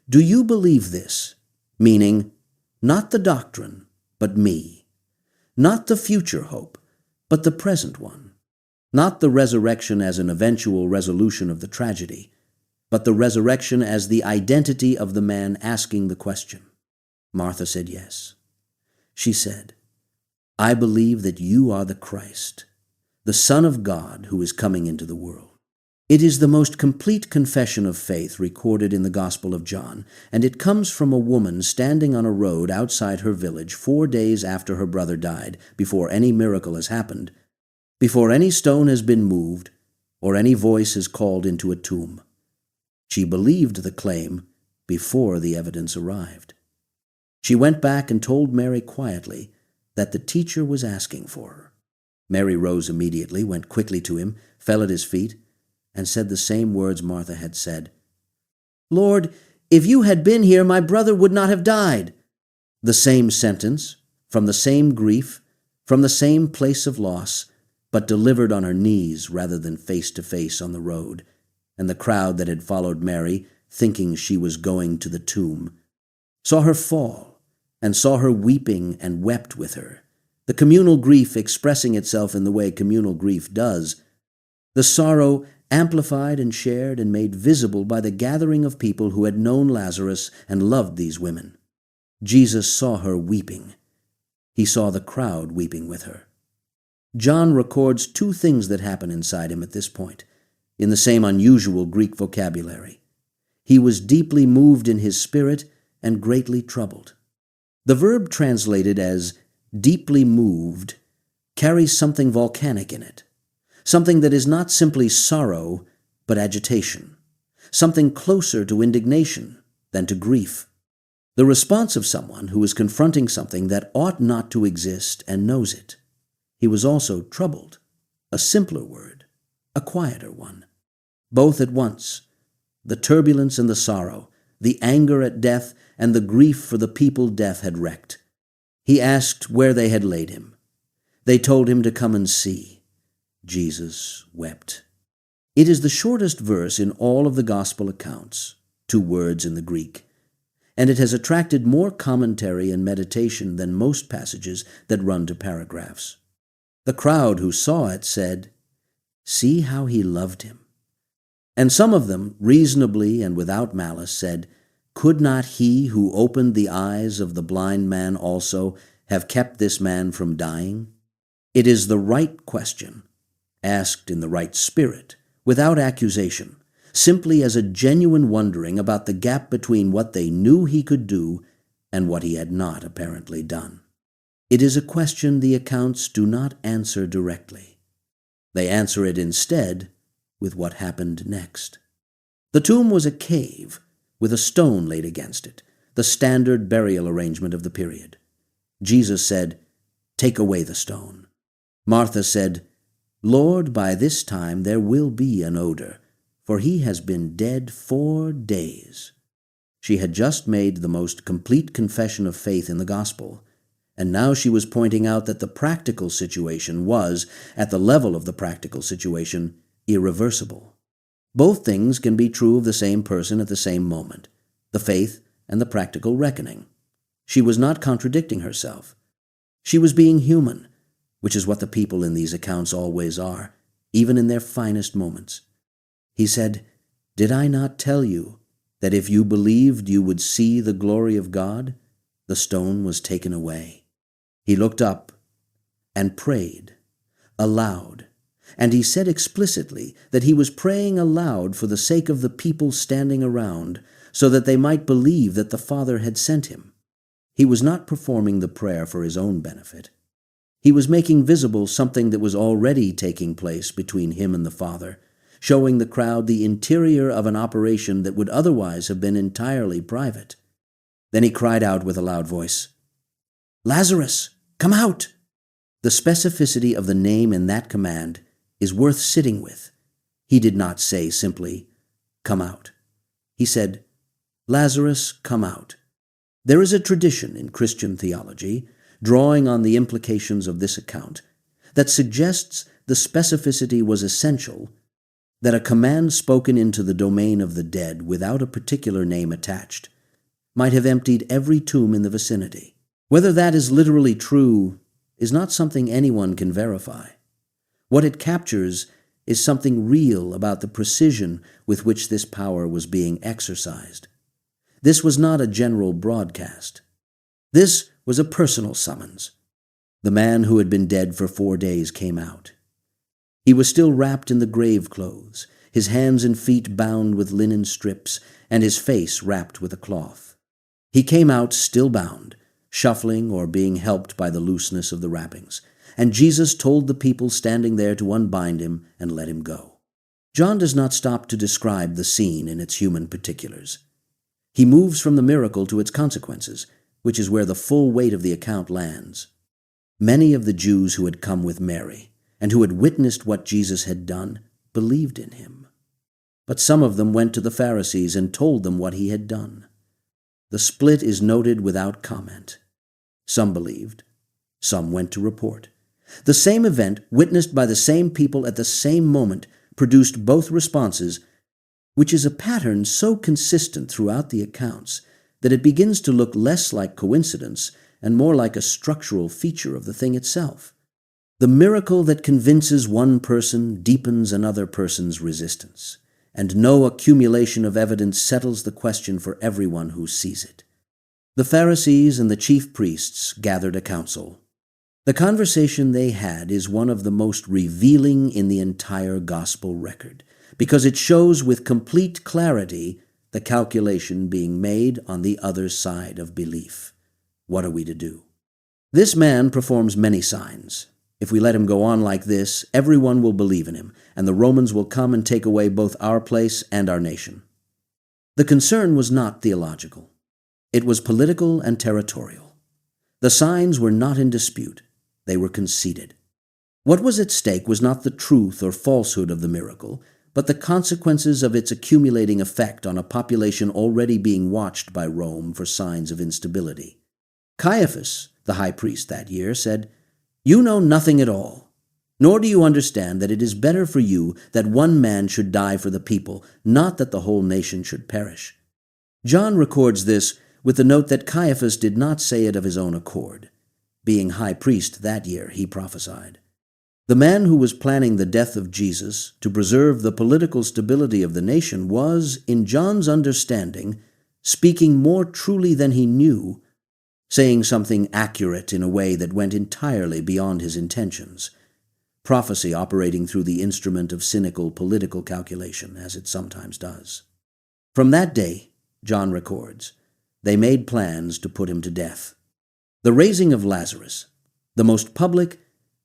Do you believe this? Meaning, not the doctrine, but me. Not the future hope, but the present one. Not the resurrection as an eventual resolution of the tragedy, but the resurrection as the identity of the man asking the question. Martha said yes. She said, "I believe that you are the Christ, the Son of God who is coming into the world." It is the most complete confession of faith recorded in the Gospel of John, and it comes from a woman standing on a road outside her village 4 days after her brother died, before any miracle has happened, before any stone has been moved, or any voice is called into a tomb. She believed the claim before the evidence arrived. She went back and told Mary quietly that the teacher was asking for her. Mary rose immediately, went quickly to him, fell at his feet, and said the same words Martha had said. "Lord, if you had been here, my brother would not have died." The same sentence, from the same grief, from the same place of loss, but delivered on her knees rather than face to face on the road, and the crowd that had followed Mary, thinking she was going to the tomb, saw her fall, and saw her weeping and wept with her, the communal grief expressing itself in the way communal grief does, the sorrow amplified and shared and made visible by the gathering of people who had known Lazarus and loved these women. Jesus saw her weeping. He saw the crowd weeping with her. John records 2 things that happen inside him at this point, in the same unusual Greek vocabulary. He was deeply moved in his spirit and greatly troubled. The verb translated as deeply moved carries something volcanic in it, something that is not simply sorrow, but agitation, something closer to indignation than to grief. The response of someone who is confronting something that ought not to exist and knows it. He was also troubled, a simpler word, a quieter one. Both at once, the turbulence and the sorrow, the anger at death and the grief for the people death had wrecked. He asked where they had laid him. They told him to come and see. Jesus wept. It is the shortest verse in all of the Gospel accounts, 2 words in the Greek, and it has attracted more commentary and meditation than most passages that run to paragraphs. The crowd who saw it said, "See how he loved him." And some of them, reasonably and without malice, said, "Could not he who opened the eyes of the blind man also have kept this man from dying?" It is the right question, asked in the right spirit, without accusation, simply as a genuine wondering about the gap between what they knew he could do and what he had not apparently done. It is a question the accounts do not answer directly. They answer it instead with what happened next. The tomb was a cave with a stone laid against it, the standard burial arrangement of the period. Jesus said, "Take away the stone." Martha said, "Lord, by this time there will be an odor, for he has been dead 4 days." She had just made the most complete confession of faith in the gospel, and now she was pointing out that the practical situation was, at the level of the practical situation, irreversible. Both things can be true of the same person at the same moment, the faith and the practical reckoning. She was not contradicting herself. She was being human, which is what the people in these accounts always are, even in their finest moments. He said, "Did I not tell you that if you believed you would see the glory of God?" The stone was taken away. He looked up and prayed aloud, and he said explicitly that he was praying aloud for the sake of the people standing around, so that they might believe that the Father had sent him. He was not performing the prayer for his own benefit. He was making visible something that was already taking place between him and the Father, showing the crowd the interior of an operation that would otherwise have been entirely private. Then he cried out with a loud voice, "Lazarus, come out!" The specificity of the name in that command is worth sitting with. He did not say simply, "Come out." He said, "Lazarus, come out." There is a tradition in Christian theology, drawing on the implications of this account, that suggests the specificity was essential, that a command spoken into the domain of the dead without a particular name attached might have emptied every tomb in the vicinity. Whether that is literally true is not something anyone can verify. What it captures is something real about the precision with which this power was being exercised. This was not a general broadcast. This was a personal summons. The man who had been dead for 4 days came out. He was still wrapped in the grave clothes, his hands and feet bound with linen strips, and his face wrapped with a cloth. He came out still bound, shuffling or being helped by the looseness of the wrappings, and Jesus told the people standing there to unbind him and let him go. John does not stop to describe the scene in its human particulars. He moves from the miracle to its consequences, which is where the full weight of the account lands. Many of the Jews who had come with Mary and who had witnessed what Jesus had done believed in him. But some of them went to the Pharisees and told them what he had done. The split is noted without comment. Some believed, some went to report. The same event, witnessed by the same people at the same moment, produced both responses, which is a pattern so consistent throughout the accounts that it begins to look less like coincidence and more like a structural feature of the thing itself. The miracle that convinces one person deepens another person's resistance, and no accumulation of evidence settles the question for everyone who sees it. The Pharisees and the chief priests gathered a council. The conversation they had is one of the most revealing in the entire gospel record, because it shows with complete clarity the calculation being made on the other side of belief. What are we to do? This man performs many signs. If we let him go on like this, everyone will believe in him, and the Romans will come and take away both our place and our nation. The concern was not theological. It was political and territorial. The signs were not in dispute. They were conceded. What was at stake was not the truth or falsehood of the miracle, but the consequences of its accumulating effect on a population already being watched by Rome for signs of instability. Caiaphas, the high priest that year, said, "You know nothing at all, nor do you understand that it is better for you that one man should die for the people, not that the whole nation should perish." John records this with the note that Caiaphas did not say it of his own accord. Being high priest that year, he prophesied. The man who was planning the death of Jesus to preserve the political stability of the nation was, in John's understanding, speaking more truly than he knew, saying something accurate in a way that went entirely beyond his intentions, prophecy operating through the instrument of cynical political calculation, as it sometimes does. From that day, John records, they made plans to put him to death. The raising of Lazarus, the most public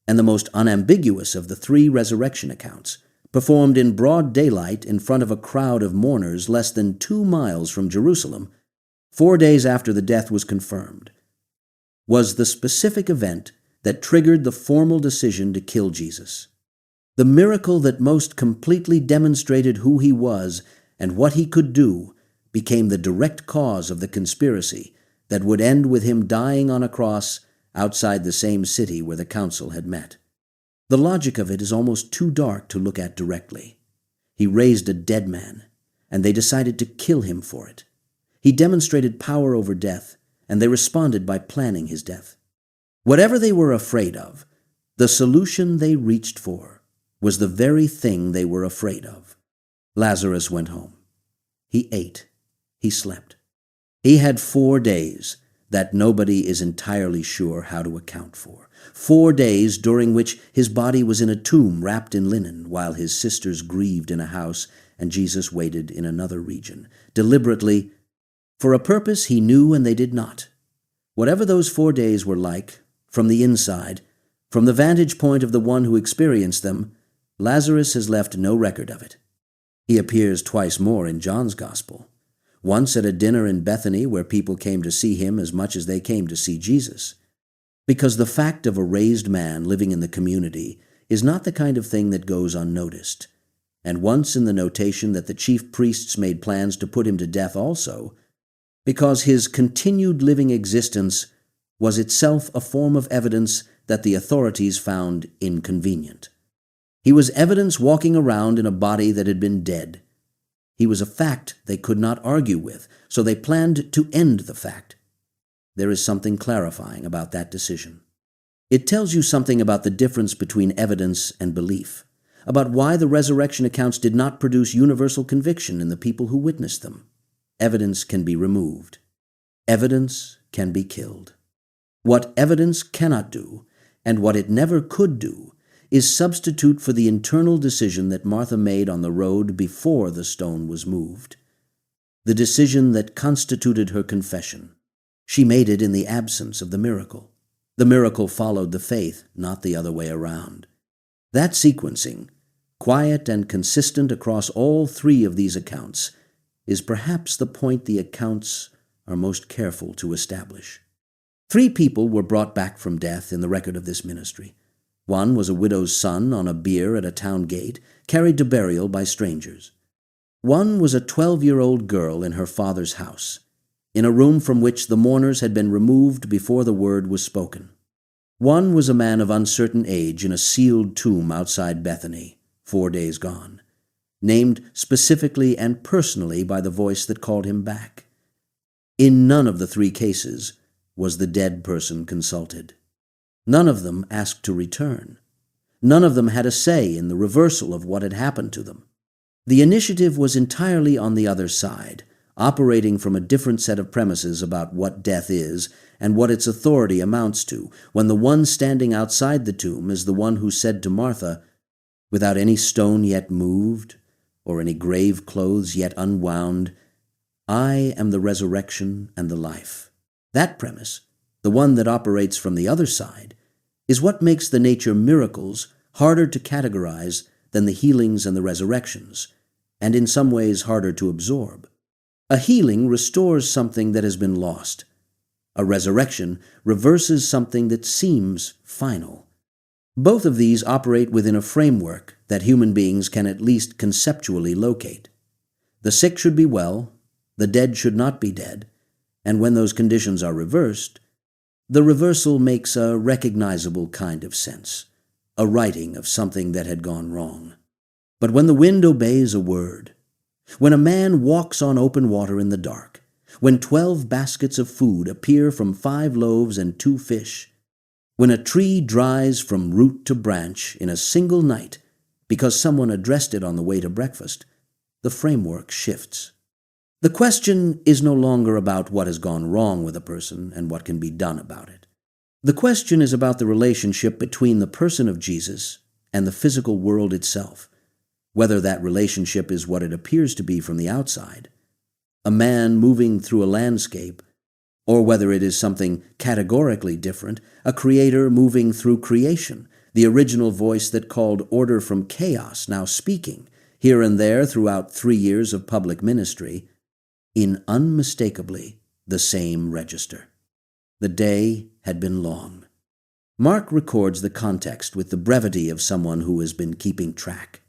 and the most unambiguous of the 3 resurrection accounts, performed in broad daylight in front of a crowd of mourners less than 2 miles from Jerusalem, 4 days after the death was confirmed, was the specific event that triggered the formal decision to kill Jesus. The miracle that most completely demonstrated who he was and what he could do became the direct cause of the conspiracy that would end with him dying on a cross outside the same city where the council had met. The logic of it is almost too dark to look at directly. He raised a dead man, and they decided to kill him for it. He demonstrated power over death, and they responded by planning his death. Whatever they were afraid of, The solution they reached for was the very thing they were afraid of. Lazarus went home. He ate. He slept. He had 4 days that nobody is entirely sure how to account for. 4 days during which his body was in a tomb wrapped in linen, while his sisters grieved in a house and Jesus waited in another region, deliberately, for a purpose he knew and they did not. Whatever those 4 days were like, from the inside, from the vantage point of the one who experienced them, Lazarus has left no record of it. He appears twice more in John's Gospel. Once at a dinner in Bethany where people came to see him as much as they came to see Jesus. Because the fact of a raised man living in the community is not the kind of thing that goes unnoticed. And once in the notation that the chief priests made plans to put him to death also, because his continued living existence was itself a form of evidence that the authorities found inconvenient. He was evidence walking around in a body that had been dead. He was a fact they could not argue with, so they planned to end the fact. There is something clarifying about that decision. It tells you something about the difference between evidence and belief, about why the resurrection accounts did not produce universal conviction in the people who witnessed them. Evidence can be removed. Evidence can be killed. What evidence cannot do, and what it never could do, is substitute for the internal decision that Martha made on the road before the stone was moved. The decision that constituted her confession. She made it in the absence of the miracle. The miracle followed the faith, not the other way around. That sequencing, quiet and consistent across all 3 of these accounts, is perhaps the point the accounts are most careful to establish. 3 people were brought back from death in the record of this ministry. One was a widow's son on a bier at a town gate, carried to burial by strangers. One was a 12-year-old girl in her father's house, in a room from which the mourners had been removed before the word was spoken. One was a man of uncertain age in a sealed tomb outside Bethany, 4 days gone, named specifically and personally by the voice that called him back. In none of the 3 cases was the dead person consulted. None of them asked to return. None of them had a say in the reversal of what had happened to them. The initiative was entirely on the other side, operating from a different set of premises about what death is and what its authority amounts to, when the one standing outside the tomb is the one who said to Martha, without any stone yet moved, or any grave clothes yet unwound, I am the resurrection and the life. That premise, the one that operates from the other side, is what makes the nature miracles harder to categorize than the healings and the resurrections, and in some ways harder to absorb. A healing restores something that has been lost. A resurrection reverses something that seems final. Both of these operate within a framework that human beings can at least conceptually locate. The sick should be well, the dead should not be dead, and when those conditions are reversed, the reversal makes a recognizable kind of sense, a righting of something that had gone wrong. But when the wind obeys a word, when a man walks on open water in the dark, when 12 baskets of food appear from 5 loaves and 2 fish, when a tree dries from root to branch in a single night because someone addressed it on the way to breakfast, the framework shifts. The question is no longer about what has gone wrong with a person and what can be done about it. The question is about the relationship between the person of Jesus and the physical world itself, whether that relationship is what it appears to be from the outside, a man moving through a landscape, or whether it is something categorically different, a creator moving through creation, the original voice that called order from chaos now speaking, here and there throughout 3 years of public ministry, in unmistakably the same register. The day had been long. Mark records the context with the brevity of someone who has been keeping track.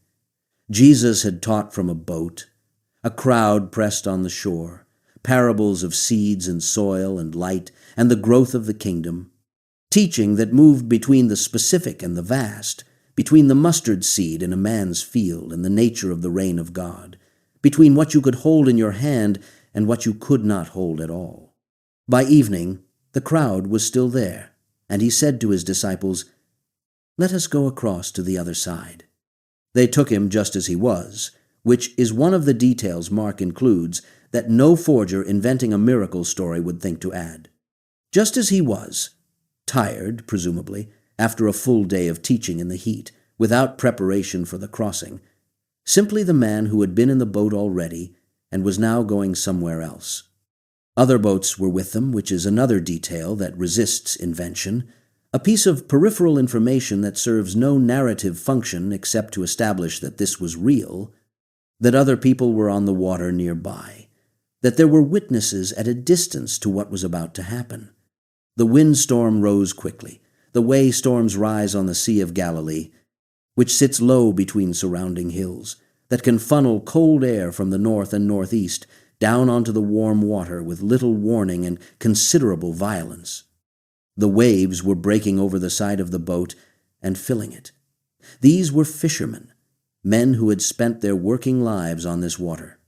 Jesus had taught from a boat, a crowd pressed on the shore, parables of seeds and soil and light and the growth of the kingdom, teaching that moved between the specific and the vast, between the mustard seed in a man's field and the nature of the reign of God, between what you could hold in your hand and what you could not hold at all. By evening, the crowd was still there, and he said to his disciples, Let us go across to the other side." They took him just as he was, which is one of the details Mark includes that no forger inventing a miracle story would think to add. Just as he was, tired, presumably, after a full day of teaching in the heat, without preparation for the crossing, simply the man who had been in the boat already and was now going somewhere else. Other boats were with them, which is another detail that resists invention, a piece of peripheral information that serves no narrative function except to establish that this was real, that other people were on the water nearby, that there were witnesses at a distance to what was about to happen. The windstorm rose quickly, the way storms rise on the Sea of Galilee, which sits low between surrounding hills, that can funnel cold air from the north and northeast down onto the warm water with little warning and considerable violence. The waves were breaking over the side of the boat and filling it. These were fishermen, men who had spent their working lives on this water.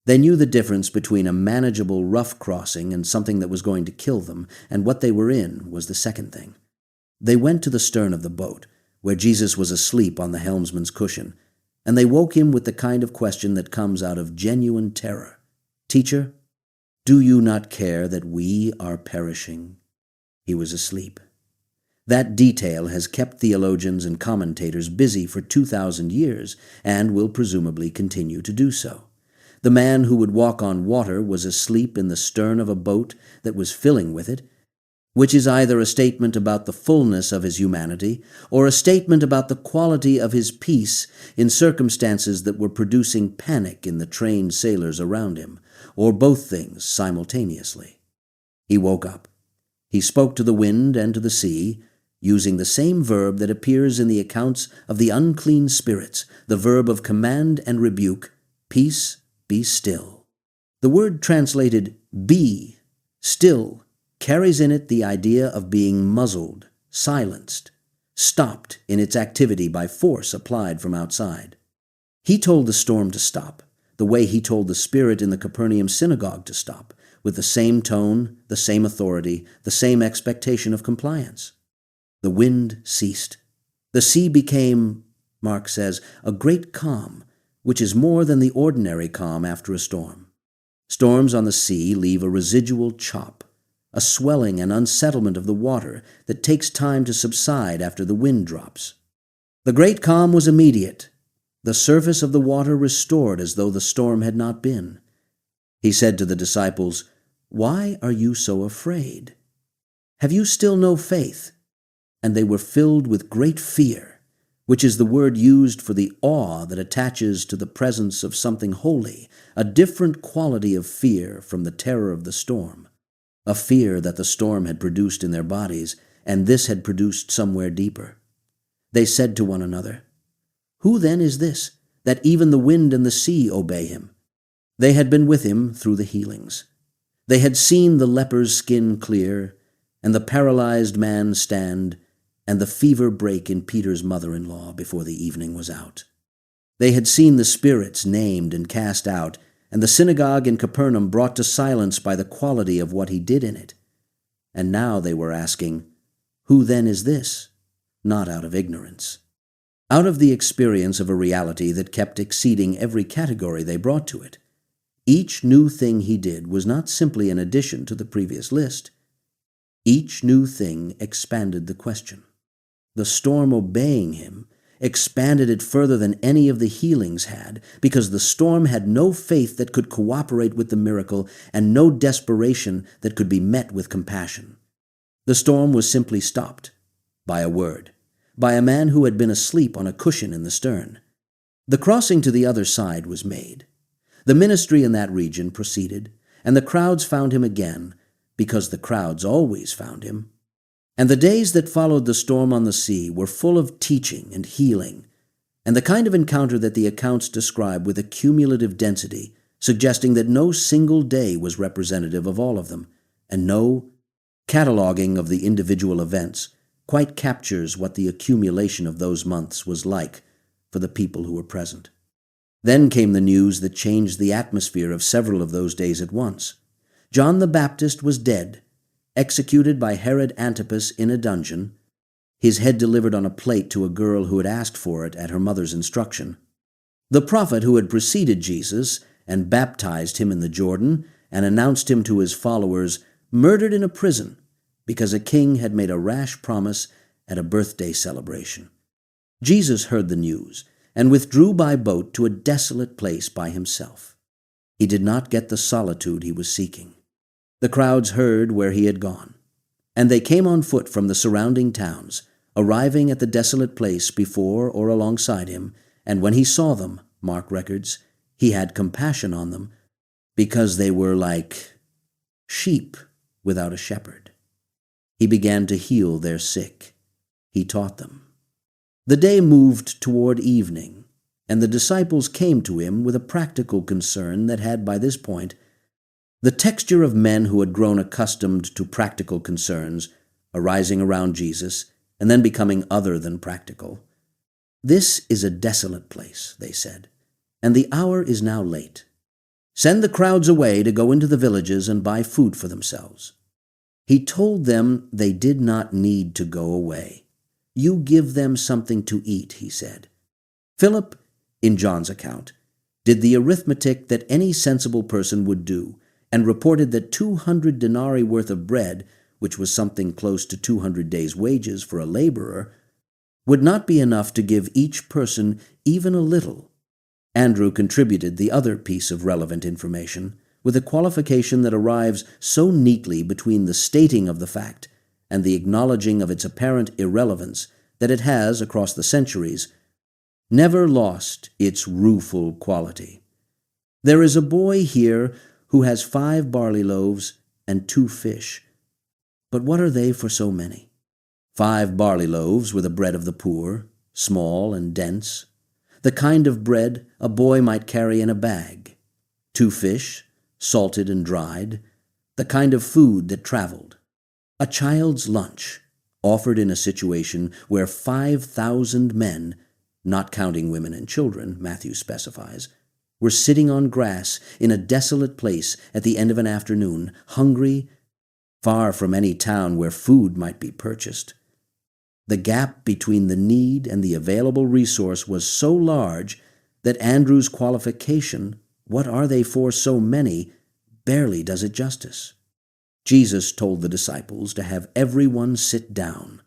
They knew the difference between a manageable rough crossing and something that was going to kill them, and what they were in was the second thing. They went to the stern of the boat, where Jesus was asleep on the helmsman's cushion, and they woke him with the kind of question that comes out of genuine terror. "Teacher, do you not care that we are perishing?" He was asleep. That detail has kept theologians and commentators busy for 2,000 years, and will presumably continue to do so. The man who would walk on water was asleep in the stern of a boat that was filling with it, which is either a statement about the fullness of his humanity or a statement about the quality of his peace in circumstances that were producing panic in the trained sailors around him, or both things simultaneously. He woke up. He spoke to the wind and to the sea, using the same verb that appears in the accounts of the unclean spirits, the verb of command and rebuke, "Peace, be still." The word translated "be still" carries in it the idea of being muzzled, silenced, stopped in its activity by force applied from outside. He told the storm to stop, the way he told the spirit in the Capernaum synagogue to stop, with the same tone, the same authority, the same expectation of compliance. The wind ceased. The sea became, Mark says, a great calm, which is more than the ordinary calm after a storm. Storms on the sea leave a residual chop, a swelling and unsettlement of the water that takes time to subside after the wind drops. The great calm was immediate, the surface of the water restored as though the storm had not been. He said to the disciples, "Why are you so afraid? Have you still no faith?" And they were filled with great fear, which is the word used for the awe that attaches to the presence of something holy, a different quality of fear from the terror of the storm, a fear that the storm had produced in their bodies, and this had produced somewhere deeper. They said to one another, "Who then is this, that even the wind and the sea obey him?" They had been with him through the healings. They had seen the leper's skin clear, and the paralyzed man stand, and the fever break in Peter's mother-in-law before the evening was out. They had seen the spirits named and cast out, and the synagogue in Capernaum brought to silence by the quality of what he did in it. And now they were asking, "Who then is this?" Not out of ignorance. Out of the experience of a reality that kept exceeding every category they brought to it. Each new thing he did was not simply an addition to the previous list. Each new thing expanded the question. The storm obeying him expanded it further than any of the healings had, because the storm had no faith that could cooperate with the miracle and no desperation that could be met with compassion. The storm was simply stopped by a word, by a man who had been asleep on a cushion in the stern. The crossing to the other side was made. The ministry in that region proceeded, and the crowds found him again, because the crowds always found him. And the days that followed the storm on the sea were full of teaching and healing, and the kind of encounter that the accounts describe with a cumulative density, suggesting that no single day was representative of all of them, and no cataloging of the individual events quite captures what the accumulation of those months was like for the people who were present. Then came the news that changed the atmosphere of several of those days at once. John the Baptist was dead, executed by Herod Antipas in a dungeon, his head delivered on a plate to a girl who had asked for it at her mother's instruction. The prophet who had preceded Jesus and baptized him in the Jordan and announced him to his followers, murdered in a prison because a king had made a rash promise at a birthday celebration. Jesus heard the news and withdrew by boat to a desolate place by himself. He did not get the solitude he was seeking. The crowds heard where he had gone, and they came on foot from the surrounding towns, arriving at the desolate place before or alongside him, and when he saw them, Mark records, he had compassion on them, because they were like sheep without a shepherd. He began to heal their sick. He taught them. The day moved toward evening, and the disciples came to him with a practical concern that had, by this point, the texture of men who had grown accustomed to practical concerns arising around Jesus and then becoming other than practical. "This is a desolate place," they said, "and the hour is now late. Send the crowds away to go into the villages and buy food for themselves." He told them they did not need to go away. "You give them something to eat," he said. Philip, in John's account, did the arithmetic that any sensible person would do, and reported that 200 denarii worth of bread, which was something close to 200 days' wages for a laborer, would not be enough to give each person even a little. Andrew contributed the other piece of relevant information, with a qualification that arrives so neatly between the stating of the fact and the acknowledging of its apparent irrelevance that it has, across the centuries, never lost its rueful quality. There is a boy here who has 5 barley loaves and 2 fish. But what are they for so many? 5 barley loaves were the bread of the poor, small and dense, the kind of bread a boy might carry in a bag. 2 fish, salted and dried, the kind of food that traveled. A child's lunch, offered in a situation where 5,000 men, not counting women and children, Matthew specifies, were sitting on grass in a desolate place at the end of an afternoon, hungry, far from any town where food might be purchased. The gap between the need and the available resource was so large that Andrew's qualification, "What are they for so many?" barely does it justice. Jesus told the disciples to have everyone sit down.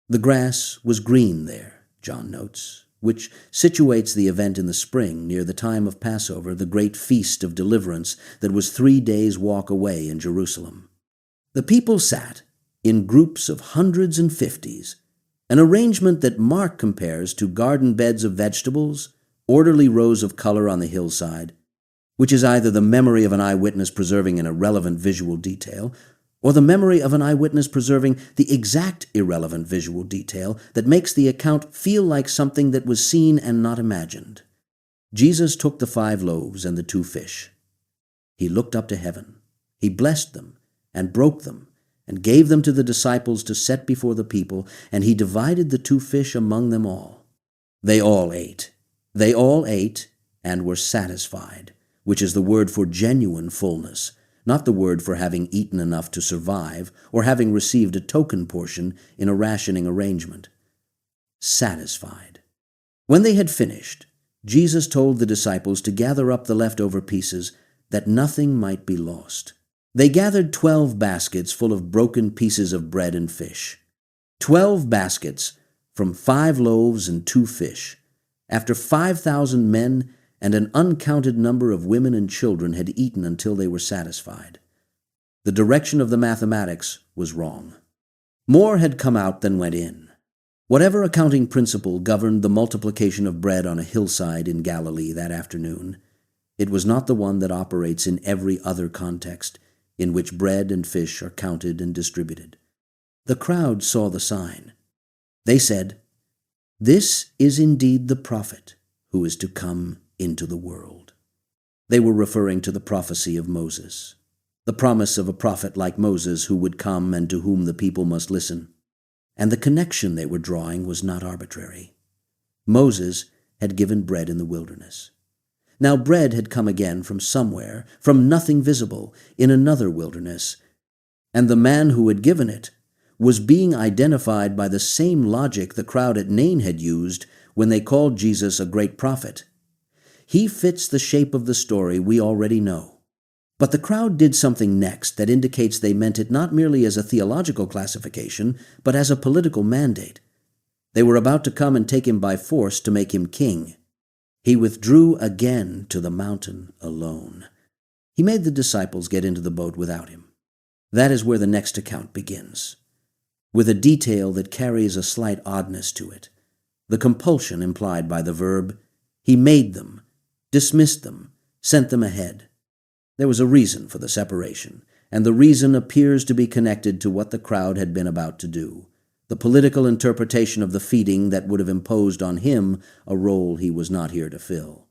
The grass was green there, John notes, which situates the event in the spring near the time of Passover, the great feast of deliverance that was 3 days' walk away in Jerusalem. The people sat in groups of hundreds and fifties, an arrangement that Mark compares to garden beds of vegetables, orderly rows of color on the hillside, which is either the memory of an eyewitness preserving an irrelevant visual detail, or the memory of an eyewitness preserving the exact irrelevant visual detail that makes the account feel like something that was seen and not imagined. Jesus took the 5 loaves and the 2 fish. He looked up to heaven. He blessed them and broke them and gave them to the disciples to set before the people, and he divided the 2 fish among them all. They all ate. They all ate and were satisfied, which is the word for genuine fullness, not the word for having eaten enough to survive or having received a token portion in a rationing arrangement. Satisfied. When they had finished, Jesus told the disciples to gather up the leftover pieces, that nothing might be lost. They gathered 12 baskets full of broken pieces of bread and fish. 12 baskets from 5 loaves and 2 fish, after 5,000 men and an uncounted number of women and children had eaten until they were satisfied. The direction of the mathematics was wrong. More had come out than went in. Whatever accounting principle governed the multiplication of bread on a hillside in Galilee that afternoon, it was not the one that operates in every other context in which bread and fish are counted and distributed. The crowd saw the sign. They said, "This is indeed the prophet who is to come into the world." They were referring to the prophecy of Moses, the promise of a prophet like Moses who would come and to whom the people must listen. And the connection they were drawing was not arbitrary. Moses had given bread in the wilderness. Now bread had come again from somewhere, from nothing visible, in another wilderness, and the man who had given it was being identified by the same logic the crowd at Nain had used when they called Jesus a great prophet. He fits the shape of the story we already know. But the crowd did something next that indicates they meant it not merely as a theological classification, but as a political mandate. They were about to come and take him by force to make him king. He withdrew again to the mountain alone. He made the disciples get into the boat without him. That is where the next account begins, with a detail that carries a slight oddness to it. The compulsion implied by the verb, he made them, dismissed them, sent them ahead. There was a reason for the separation, and the reason appears to be connected to what the crowd had been about to do, the political interpretation of the feeding that would have imposed on him a role he was not here to fill.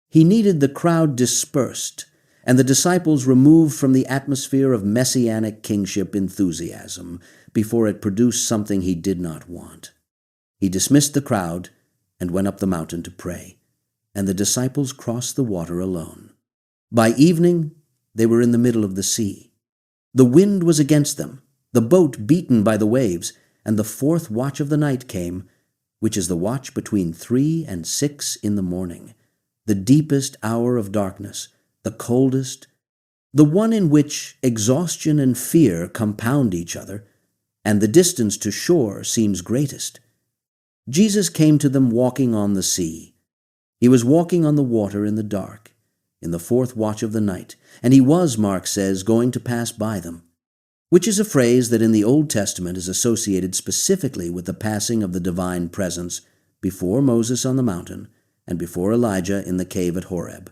He needed the crowd dispersed, and the disciples removed from the atmosphere of messianic kingship enthusiasm before it produced something he did not want. He dismissed the crowd and went up the mountain to pray, and the disciples crossed the water alone. By evening, they were in the middle of the sea. The wind was against them, the boat beaten by the waves, and the fourth watch of the night came, which is the watch between 3 and 6 in the morning, the deepest hour of darkness, the coldest, the one in which exhaustion and fear compound each other, and the distance to shore seems greatest. Jesus came to them walking on the sea. He was walking on the water in the dark, in the fourth watch of the night, and he was, Mark says, going to pass by them, which is a phrase that in the Old Testament is associated specifically with the passing of the divine presence before Moses on the mountain and before Elijah in the cave at Horeb.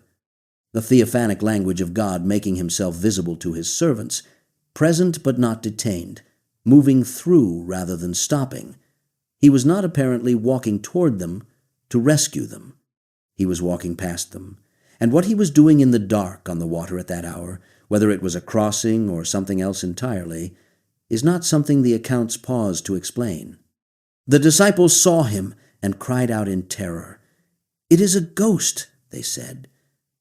The theophanic language of God making himself visible to his servants, present but not detained, moving through rather than stopping. He was not apparently walking toward them to rescue them. He was walking past them, and what he was doing in the dark on the water at that hour, whether it was a crossing or something else entirely, is not something the accounts pause to explain. The disciples saw him and cried out in terror. "It is a ghost," they said,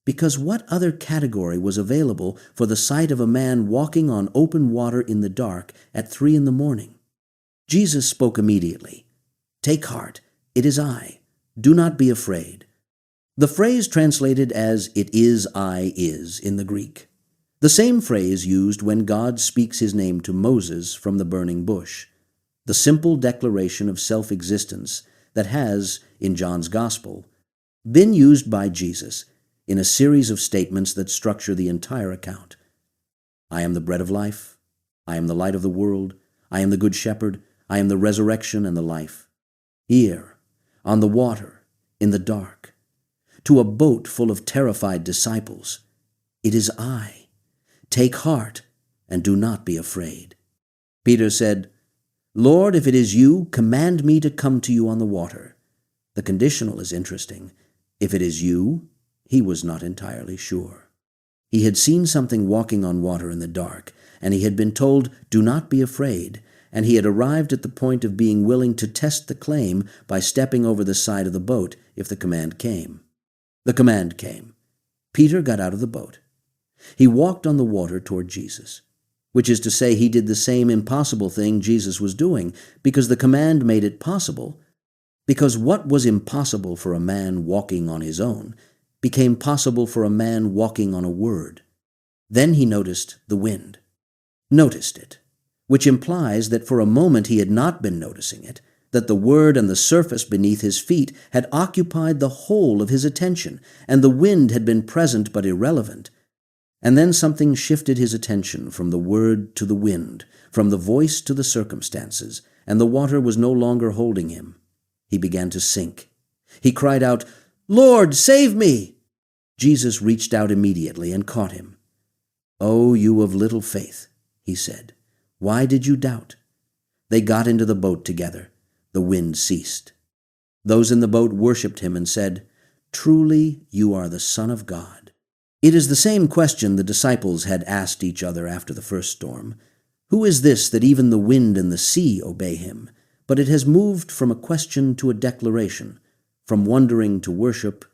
because what other category was available for the sight of a man walking on open water in the dark at 3 in the morning? Jesus spoke immediately. "Take heart, it is I. Do not be afraid." The phrase translated as "it is I" is in the Greek, the same phrase used when God speaks his name to Moses from the burning bush, the simple declaration of self-existence that has, in John's Gospel, been used by Jesus in a series of statements that structure the entire account. I am the bread of life. I am the light of the world. I am the good shepherd. I am the resurrection and the life. Here, on the water, in the dark, to a boat full of terrified disciples, "It is I. Take heart and do not be afraid." Peter said, "Lord, if it is you, command me to come to you on the water." The conditional is interesting. If it is you, he was not entirely sure. He had seen something walking on water in the dark, and he had been told, "Do not be afraid," and he had arrived at the point of being willing to test the claim by stepping over the side of the boat if the command came. The command came. Peter got out of the boat. He walked on the water toward Jesus, which is to say he did the same impossible thing Jesus was doing, because the command made it possible, because what was impossible for a man walking on his own became possible for a man walking on a word. Then he noticed the wind. Noticed it, which implies that for a moment he had not been noticing it, that the word and the surface beneath his feet had occupied the whole of his attention, and the wind had been present but irrelevant. And then something shifted his attention from the word to the wind, from the voice to the circumstances, and the water was no longer holding him. He began to sink. He cried out, "Lord, save me!" Jesus reached out immediately and caught him. "Oh, you of little faith," he said, "why did you doubt?" They got into the boat together. The wind ceased. Those in the boat worshipped him and said, "Truly you are the Son of God." It is the same question the disciples had asked each other after the first storm. Who is this that even the wind and the sea obey him? But it has moved from a question to a declaration, from wondering to worship,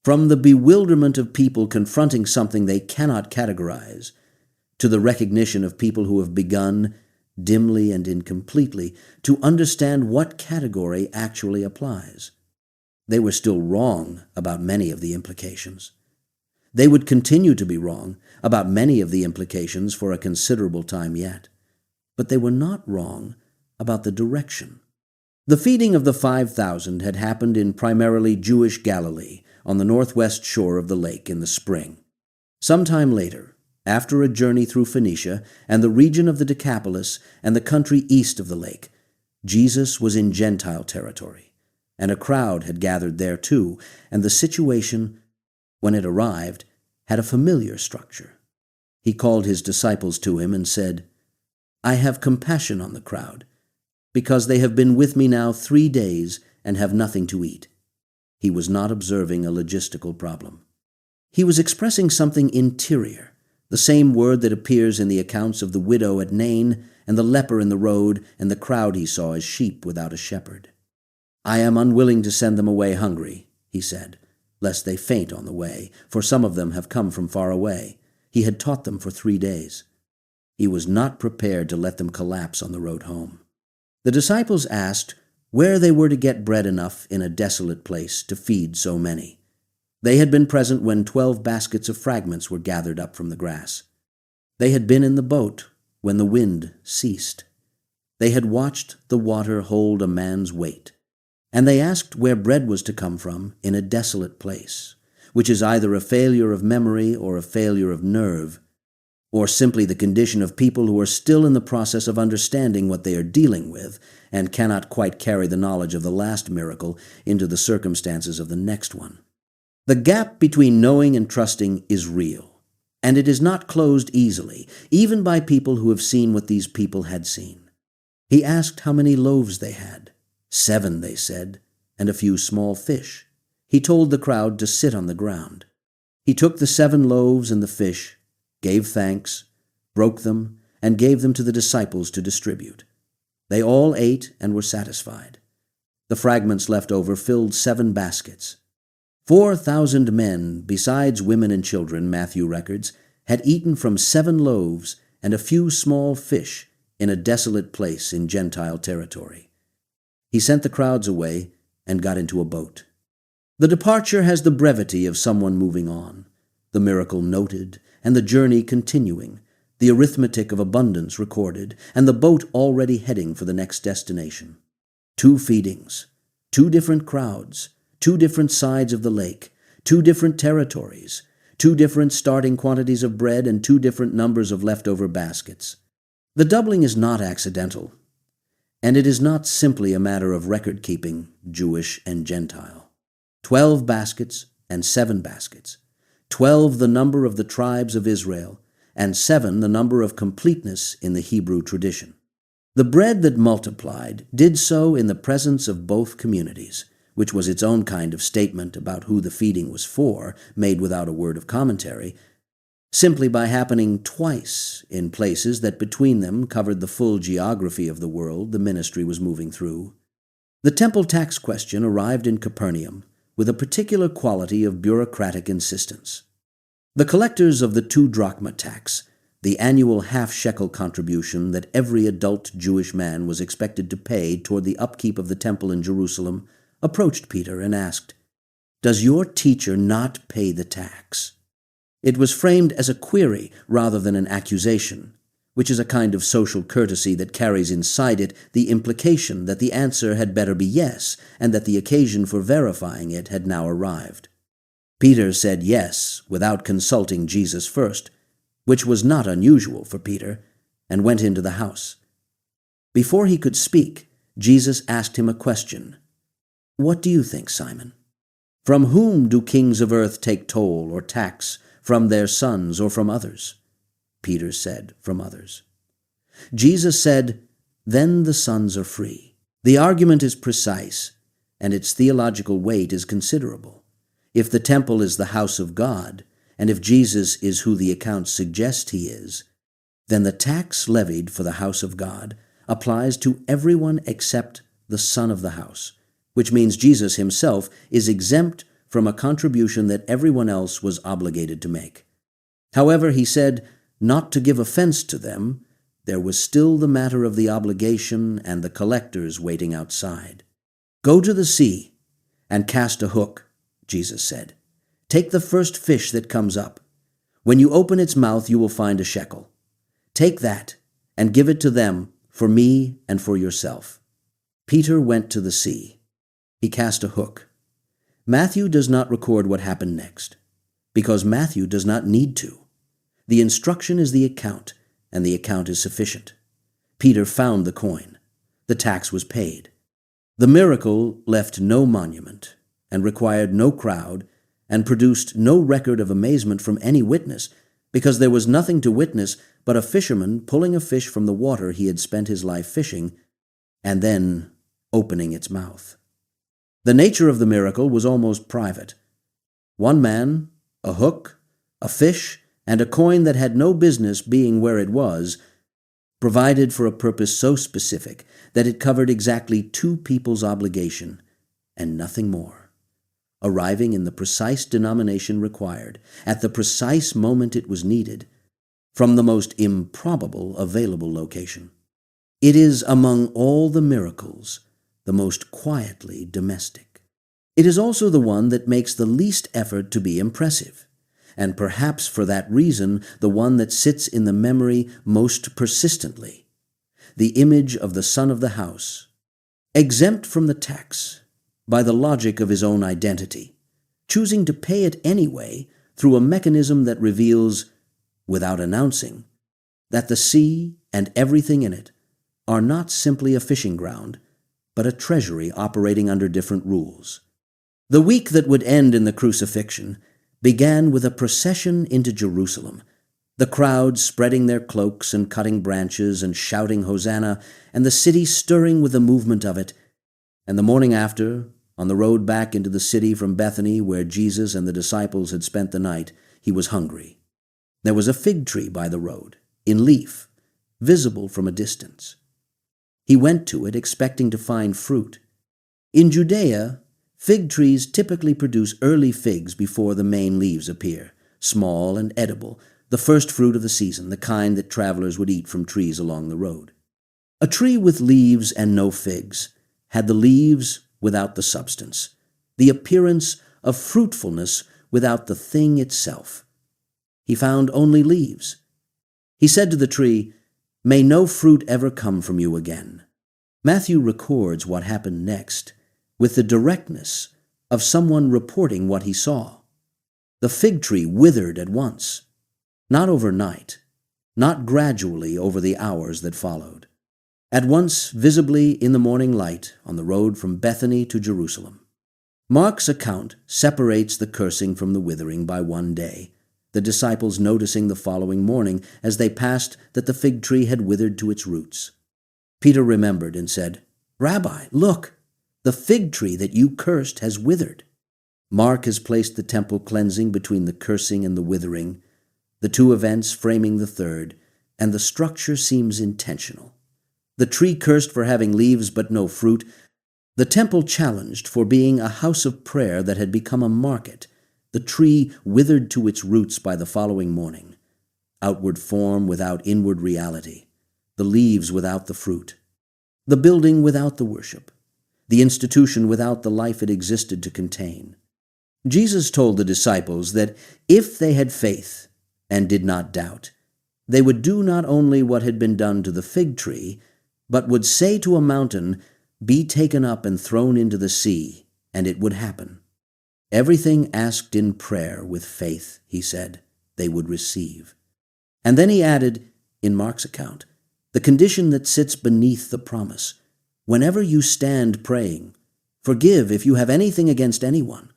from the bewilderment of people confronting something they cannot categorize, to the recognition of people who have begun dimly and incompletely, to understand what category actually applies. They were still wrong about many of the implications. They would continue to be wrong about many of the implications for a considerable time yet. But they were not wrong about the direction. The feeding of the 5,000 had happened in primarily Jewish Galilee, on the northwest shore of the lake in the spring. Sometime later, after a journey through Phoenicia and the region of the Decapolis and the country east of the lake, Jesus was in Gentile territory, and a crowd had gathered there too, and the situation, when it arrived, had a familiar structure. He called his disciples to him and said, "I have compassion on the crowd, because they have been with me now 3 days and have nothing to eat." He was not observing a logistical problem. He was expressing something interior, the same word that appears in the accounts of the widow at Nain and the leper in the road and the crowd he saw as sheep without a shepherd. "I am unwilling to send them away hungry," he said, "lest they faint on the way, for some of them have come from far away." He had taught them for 3 days. He was not prepared to let them collapse on the road home. The disciples asked where they were to get bread enough in a desolate place to feed so many. They had been present when 12 baskets of fragments were gathered up from the grass. They had been in the boat when the wind ceased. They had watched the water hold a man's weight. And they asked where bread was to come from in a desolate place, which is either a failure of memory or a failure of nerve, or simply the condition of people who are still in the process of understanding what they are dealing with and cannot quite carry the knowledge of the last miracle into the circumstances of the next one. The gap between knowing and trusting is real, and it is not closed easily, even by people who have seen what these people had seen. He asked how many loaves they had. 7, they said, and a few small fish. He told the crowd to sit on the ground. He took the 7 loaves and the fish, gave thanks, broke them, and gave them to the disciples to distribute. They all ate and were satisfied. The fragments left over filled 7 baskets. 4,000 men, besides women and children, Matthew records, had eaten from 7 loaves and a few small fish in a desolate place in Gentile territory. He sent the crowds away and got into a boat. The departure has the brevity of someone moving on, the miracle noted, and the journey continuing, the arithmetic of abundance recorded, and the boat already heading for the next destination. 2 feedings, 2 different crowds, 2 different sides of the lake, 2 different territories, 2 different starting quantities of bread, and 2 different numbers of leftover baskets. The doubling is not accidental, and it is not simply a matter of record-keeping, Jewish and Gentile. 12 baskets and 7 baskets. 12 the number of the tribes of Israel, and 7 the number of completeness in the Hebrew tradition. The bread that multiplied did so in the presence of both communities, which was its own kind of statement about who the feeding was for, made without a word of commentary, simply by happening twice in places that between them covered the full geography of the world the ministry was moving through. The temple tax question arrived in Capernaum with a particular quality of bureaucratic insistence. The collectors of the 2 drachma tax, the annual half-shekel contribution that every adult Jewish man was expected to pay toward the upkeep of the temple in Jerusalem, approached Peter and asked, "Does your teacher not pay the tax?" It was framed as a query rather than an accusation, which is a kind of social courtesy that carries inside it the implication that the answer had better be yes, and that the occasion for verifying it had now arrived. Peter said yes without consulting Jesus first, which was not unusual for Peter, and went into the house. Before he could speak, Jesus asked him a question. "What do you think, Simon? From whom do kings of earth take toll or tax, from their sons or from others?" Peter said, "From others." Jesus said, "Then the sons are free." The argument is precise, and its theological weight is considerable. If the temple is the house of God, and if Jesus is who the accounts suggest he is, then the tax levied for the house of God applies to everyone except the son of the house, which means Jesus himself is exempt from a contribution that everyone else was obligated to make. However, he said, not to give offense to them, there was still the matter of the obligation and the collectors waiting outside. "Go to the sea and cast a hook," Jesus said. "Take the first fish that comes up. When you open its mouth, you will find a shekel. Take that and give it to them for me and for yourself." Peter went to the sea. He cast a hook. Matthew does not record what happened next, because Matthew does not need to. The instruction is the account, and the account is sufficient. Peter found the coin. The tax was paid. The miracle left no monument, and required no crowd, and produced no record of amazement from any witness, because there was nothing to witness but a fisherman pulling a fish from the water he had spent his life fishing, and then opening its mouth. The nature of the miracle was almost private. One man, a hook, a fish, and a coin that had no business being where it was, provided for a purpose so specific that it covered exactly two people's obligation, and nothing more, arriving in the precise denomination required, at the precise moment it was needed, from the most improbable available location. It is among all the miracles the most quietly domestic. It is also the one that makes the least effort to be impressive, and perhaps for that reason the one that sits in the memory most persistently, the image of the son of the house, exempt from the tax by the logic of his own identity, choosing to pay it anyway through a mechanism that reveals, without announcing, that the sea and everything in it are not simply a fishing ground, but a treasury operating under different rules. The week that would end in the crucifixion began with a procession into Jerusalem, the crowd spreading their cloaks and cutting branches and shouting Hosanna, and the city stirring with the movement of it. And the morning after, on the road back into the city from Bethany, where Jesus and the disciples had spent the night, he was hungry. There was a fig tree by the road, in leaf, visible from a distance. He went to it expecting to find fruit. In Judea, fig trees typically produce early figs before the main leaves appear, small and edible, the first fruit of the season, the kind that travelers would eat from trees along the road. A tree with leaves and no figs had the leaves without the substance, the appearance of fruitfulness without the thing itself. He found only leaves. He said to the tree, "May no fruit ever come from you again." Matthew records what happened next with the directness of someone reporting what he saw. The fig tree withered at once, not overnight, not gradually over the hours that followed. At once, visibly in the morning light on the road from Bethany to Jerusalem. Mark's account separates the cursing from the withering by one day, the disciples noticing the following morning as they passed that the fig tree had withered to its roots. Peter remembered and said, "Rabbi, look, the fig tree that you cursed has withered." Mark has placed the temple cleansing between the cursing and the withering, the two events framing the third, and the structure seems intentional. The tree cursed for having leaves but no fruit, the temple challenged for being a house of prayer that had become a market, the tree withered to its roots by the following morning, outward form without inward reality, the leaves without the fruit, the building without the worship, the institution without the life it existed to contain. Jesus told the disciples that if they had faith and did not doubt, they would do not only what had been done to the fig tree, but would say to a mountain, "Be taken up and thrown into the sea," and it would happen. Everything asked in prayer with faith, he said, they would receive. And then he added, in Mark's account, the condition that sits beneath the promise. Whenever you stand praying, forgive if you have anything against anyone,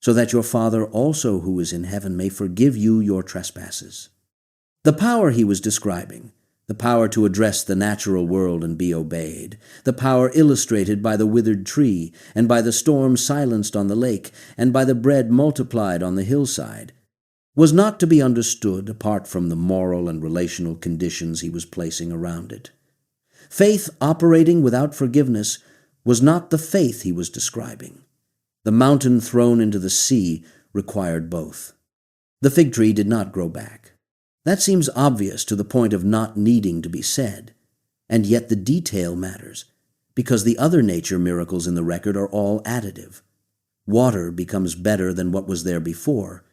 so that your Father also who is in heaven may forgive you your trespasses. The power he was describing, the power to address the natural world and be obeyed, the power illustrated by the withered tree, and by the storm silenced on the lake, and by the bread multiplied on the hillside, was not to be understood apart from the moral and relational conditions he was placing around it. Faith operating without forgiveness was not the faith he was describing. The mountain thrown into the sea required both. The fig tree did not grow back. That seems obvious to the point of not needing to be said, and yet the detail matters, because the other nature miracles in the record are all additive. Water becomes better than what was there before.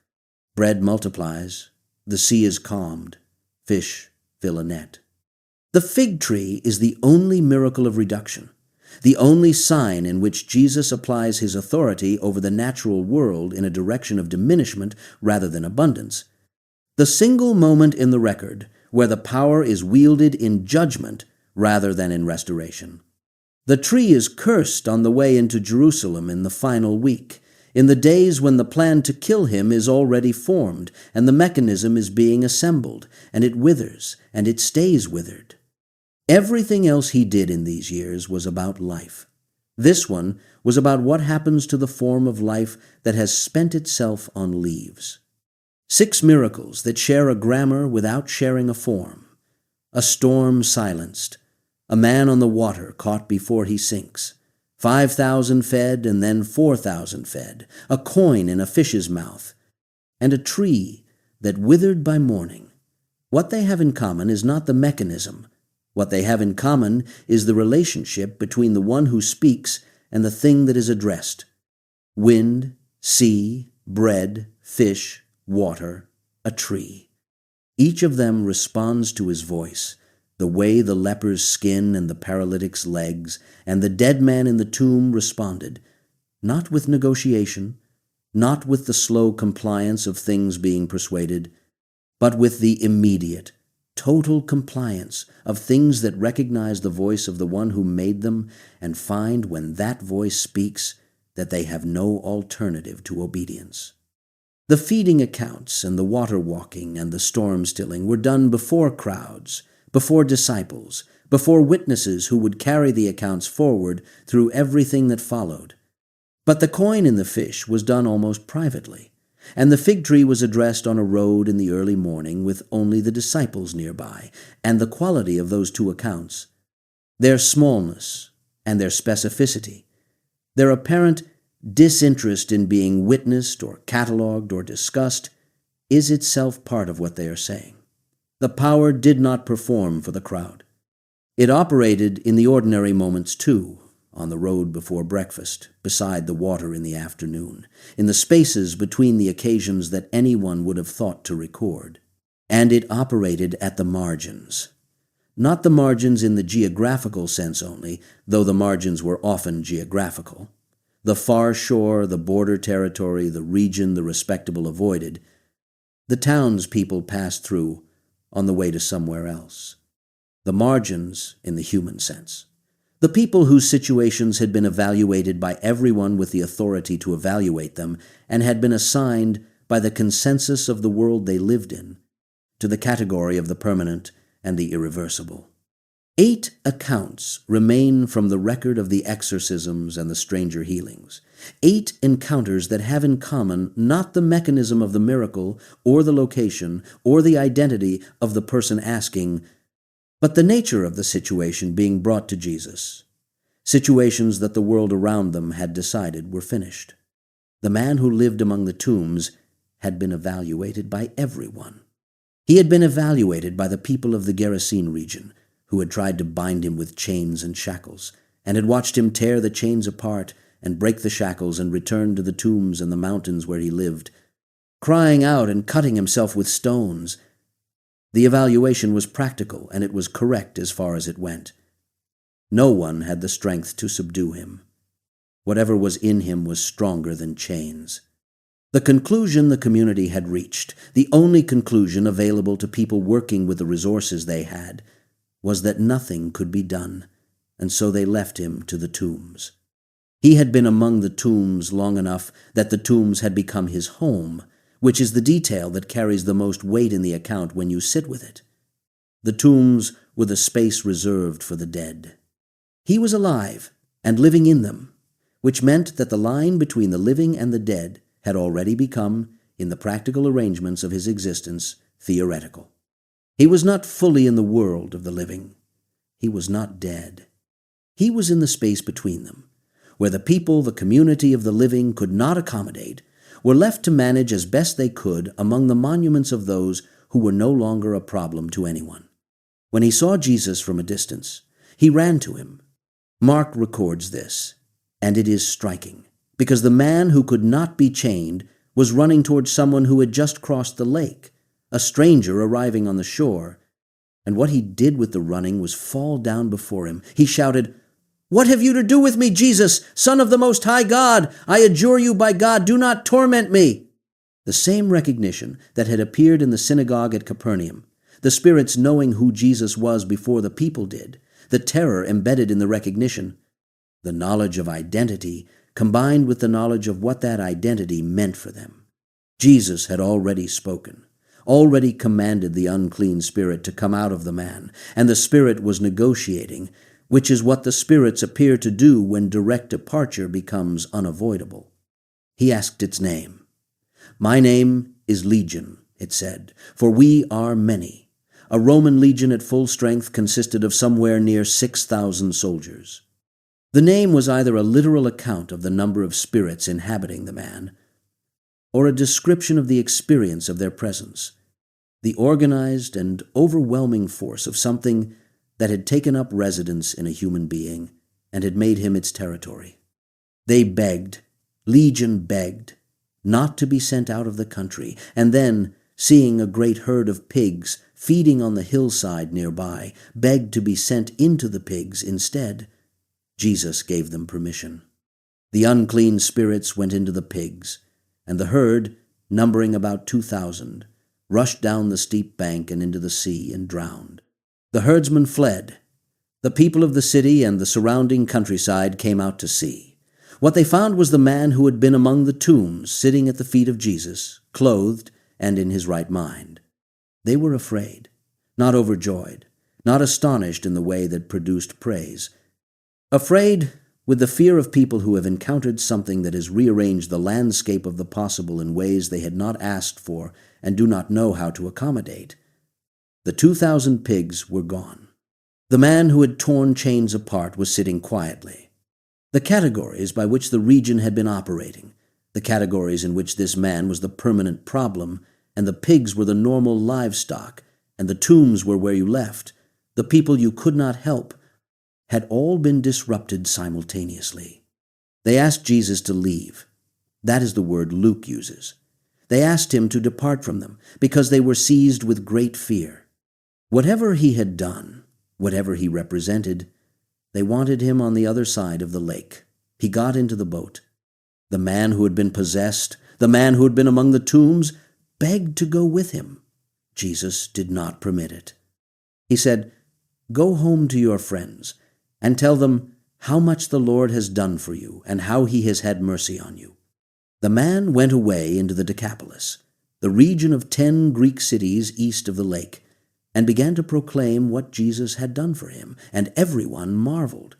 Bread multiplies. The sea is calmed. Fish fill a net. The fig tree is the only miracle of reduction, the only sign in which Jesus applies his authority over the natural world in a direction of diminishment rather than abundance. The single moment in the record where the power is wielded in judgment rather than in restoration. The tree is cursed on the way into Jerusalem in the final week, in the days when the plan to kill him is already formed, and the mechanism is being assembled, and it withers, and it stays withered. Everything else he did in these years was about life. This one was about what happens to the form of life that has spent itself on leaves. 6 miracles that share a grammar without sharing a form. A storm silenced. A man on the water caught before he sinks. 5,000 fed and then 4,000 fed. A coin in a fish's mouth. And a tree that withered by morning. What they have in common is not the mechanism. What they have in common is the relationship between the one who speaks and the thing that is addressed. Wind, sea, bread, fish, water, a tree. Each of them responds to his voice, the way the leper's skin and the paralytic's legs and the dead man in the tomb responded, not with negotiation, not with the slow compliance of things being persuaded, but with the immediate, total compliance of things that recognize the voice of the one who made them and find when that voice speaks that they have no alternative to obedience. The feeding accounts and the water walking and the storm stilling were done before crowds, before disciples, before witnesses who would carry the accounts forward through everything that followed. But the coin in the fish was done almost privately, and the fig tree was addressed on a road in the early morning with only the disciples nearby, and the quality of those 2 accounts, their smallness and their specificity, their apparent disinterest in being witnessed or catalogued or discussed, is itself part of what they are saying. The power did not perform for the crowd. It operated in the ordinary moments too, on the road before breakfast, beside the water in the afternoon, in the spaces between the occasions that anyone would have thought to record. And it operated at the margins. Not the margins in the geographical sense only, though the margins were often geographical. The far shore, the border territory, the region the respectable avoided. The towns people passed through on the way to somewhere else. The margins in the human sense. The people whose situations had been evaluated by everyone with the authority to evaluate them and had been assigned by the consensus of the world they lived in to the category of the permanent and the irreversible. 8 accounts remain from the record of the exorcisms and the stranger healings. 8 encounters that have in common not the mechanism of the miracle or the location or the identity of the person asking, but the nature of the situation being brought to Jesus. Situations that the world around them had decided were finished. The man who lived among the tombs had been evaluated by everyone. He had been evaluated by the people of the Gerasene region, who had tried to bind him with chains and shackles, and had watched him tear the chains apart and break the shackles and return to the tombs and the mountains where he lived, crying out and cutting himself with stones. The evaluation was practical, and it was correct as far as it went. No one had the strength to subdue him. Whatever was in him was stronger than chains. The conclusion the community had reached, the only conclusion available to people working with the resources they had, was that nothing could be done, and so they left him to the tombs. He had been among the tombs long enough that the tombs had become his home, which is the detail that carries the most weight in the account when you sit with it. The tombs were the space reserved for the dead. He was alive and living in them, which meant that the line between the living and the dead had already become, in the practical arrangements of his existence, theoretical. He was not fully in the world of the living. He was not dead. He was in the space between them, where the people, the community of the living, could not accommodate, were left to manage as best they could among the monuments of those who were no longer a problem to anyone. When he saw Jesus from a distance, he ran to him. Mark records this, and it is striking, because the man who could not be chained was running towards someone who had just crossed the lake, a stranger arriving on the shore, and what he did with the running was fall down before him. He shouted, "What have you to do with me, Jesus, Son of the Most High God? I adjure you by God, do not torment me." The same recognition that had appeared in the synagogue at Capernaum, the spirits knowing who Jesus was before the people did, the terror embedded in the recognition, the knowledge of identity combined with the knowledge of what that identity meant for them. Jesus had already spoken, already commanded the unclean spirit to come out of the man, and the spirit was negotiating, which is what the spirits appear to do when direct departure becomes unavoidable. He asked its name. "My name is Legion," it said, "for we are many." A Roman legion at full strength consisted of somewhere near 6,000 soldiers. The name was either a literal account of the number of spirits inhabiting the man, or a description of the experience of their presence, the organized and overwhelming force of something that had taken up residence in a human being and had made him its territory. They begged, Legion begged, not to be sent out of the country, and then, seeing a great herd of pigs feeding on the hillside nearby, begged to be sent into the pigs instead. Jesus gave them permission. The unclean spirits went into the pigs, and the herd, numbering about 2,000, rushed down the steep bank and into the sea and drowned. The herdsmen fled. The people of the city and the surrounding countryside came out to see. What they found was the man who had been among the tombs, sitting at the feet of Jesus, clothed and in his right mind. They were afraid, not overjoyed, not astonished in the way that produced praise. Afraid with the fear of people who have encountered something that has rearranged the landscape of the possible in ways they had not asked for and do not know how to accommodate. The 2,000 pigs were gone. The man who had torn chains apart was sitting quietly. The categories by which the region had been operating, the categories in which this man was the permanent problem, and the pigs were the normal livestock, and the tombs were where you left, the people you could not help, had all been disrupted simultaneously. They asked Jesus to leave. That is the word Luke uses. They asked him to depart from them because they were seized with great fear. Whatever he had done, whatever he represented, they wanted him on the other side of the lake. He got into the boat. The man who had been possessed, the man who had been among the tombs, begged to go with him. Jesus did not permit it. He said, "Go home to your friends and tell them how much the Lord has done for you and how he has had mercy on you." The man went away into the Decapolis, the region of 10 Greek cities east of the lake, and began to proclaim what Jesus had done for him, and everyone marveled.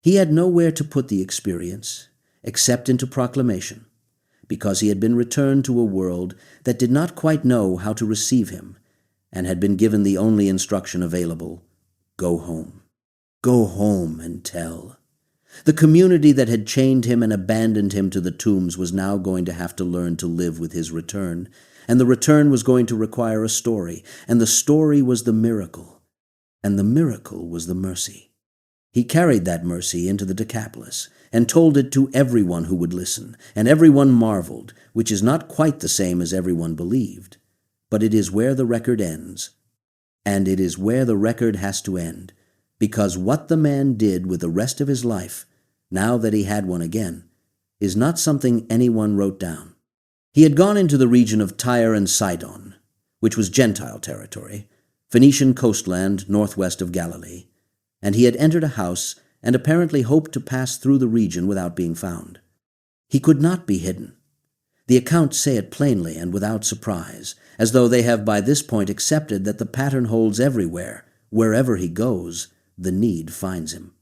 He had nowhere to put the experience except into proclamation, because he had been returned to a world that did not quite know how to receive him, and had been given the only instruction available: go home. Go home and tell. The community that had chained him and abandoned him to the tombs was now going to have to learn to live with his return, and the return was going to require a story, and the story was the miracle, and the miracle was the mercy. He carried that mercy into the Decapolis and told it to everyone who would listen, and everyone marveled, which is not quite the same as everyone believed, but it is where the record ends, and it is where the record has to end, because what the man did with the rest of his life, now that he had one again, is not something anyone wrote down. He had gone into the region of Tyre and Sidon, which was Gentile territory, Phoenician coastland northwest of Galilee, and he had entered a house and apparently hoped to pass through the region without being found. He could not be hidden. The accounts say it plainly and without surprise, as though they have by this point accepted that the pattern holds everywhere. Wherever he goes, the need finds him.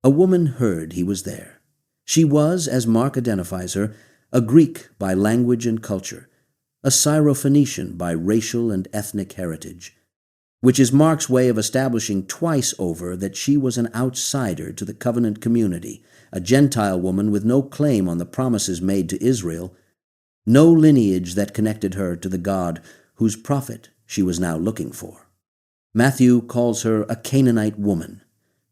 A woman heard he was there. She was, as Mark identifies her, a Greek by language and culture, a Syro-Phoenician by racial and ethnic heritage, which is Mark's way of establishing twice over that she was an outsider to the covenant community, a Gentile woman with no claim on the promises made to Israel, no lineage that connected her to the God whose prophet she was now looking for. Matthew calls her a Canaanite woman,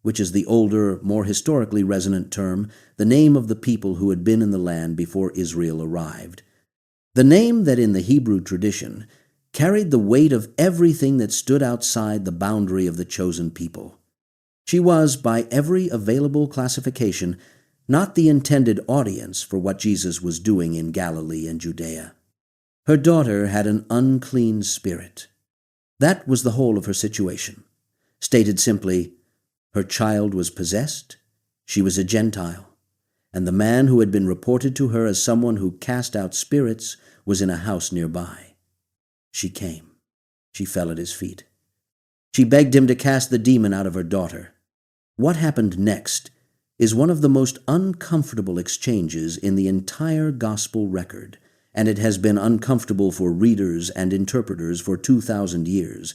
which is the older, more historically resonant term, the name of the people who had been in the land before Israel arrived. The name that in the Hebrew tradition carried the weight of everything that stood outside the boundary of the chosen people. She was, by every available classification, not the intended audience for what Jesus was doing in Galilee and Judea. Her daughter had an unclean spirit. That was the whole of her situation. Stated simply, her child was possessed, she was a Gentile, and the man who had been reported to her as someone who cast out spirits was in a house nearby. She came. She fell at his feet. She begged him to cast the demon out of her daughter. What happened next is one of the most uncomfortable exchanges in the entire gospel record, and it has been uncomfortable for readers and interpreters for 2,000 years,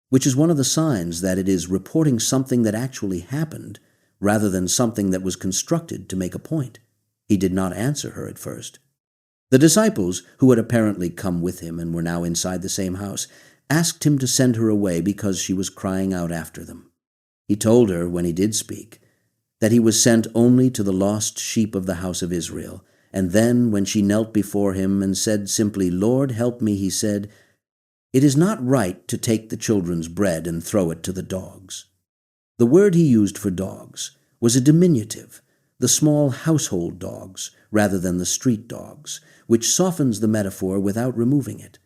which is one of the signs that it is reporting something that actually happened rather than something that was constructed to make a point. He did not answer her at first. The disciples, who had apparently come with him and were now inside the same house, asked him to send her away because she was crying out after them. He told her, when he did speak, that he was sent only to the lost sheep of the house of Israel. And then, when she knelt before him and said simply, "Lord, help me," he said, "It is not right to take the children's bread and throw it to the dogs." The word he used for dogs was a diminutive, the small household dogs, rather than the street dogs, which softens the metaphor without removing it.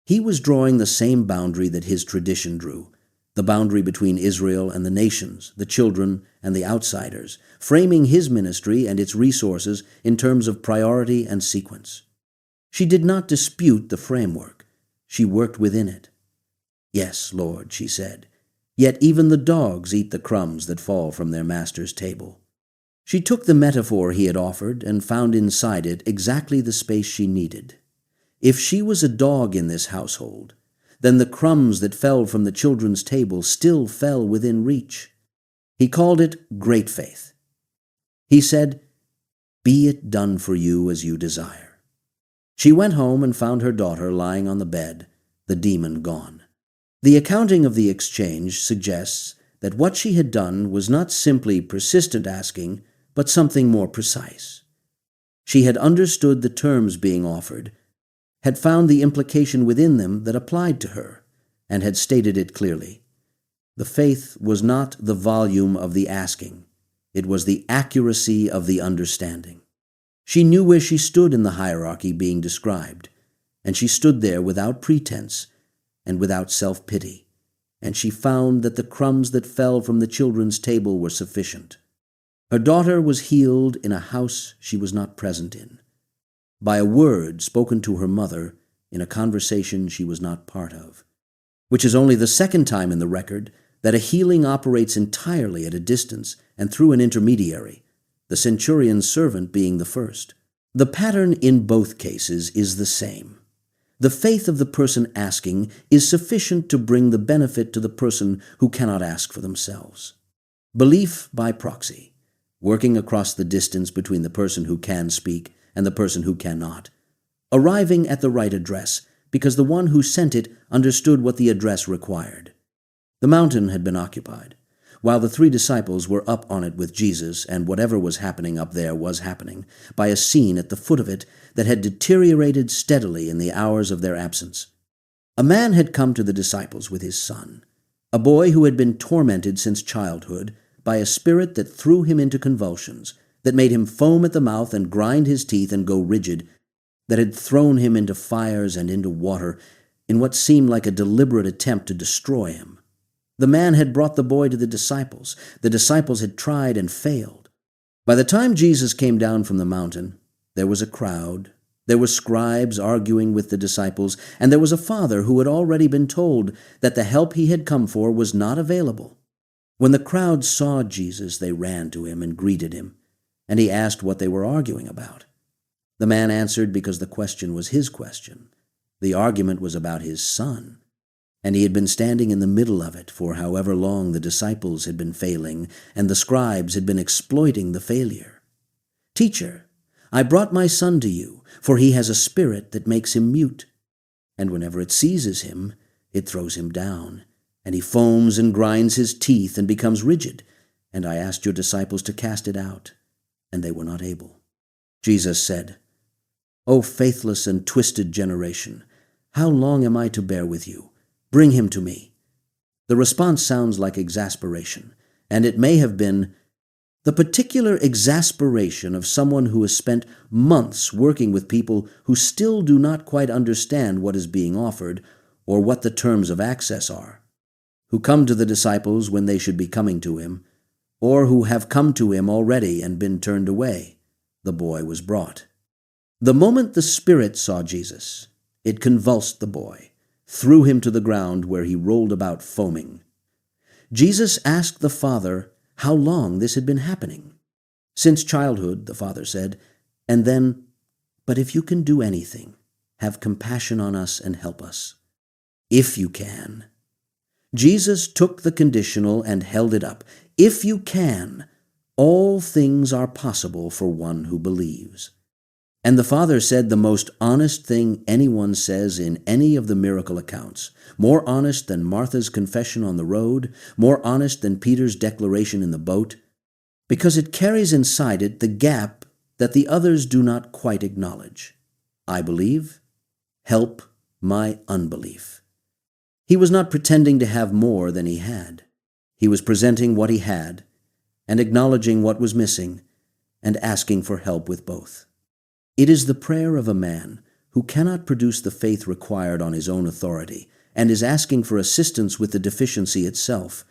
He was drawing the same boundary that his tradition drew, the boundary between Israel and the nations, the children and the outsiders, framing his ministry and its resources in terms of priority and sequence. She did not dispute the framework. She worked within it. "Yes, Lord," she said, "yet even the dogs eat the crumbs that fall from their master's table." She took the metaphor he had offered and found inside it exactly the space she needed. If she was a dog in this household, then the crumbs that fell from the children's table still fell within reach. He called it great faith. He said, "Be it done for you as you desire." She went home and found her daughter lying on the bed, the demon gone. The accounting of the exchange suggests that what she had done was not simply persistent asking, but something more precise. She had understood the terms being offered, had found the implication within them that applied to her, and had stated it clearly. The faith was not the volume of the asking, it was the accuracy of the understanding. She knew where she stood in the hierarchy being described, and she stood there without pretense and without self-pity, and she found that the crumbs that fell from the children's table were sufficient. Her daughter was healed in a house she was not present in, by a word spoken to her mother in a conversation she was not part of, which is only the second time in the record that a healing operates entirely at a distance and through an intermediary, the centurion's servant being the first. The pattern in both cases is the same. The faith of the person asking is sufficient to bring the benefit to the person who cannot ask for themselves. Belief by proxy, working across the distance between the person who can speak and the person who cannot, arriving at the right address because the one who sent it understood what the address required. The mountain had been occupied, while the 3 disciples were up on it with Jesus, and whatever was happening up there was happening, by a scene at the foot of it that had deteriorated steadily in the hours of their absence. A man had come to the disciples with his son, a boy who had been tormented since childhood by a spirit that threw him into convulsions, that made him foam at the mouth and grind his teeth and go rigid, that had thrown him into fires and into water in what seemed like a deliberate attempt to destroy him. The man had brought the boy to the disciples. The disciples had tried and failed. By the time Jesus came down from the mountain, there was a crowd, there were scribes arguing with the disciples, and there was a father who had already been told that the help he had come for was not available. When the crowd saw Jesus, they ran to him and greeted him, and he asked what they were arguing about. The man answered because the question was his question. The argument was about his son, and he had been standing in the middle of it for however long the disciples had been failing, and the scribes had been exploiting the failure. "Teacher, I brought my son to you, for he has a spirit that makes him mute, and whenever it seizes him, it throws him down, and he foams and grinds his teeth and becomes rigid. And I asked your disciples to cast it out, and they were not able." Jesus said, "O faithless and twisted generation, how long am I to bear with you? Bring him to me." The response sounds like exasperation, and it may have been the particular exasperation of someone who has spent months working with people who still do not quite understand what is being offered or what the terms of access are, who come to the disciples when they should be coming to him, or who have come to him already and been turned away. The boy was brought. The moment the Spirit saw Jesus, it convulsed the boy, threw him to the ground where he rolled about foaming. Jesus asked the father how long this had been happening. "Since childhood," the father said, and then, "But if you can do anything, have compassion on us and help us. If you can." Jesus took the conditional and held it up. If you can, all things are possible for one who believes. And the father said the most honest thing anyone says in any of the miracle accounts, more honest than Martha's confession on the road, more honest than Peter's declaration in the boat, because it carries inside it the gap that the others do not quite acknowledge. I believe, help my unbelief. He was not pretending to have more than he had. He was presenting what he had and acknowledging what was missing and asking for help with both. It is the prayer of a man who cannot produce the faith required on his own authority and is asking for assistance with the deficiency itself,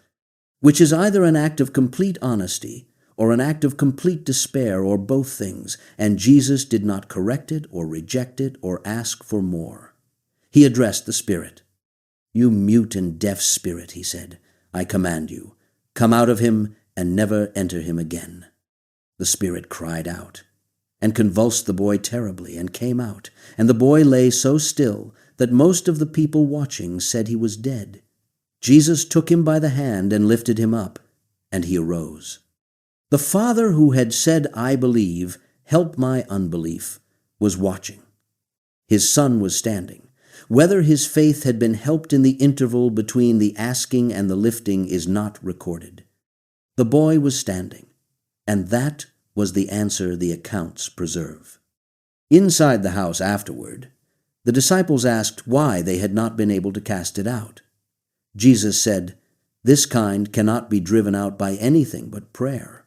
which is either an act of complete honesty or an act of complete despair or both things, and Jesus did not correct it or reject it or ask for more. He addressed the spirit. "You mute and deaf spirit," he said, "I command you, come out of him and never enter him again." The spirit cried out and convulsed the boy terribly and came out, and the boy lay so still that most of the people watching said he was dead. Jesus took him by the hand and lifted him up, and he arose. The father who had said, "I believe, help my unbelief," was watching. His son was standing. Whether his faith had been helped in the interval between the asking and the lifting is not recorded. The boy was standing, and that was the answer the accounts preserve. Inside the house afterward, the disciples asked why they had not been able to cast it out. Jesus said, "This kind cannot be driven out by anything but prayer."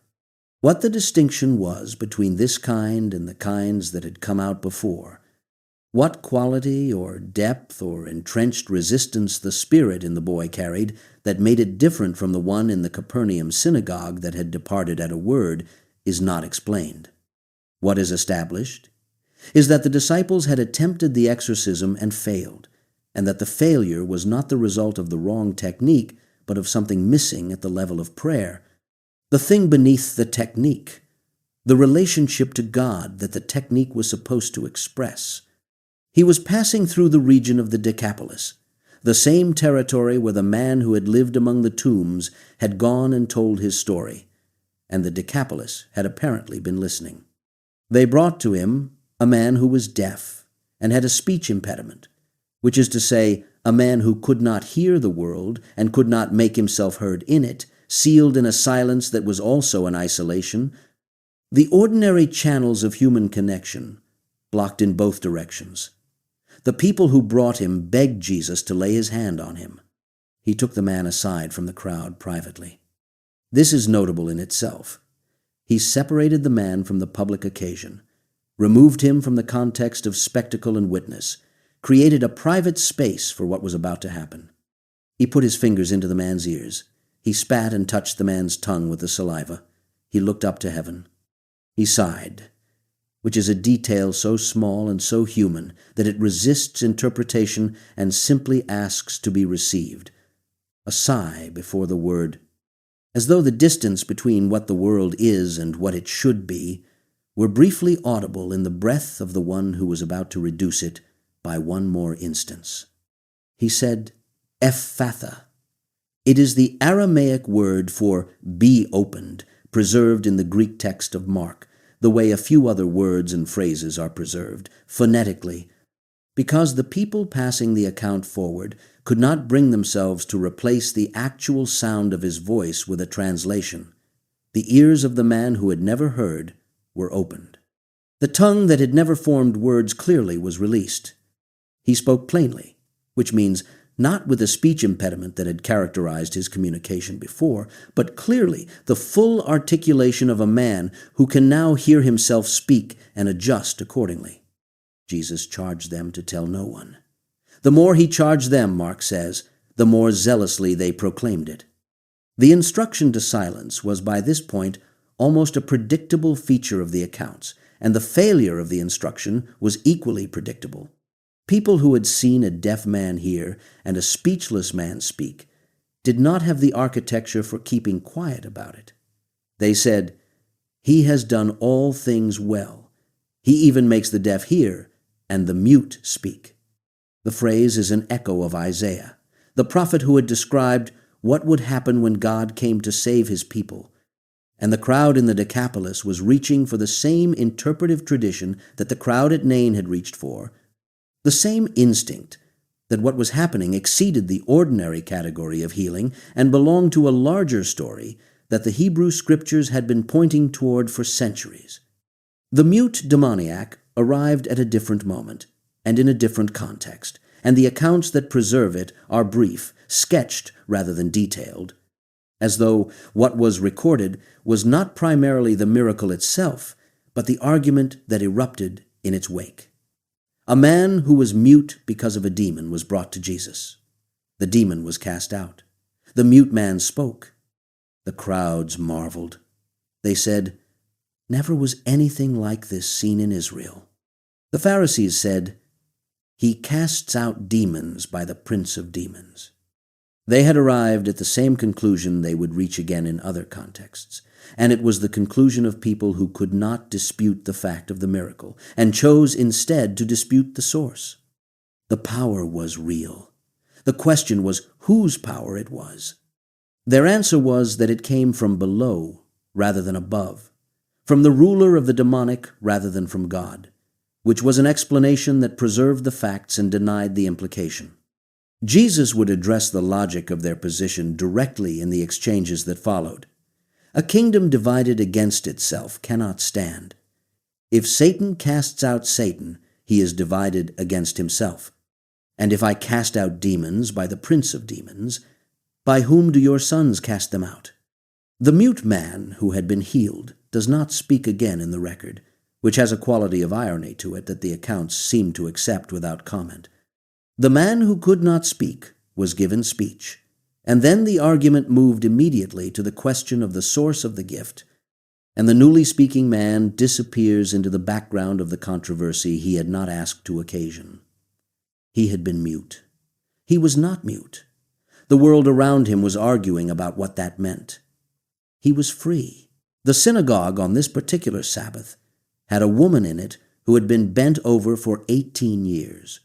What the distinction was between this kind and the kinds that had come out before, what quality or depth or entrenched resistance the spirit in the boy carried that made it different from the one in the Capernaum synagogue that had departed at a word, is not explained. What is established is that the disciples had attempted the exorcism and failed, and that the failure was not the result of the wrong technique, but of something missing at the level of prayer. The thing beneath the technique, the relationship to God that the technique was supposed to express. He was passing through the region of the Decapolis, the same territory where the man who had lived among the tombs had gone and told his story, and the Decapolis had apparently been listening. They brought to him a man who was deaf and had a speech impediment, which is to say, a man who could not hear the world and could not make himself heard in it, sealed in a silence that was also an isolation. The ordinary channels of human connection blocked in both directions. The people who brought him begged Jesus to lay his hand on him. He took the man aside from the crowd privately. This is notable in itself. He separated the man from the public occasion, removed him from the context of spectacle and witness, created a private space for what was about to happen. He put his fingers into the man's ears. He spat and touched the man's tongue with the saliva. He looked up to heaven. He sighed, which is a detail so small and so human that it resists interpretation and simply asks to be received. A sigh before the word, as though the distance between what the world is and what it should be were briefly audible in the breath of the one who was about to reduce it by one more instance. He said, Ephphatha. It is the Aramaic word for be opened, preserved in the Greek text of Mark, the way a few other words and phrases are preserved, phonetically. Because the people passing the account forward could not bring themselves to replace the actual sound of his voice with a translation, the ears of the man who had never heard were opened. The tongue that had never formed words clearly was released. He spoke plainly, which means not with the speech impediment that had characterized his communication before, but clearly the full articulation of a man who can now hear himself speak and adjust accordingly. Jesus charged them to tell no one. The more he charged them, Mark says, the more zealously they proclaimed it. The instruction to silence was by this point almost a predictable feature of the accounts, and the failure of the instruction was equally predictable. People who had seen a deaf man hear and a speechless man speak did not have the architecture for keeping quiet about it. They said, "He has done all things well. He even makes the deaf hear and the mute speak." The phrase is an echo of Isaiah, the prophet who had described what would happen when God came to save his people. And the crowd in the Decapolis was reaching for the same interpretive tradition that the crowd at Nain had reached for, the same instinct that what was happening exceeded the ordinary category of healing and belonged to a larger story that the Hebrew Scriptures had been pointing toward for centuries. The mute demoniac arrived at a different moment and in a different context, and the accounts that preserve it are brief, sketched rather than detailed, as though what was recorded was not primarily the miracle itself, but the argument that erupted in its wake. A man who was mute because of a demon was brought to Jesus. The demon was cast out. The mute man spoke. The crowds marveled. They said, "Never was anything like this seen in Israel." The Pharisees said, "He casts out demons by the prince of demons." They had arrived at the same conclusion they would reach again in other contexts, and it was the conclusion of people who could not dispute the fact of the miracle, and chose instead to dispute the source. The power was real. The question was whose power it was. Their answer was that it came from below rather than above, from the ruler of the demonic rather than from God, which was an explanation that preserved the facts and denied the implication. Jesus would address the logic of their position directly in the exchanges that followed. A kingdom divided against itself cannot stand. If Satan casts out Satan, he is divided against himself. And if I cast out demons by the prince of demons, by whom do your sons cast them out? The mute man who had been healed does not speak again in the record, which has a quality of irony to it that the accounts seem to accept without comment. The man who could not speak was given speech, and then the argument moved immediately to the question of the source of the gift, and the newly speaking man disappears into the background of the controversy he had not asked to occasion. He had been mute. He was not mute. The world around him was arguing about what that meant. He was free. The synagogue on this particular Sabbath had a woman in it who had been bent over for 18 years.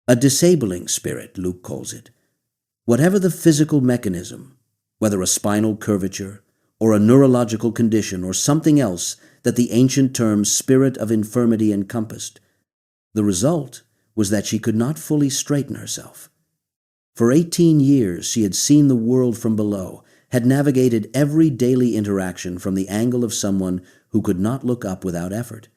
A disabling spirit, Luke calls it. Whatever the physical mechanism, whether a spinal curvature or a neurological condition or something else that the ancient term spirit of infirmity encompassed, the result was that she could not fully straighten herself. For 18 years she had seen the world from below, had navigated every daily interaction from the angle of someone who could not look up without effort,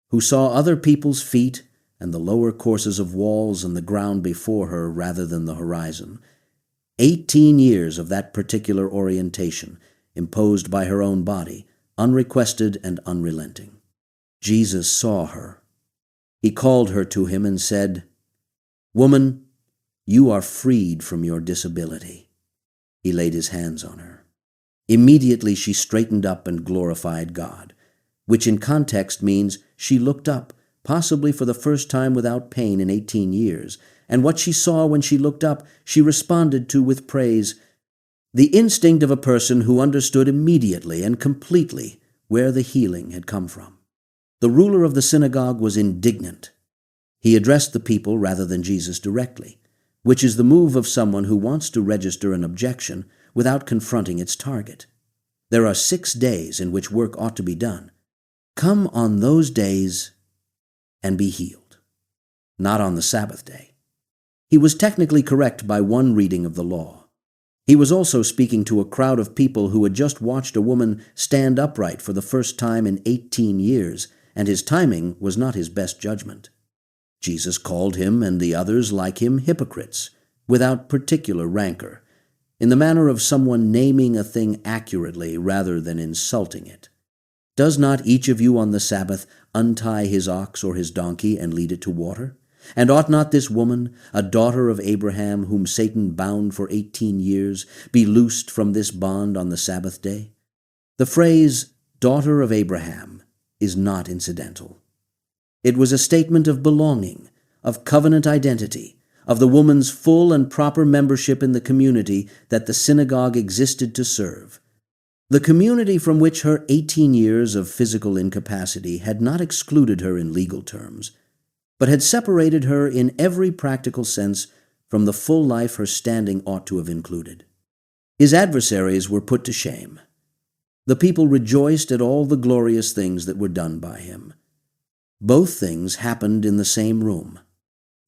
who saw other people's feet and the lower courses of walls and the ground before her rather than the horizon. 18 years of that particular orientation, imposed by her own body, unrequested and unrelenting. Jesus saw her. He called her to him and said, "Woman, you are freed from your disability." He laid his hands on her. Immediately she straightened up and glorified God, which in context means she looked up, possibly for the first time without pain in 18 years, and what she saw when she looked up, she responded to with praise, the instinct of a person who understood immediately and completely where the healing had come from. The ruler of the synagogue was indignant. He addressed the people rather than Jesus directly, which is the move of someone who wants to register an objection without confronting its target. There are 6 days in which work ought to be done. Come on those days and be healed. not on the Sabbath day. He was technically correct by one reading of the law. He was also speaking to a crowd of people who had just watched a woman stand upright for the first time in 18 years, and his timing was not his best judgment. Jesus called him and the others like him hypocrites, without particular rancor, in the manner of someone naming a thing accurately rather than insulting it. Does not each of you on the Sabbath untie his ox or his donkey and lead it to water? And ought not this woman, a daughter of Abraham, whom Satan bound for 18 years, be loosed from this bond on the Sabbath day? The phrase, daughter of Abraham, is not incidental. It was a statement of belonging, of covenant identity, of the woman's full and proper membership in the community that the synagogue existed to serve. The community from which her 18 years of physical incapacity had not excluded her in legal terms, but had separated her in every practical sense from the full life her standing ought to have included. His adversaries were put to shame. The people rejoiced at all the glorious things that were done by him. Both things happened in the same room.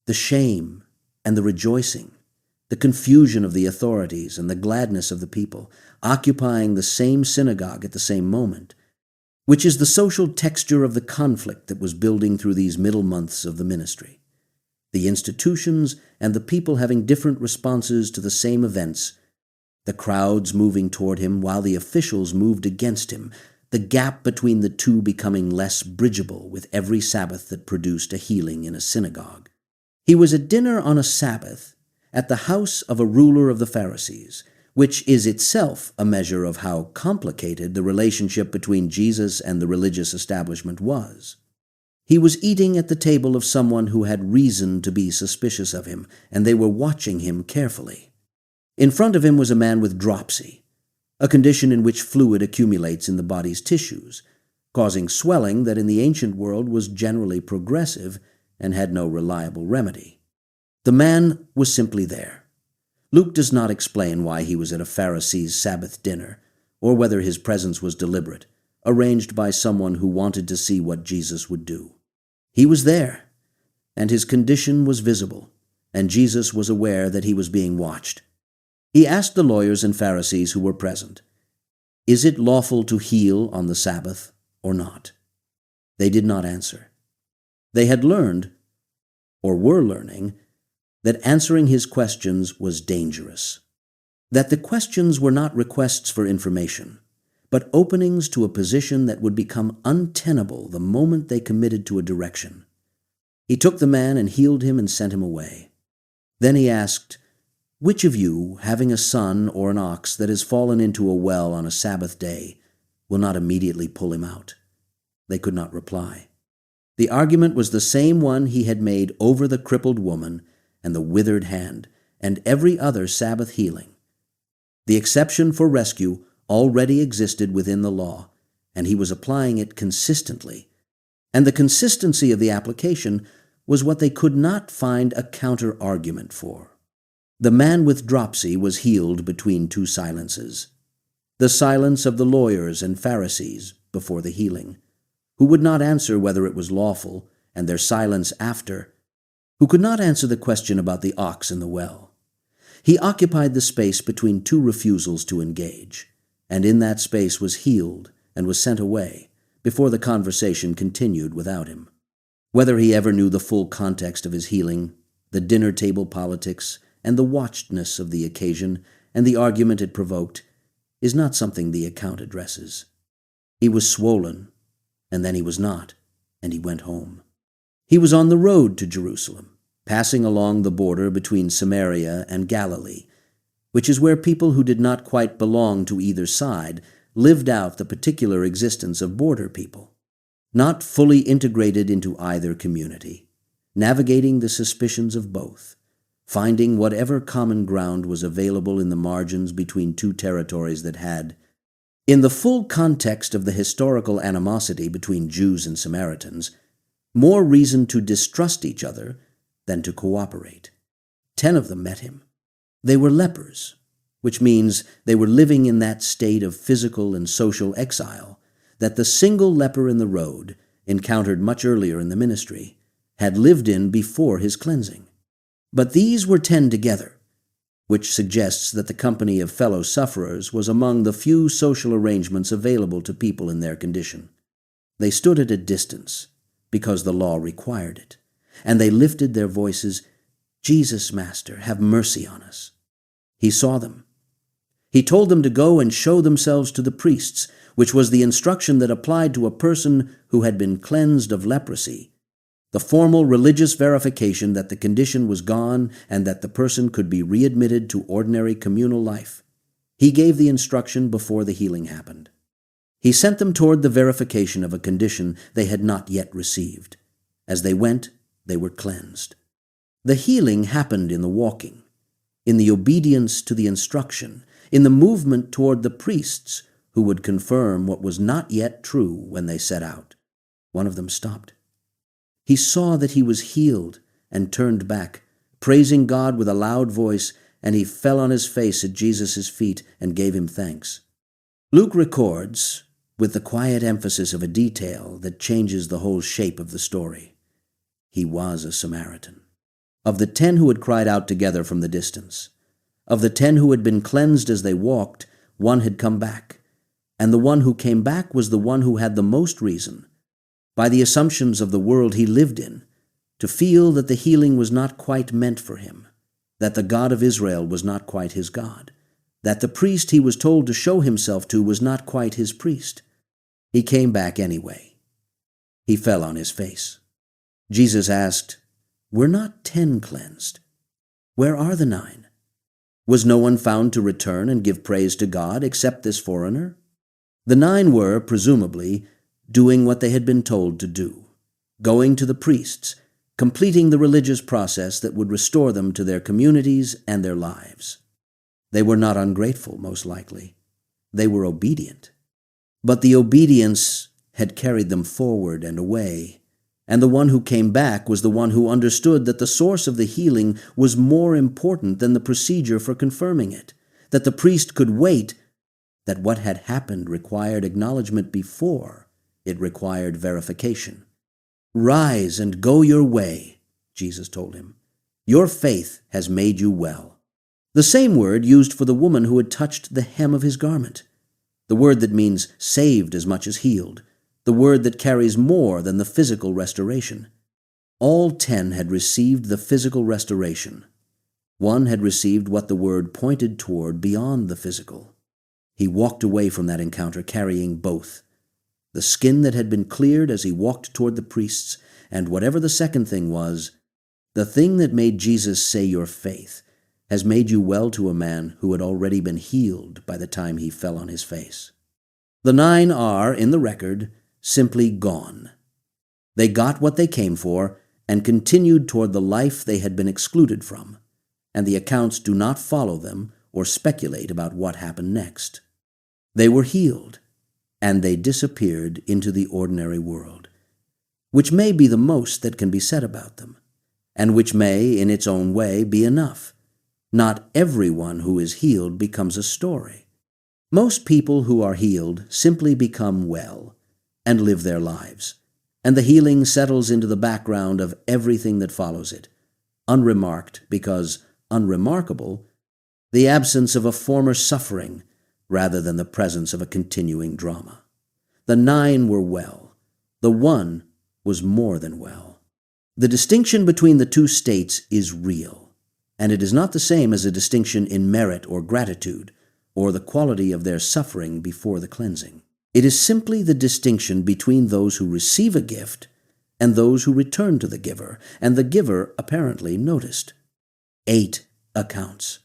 The shame and the rejoicing, the confusion of the authorities and the gladness of the people, occupying the same synagogue at the same moment, which is the social texture of the conflict that was building through these middle months of the ministry. The institutions and the people having different responses to the same events, the crowds moving toward him while the officials moved against him, the gap between the two becoming less bridgeable with every Sabbath that produced a healing in a synagogue. He was at dinner on a Sabbath at the house of a ruler of the Pharisees, which is itself a measure of how complicated the relationship between Jesus and the religious establishment was. He was eating at the table of someone who had reason to be suspicious of him, and they were watching him carefully. In front of him was a man with dropsy, a condition in which fluid accumulates in the body's tissues, causing swelling that in the ancient world was generally progressive and had no reliable remedy. The man was simply there. Luke does not explain why he was at a Pharisee's Sabbath dinner, or whether his presence was deliberate, arranged by someone who wanted to see what Jesus would do. He was there, and his condition was visible, and Jesus was aware that he was being watched. He asked the lawyers and Pharisees who were present, "Is it lawful to heal on the Sabbath or not?" They did not answer. They had learned, or were learning, that answering his questions was dangerous, that the questions were not requests for information, but openings to a position that would become untenable the moment they committed to a direction. He took the man and healed him and sent him away. Then he asked, "Which of you, having a son or an ox that has fallen into a well on a Sabbath day, will not immediately pull him out?" They could not reply. The argument was the same one he had made over the crippled woman and the withered hand, and every other Sabbath healing. The exception for rescue already existed within the law, and he was applying it consistently. And the consistency of the application was what they could not find a counter-argument for. The man with dropsy was healed between two silences. The silence of the lawyers and Pharisees before the healing, who would not answer whether it was lawful, and their silence after, who could not answer the question about the ox in the well. He occupied the space between two refusals to engage, and in that space was healed and was sent away before the conversation continued without him. Whether he ever knew the full context of his healing, the dinner table politics, and the watchedness of the occasion and the argument it provoked, is not something the account addresses. He was swollen, and then he was not, and he went home. He was on the road to Jerusalem, passing along the border between Samaria and Galilee, which is where people who did not quite belong to either side lived out the particular existence of border people, not fully integrated into either community, navigating the suspicions of both, finding whatever common ground was available in the margins between two territories that had, in the full context of the historical animosity between Jews and Samaritans, more reason to distrust each other than to cooperate. 10 of them met him. They were lepers, which means they were living in that state of physical and social exile that the single leper in the road, encountered much earlier in the ministry, had lived in before his cleansing. But these were 10 together, which suggests that the company of fellow sufferers was among the few social arrangements available to people in their condition. They stood at a distance because the law required it, and they lifted their voices, "Jesus, Master, have mercy on us." He saw them. He told them to go and show themselves to the priests, which was the instruction that applied to a person who had been cleansed of leprosy, the formal religious verification that the condition was gone and that the person could be readmitted to ordinary communal life. He gave the instruction before the healing happened. He sent them toward the verification of a condition they had not yet received. As they went, they were cleansed. The healing happened in the walking, in the obedience to the instruction, in the movement toward the priests who would confirm what was not yet true when they set out. One of them stopped. He saw that he was healed and turned back, praising God with a loud voice, and he fell on his face at Jesus' feet and gave him thanks. Luke records, with the quiet emphasis of a detail that changes the whole shape of the story, he was a Samaritan. Of the 10 who had cried out together from the distance, of the 10 who had been cleansed as they walked, 1 had come back, and the one who came back was the one who had the most reason, by the assumptions of the world he lived in, to feel that the healing was not quite meant for him, that the God of Israel was not quite his God, that the priest he was told to show himself to was not quite his priest. He came back anyway. He fell on his face. Jesus asked, "Were not 10 cleansed? Where are the 9? Was no one found to return and give praise to God except this foreigner?" The 9 were, presumably, doing what they had been told to do, going to the priests, completing the religious process that would restore them to their communities and their lives. They were not ungrateful, most likely. They were obedient. But the obedience had carried them forward and away, and the one who came back was the one who understood that the source of the healing was more important than the procedure for confirming it, that the priest could wait, that what had happened required acknowledgement before it required verification. "Rise and go your way," Jesus told him. "Your faith has made you well." The same word used for the woman who had touched the hem of his garment, the word that means saved as much as healed, the word that carries more than the physical restoration. All 10 had received the physical restoration. 1 had received what the word pointed toward beyond the physical. He walked away from that encounter carrying both, the skin that had been cleared as he walked toward the priests, and whatever the second thing was, the thing that made Jesus say your faith has made you well to a man who had already been healed by the time he fell on his face. The 9 are, in the record, simply gone. They got what they came for and continued toward the life they had been excluded from, and the accounts do not follow them or speculate about what happened next. They were healed, and they disappeared into the ordinary world, which may be the most that can be said about them, and which may, in its own way, be enough. Not everyone who is healed becomes a story. Most people who are healed simply become well and live their lives, and the healing settles into the background of everything that follows it, unremarked because unremarkable, the absence of a former suffering rather than the presence of a continuing drama. The 9 were well. The 1 was more than well. The distinction between the 2 states is real, and it is not the same as a distinction in merit or gratitude, or the quality of their suffering before the cleansing. It is simply the distinction between those who receive a gift and those who return to the giver, and the giver apparently noticed. 8 accounts.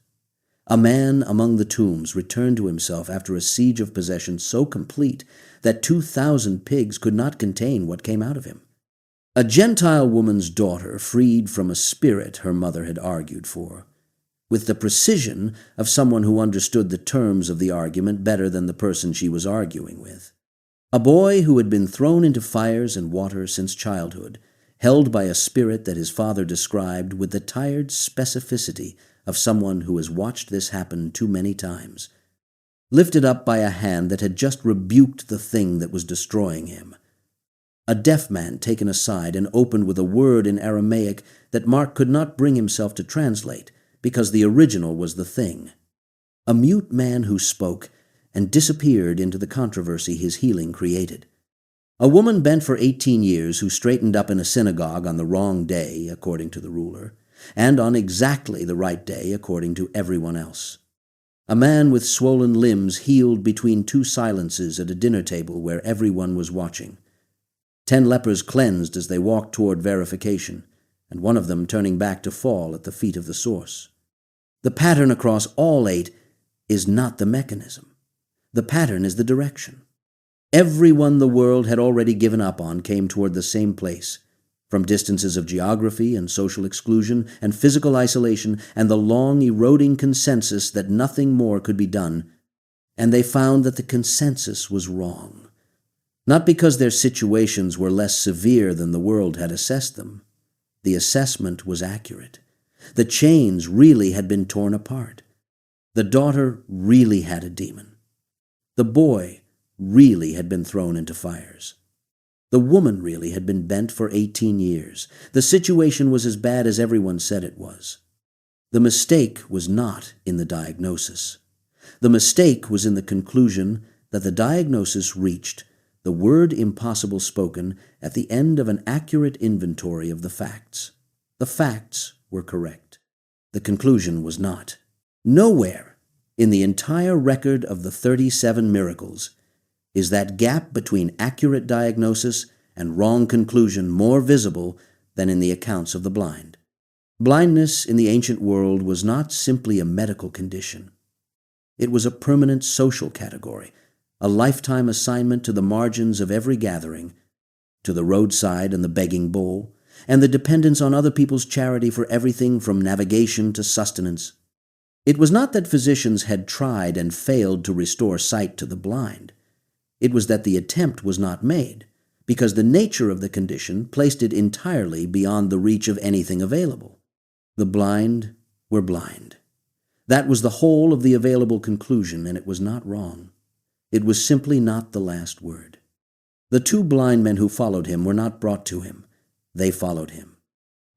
A man among the tombs returned to himself after a siege of possession so complete that 2,000 pigs could not contain what came out of him. A Gentile woman's daughter freed from a spirit her mother had argued for, with the precision of someone who understood the terms of the argument better than the person she was arguing with. A boy who had been thrown into fires and water since childhood, held by a spirit that his father described with the tired specificity of someone who has watched this happen too many times, lifted up by a hand that had just rebuked the thing that was destroying him. a deaf man taken aside and opened with a word in Aramaic that Mark could not bring himself to translate, because the original was the thing. A mute man who spoke and disappeared into the controversy his healing created. A woman bent for 18 years who straightened up in a synagogue on the wrong day, according to the ruler, and on exactly the right day, according to everyone else. A man with swollen limbs healed between two silences at a dinner table where everyone was watching. 10 lepers cleansed as they walked toward verification, and one of them turning back to fall at the feet of the source. The pattern across all 8 is not the mechanism. The pattern is the direction. Everyone the world had already given up on came toward the same place, from distances of geography and social exclusion and physical isolation and the long eroding consensus that nothing more could be done, and they found that the consensus was wrong. Not because their situations were less severe than the world had assessed them. The assessment was accurate. The chains really had been torn apart. The daughter really had a demon. The boy really had been thrown into fires. The woman really had been bent for 18 years. The situation was as bad as everyone said it was. The mistake was not in the diagnosis. The mistake was in the conclusion that the diagnosis reached, the word impossible spoken, at the end of an accurate inventory of the facts. The facts were correct. The conclusion was not. Nowhere in the entire record of the 37 miracles is that gap between accurate diagnosis and wrong conclusion more visible than in the accounts of the blind. Blindness in the ancient world was not simply a medical condition. It was a permanent social category, a lifetime assignment to the margins of every gathering, to the roadside and the begging bowl, and the dependence on other people's charity for everything from navigation to sustenance. It was not that physicians had tried and failed to restore sight to the blind. It was that the attempt was not made, because the nature of the condition placed it entirely beyond the reach of anything available. The blind were blind. That was the whole of the available conclusion, and it was not wrong. It was simply not the last word. The 2 blind men who followed him were not brought to him. They followed him.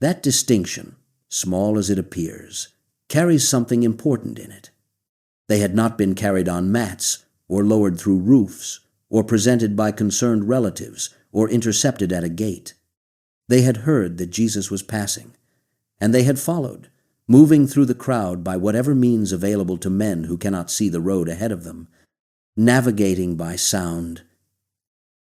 That distinction, small as it appears, carries something important in it. They had not been carried on mats, or lowered through roofs, or presented by concerned relatives, or intercepted at a gate. They had heard that Jesus was passing, and they had followed, moving through the crowd by whatever means available to men who cannot see the road ahead of them, navigating by sound,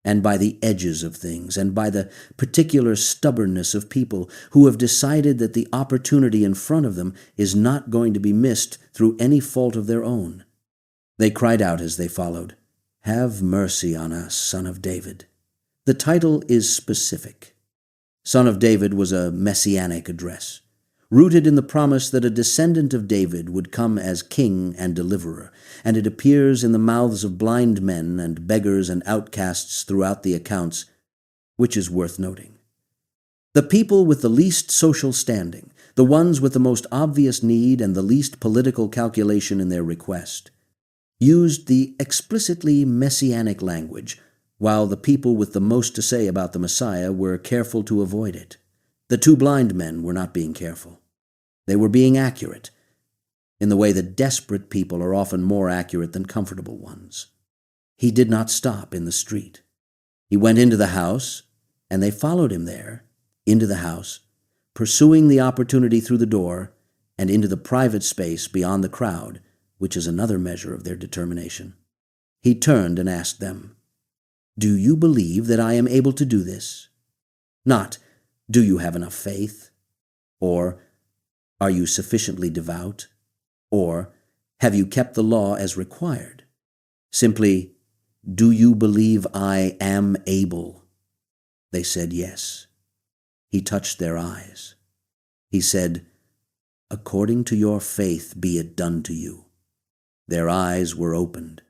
and by the edges of things, and by the particular stubbornness of people who have decided that the opportunity in front of them is not going to be missed through any fault of their own. They cried out as they followed, "Have mercy on us, Son of David." The title is specific. Son of David was a messianic address, rooted in the promise that a descendant of David would come as king and deliverer, and it appears in the mouths of blind men and beggars and outcasts throughout the accounts, which is worth noting. The people with the least social standing, the ones with the most obvious need and the least political calculation in their request, used the explicitly messianic language, while the people with the most to say about the Messiah were careful to avoid it. The 2 blind men were not being careful. They were being accurate, in the way that desperate people are often more accurate than comfortable ones. He did not stop in the street. He went into the house, and they followed him there, into the house, pursuing the opportunity through the door and into the private space beyond the crowd, which is another measure of their determination. He turned and asked them, "Do you believe that I am able to do this?" Not, "Do you have enough faith?" Or, "Are you sufficiently devout?" Or, "Have you kept the law as required?" Simply, "Do you believe I am able?" They said yes. He touched their eyes. He said, "According to your faith be it done to you." Their eyes were opened.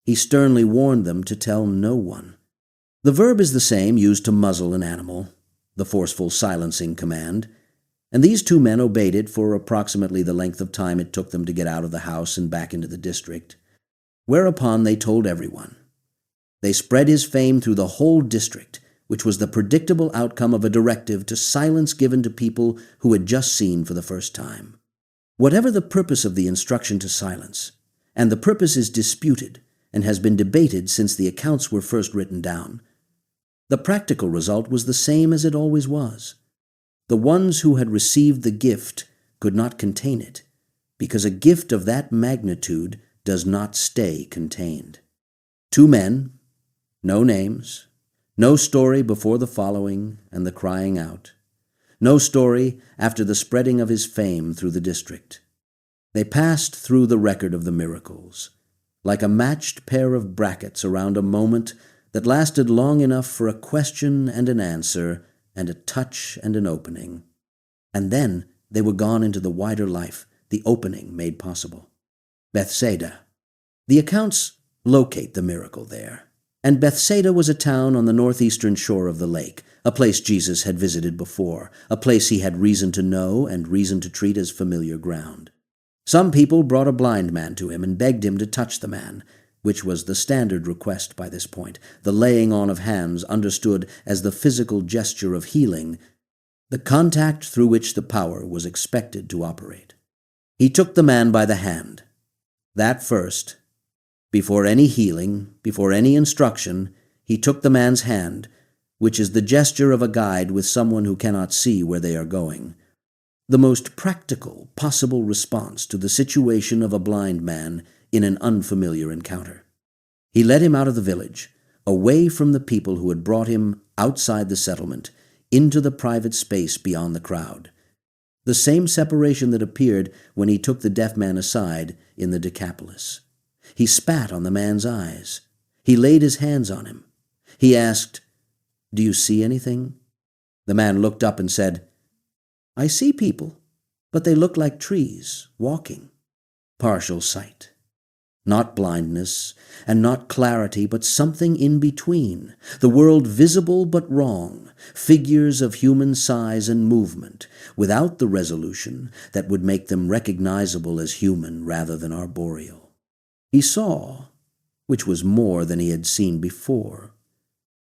He sternly warned them to tell no one. The verb is the same used to muzzle an animal, the forceful silencing command, and these 2 men obeyed it for approximately the length of time it took them to get out of the house and back into the district, whereupon they told everyone. They spread his fame through the whole district, which was the predictable outcome of a directive to silence given to people who had just seen for the first time. Whatever the purpose of the instruction to silence, and the purpose is disputed and has been debated since the accounts were first written down, the practical result was the same as it always was. The ones who had received the gift could not contain it, because a gift of that magnitude does not stay contained. 2 men, no names, no story before the following and the crying out, no story after the spreading of his fame through the district. They passed through the record of the miracles, like a matched pair of brackets around a moment that lasted long enough for a question and an answer and a touch and an opening. And then they were gone into the wider life the opening made possible. Bethsaida. The accounts locate the miracle there. And Bethsaida was a town on the northeastern shore of the lake, a place Jesus had visited before, a place he had reason to know and reason to treat as familiar ground. Some people brought a blind man to him and begged him to touch the man, which was the standard request by this point, the laying on of hands understood as the physical gesture of healing, the contact through which the power was expected to operate. He took the man by the hand. That first, before any healing, before any instruction, he took the man's hand, which is the gesture of a guide with someone who cannot see where they are going, the most practical possible response to the situation of a blind man in an unfamiliar encounter. He led him out of the village, away from the people who had brought him outside the settlement, into the private space beyond the crowd, the same separation that appeared when he took the deaf man aside in the Decapolis. He spat on the man's eyes. He laid his hands on him. He asked, "Do you see anything?" The man looked up and said, "I see people, but they look like trees, walking." Partial sight. Not blindness, and not clarity, but something in between. The world visible but wrong, figures of human size and movement, without the resolution that would make them recognizable as human rather than arboreal. He saw, which was more than he had seen before,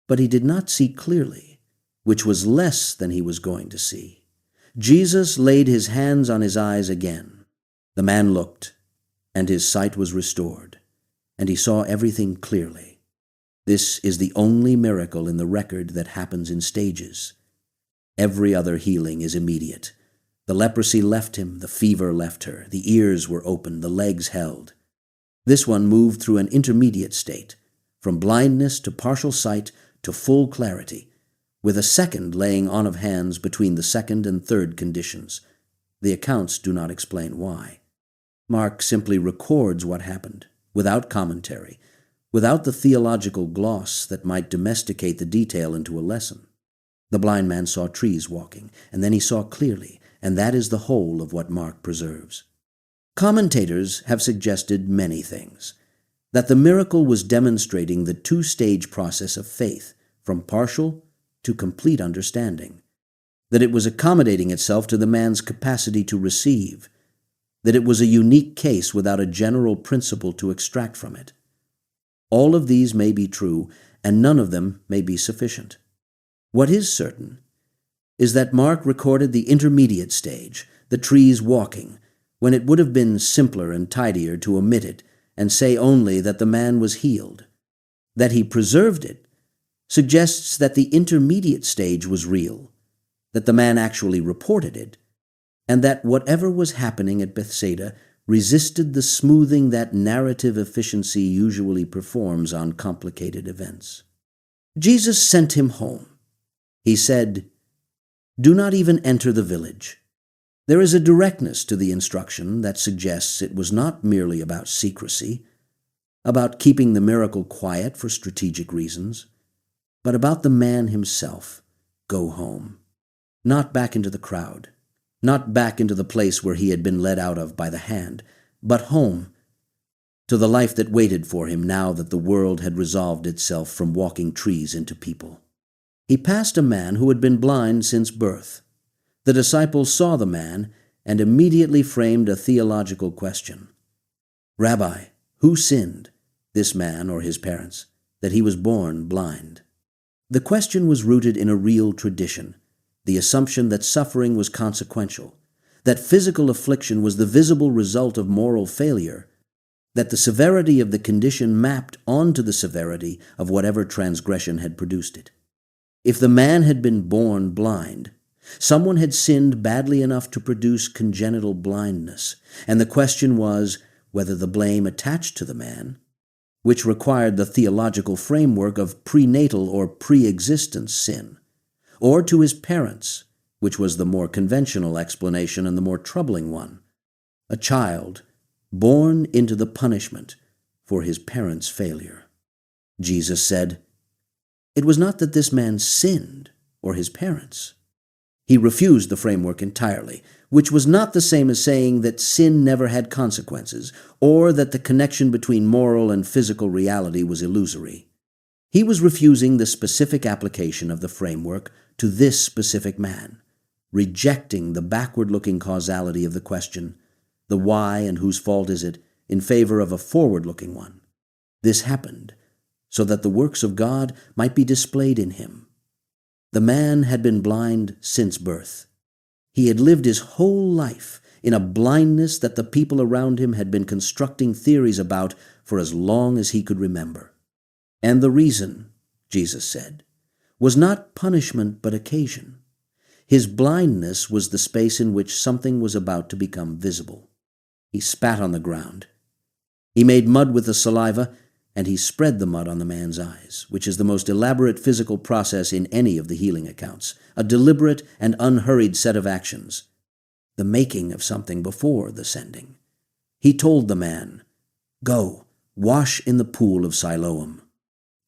but he did not see clearly, which was less than he was going to see. Jesus laid his hands on his eyes again. The man looked, and his sight was restored, and he saw everything clearly. This is the only miracle in the record that happens in stages. Every other healing is immediate. The leprosy left him, the fever left her, the ears were open, the legs held. This one moved through an intermediate state, from blindness to partial sight to full clarity, with a second laying on of hands between the second and third conditions. The accounts do not explain why. Mark simply records what happened, without commentary, without the theological gloss that might domesticate the detail into a lesson. The blind man saw trees walking, and then he saw clearly, and that is the whole of what Mark preserves. Commentators have suggested many things. That the miracle was demonstrating the 2-stage process of faith, from partial to complete understanding. That it was accommodating itself to the man's capacity to receive. That it was a unique case without a general principle to extract from it. All of these may be true, and none of them may be sufficient. What is certain is that Mark recorded the intermediate stage, the trees walking, when it would have been simpler and tidier to omit it and say only that the man was healed. That he preserved it suggests that the intermediate stage was real, that the man actually reported it, and that whatever was happening at Bethsaida resisted the smoothing that narrative efficiency usually performs on complicated events. Jesus sent him home. He said, "Do not even enter the village." There is a directness to the instruction that suggests it was not merely about secrecy, about keeping the miracle quiet for strategic reasons, but about the man himself. Go home. Not back into the crowd, not back into the place where he had been led out of by the hand, but home, to the life that waited for him now that the world had resolved itself from walking trees into people. He passed a man who had been blind since birth. The disciples saw the man and immediately framed a theological question. "Rabbi, who sinned, this man or his parents, that he was born blind?" The question was rooted in a real tradition, the assumption that suffering was consequential, that physical affliction was the visible result of moral failure, that the severity of the condition mapped onto the severity of whatever transgression had produced it. If the man had been born blind, someone had sinned badly enough to produce congenital blindness, and the question was whether the blame attached to the man, which required the theological framework of prenatal or pre-existence sin, or to his parents, which was the more conventional explanation and the more troubling one, a child born into the punishment for his parents' failure. Jesus said, "It was not that this man sinned or his parents." He refused the framework entirely, which was not the same as saying that sin never had consequences, or that the connection between moral and physical reality was illusory. He was refusing the specific application of the framework to this specific man, rejecting the backward-looking causality of the question, the why and whose fault is it, in favor of a forward-looking one. This happened so that the works of God might be displayed in him. The man had been blind since birth. He had lived his whole life in a blindness that the people around him had been constructing theories about for as long as he could remember. And the reason, Jesus said, was not punishment but occasion. His blindness was the space in which something was about to become visible. He spat on the ground. He made mud with the saliva, and he spread the mud on the man's eyes, which is the most elaborate physical process in any of the healing accounts, a deliberate and unhurried set of actions, the making of something before the sending. He told the man, "Go, wash in the pool of Siloam."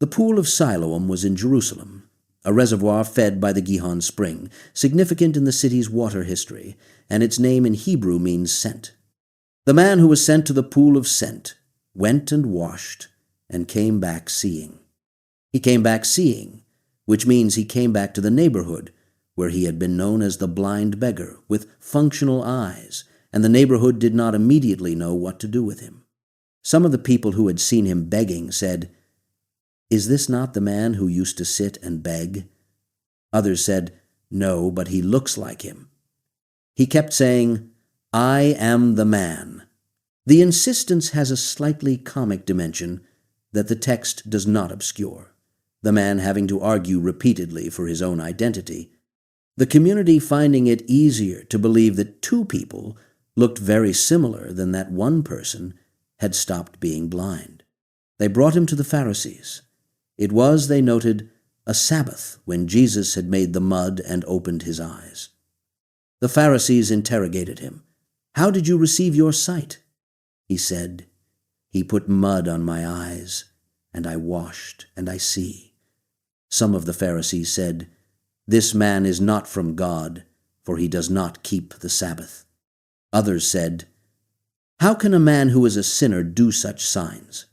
The pool of Siloam was in Jerusalem, a reservoir fed by the Gihon spring, significant in the city's water history, and its name in Hebrew means sent. The man who was sent to the pool of Sent went and washed and came back seeing. He came back seeing, which means he came back to the neighborhood where he had been known as the blind beggar with functional eyes, and the neighborhood did not immediately know what to do with him. Some of the people who had seen him begging said, "Is this not the man who used to sit and beg?" Others said, "No, but he looks like him." He kept saying, "I am the man." The insistence has a slightly comic dimension that the text does not obscure, the man having to argue repeatedly for his own identity, the community finding it easier to believe that two people looked very similar than that one person had stopped being blind. They brought him to the Pharisees. It was, they noted, a Sabbath when Jesus had made the mud and opened his eyes. The Pharisees interrogated him. "How did you receive your sight?" He said, "He put mud on my eyes, and I washed, and I see." Some of the Pharisees said, "This man is not from God, for he does not keep the Sabbath." Others said, "How can a man who is a sinner do such signs?"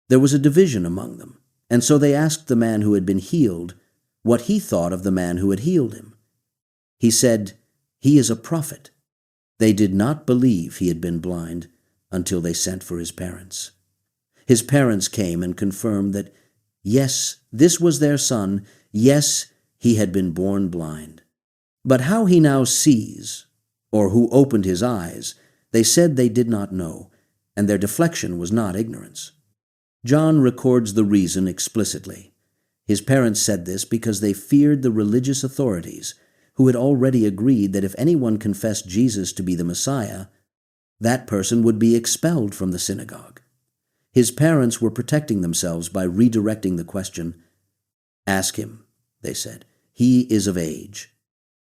There was a division among them, and so they asked the man who had been healed what he thought of the man who had healed him. He said, "He is a prophet." They did not believe he had been blind until they sent for his parents. His parents came and confirmed that, yes, this was their son, yes, he had been born blind. But how he now sees, or who opened his eyes, they said they did not know, and their deflection was not ignorance. John records the reason explicitly. His parents said this because they feared the religious authorities, who had already agreed that if anyone confessed Jesus to be the Messiah, that person would be expelled from the synagogue. His parents were protecting themselves by redirecting the question. "Ask him," they said. "He is of age."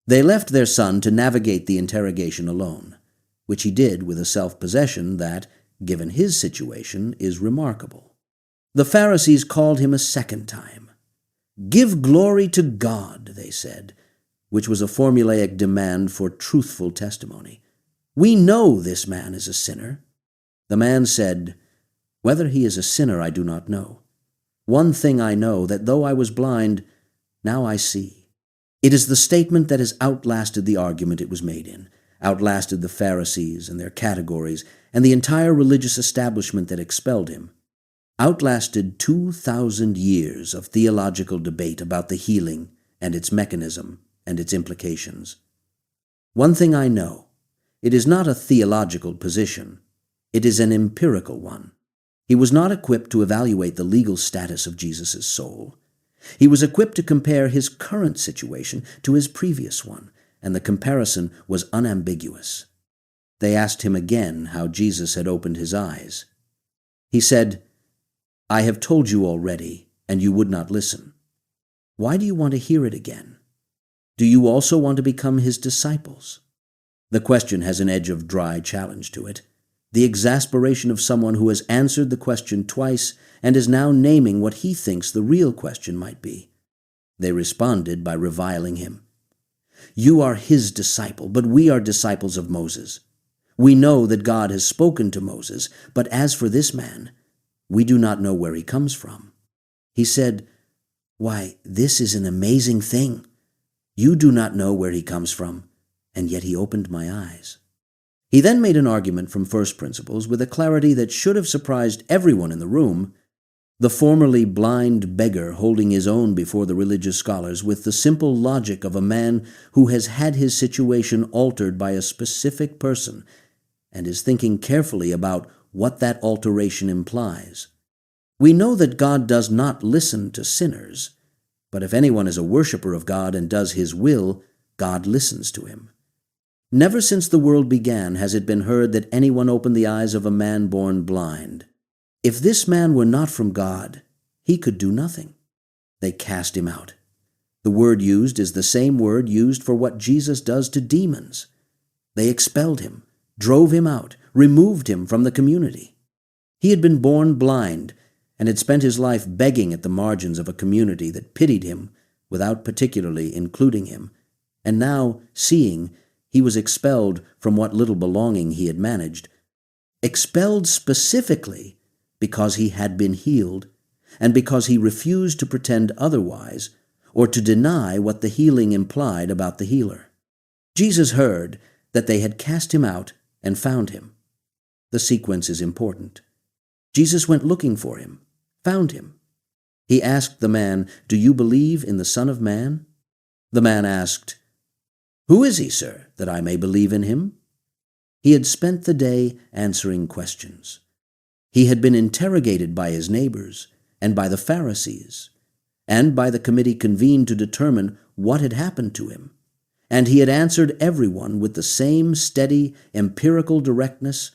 They left their son to navigate the interrogation alone, which he did with a self-possession that, given his situation, is remarkable. The Pharisees called him a second time. "Give glory to God," they said, which was a formulaic demand for truthful testimony. "We know this man is a sinner." The man said, "Whether he is a sinner I do not know. One thing I know, that though I was blind, now I see." It is the statement that has outlasted the argument it was made in, outlasted the Pharisees and their categories, and the entire religious establishment that expelled him. outlasted 2,000 years of theological debate about the healing and its mechanism and its implications. One thing I know, it is not a theological position, it is an empirical one. He was not equipped to evaluate the legal status of Jesus' soul. He was equipped to compare his current situation to his previous one, and the comparison was unambiguous. They asked him again how Jesus had opened his eyes. He said, "I have told you already, and you would not listen. Why do you want to hear it again? Do you also want to become his disciples?" The question has an edge of dry challenge to it, the exasperation of someone who has answered the question twice and is now naming what he thinks the real question might be. They responded by reviling him. "You are his disciple, but we are disciples of Moses. We know that God has spoken to Moses, but as for this man, we do not know where he comes from." He said, "Why, this is an amazing thing. You do not know where he comes from, and yet he opened my eyes." He then made an argument from first principles with a clarity that should have surprised everyone in the room, the formerly blind beggar holding his own before the religious scholars with the simple logic of a man who has had his situation altered by a specific person and is thinking carefully about what that alteration implies. We know that God does not listen to sinners, but if anyone is a worshiper of God and does his will, God listens to him. Never since the world began has it been heard that anyone opened the eyes of a man born blind. If this man were not from God, he could do nothing. They cast him out. The word used is the same word used for what Jesus does to demons. They expelled him, drove him out, removed him from the community. He had been born blind and had spent his life begging at the margins of a community that pitied him without particularly including him, and now, seeing, he was expelled from what little belonging he had managed, expelled specifically because he had been healed and because he refused to pretend otherwise or to deny what the healing implied about the healer. Jesus heard that they had cast him out and found him. The sequence is important. Jesus went looking for him, found him. He asked the man, "Do you believe in the Son of Man?" The man asked, "Who is he, sir, that I may believe in him?" He had spent the day answering questions. He had been interrogated by his neighbors and by the Pharisees and by the committee convened to determine what had happened to him. And he had answered everyone with the same steady, empirical directness,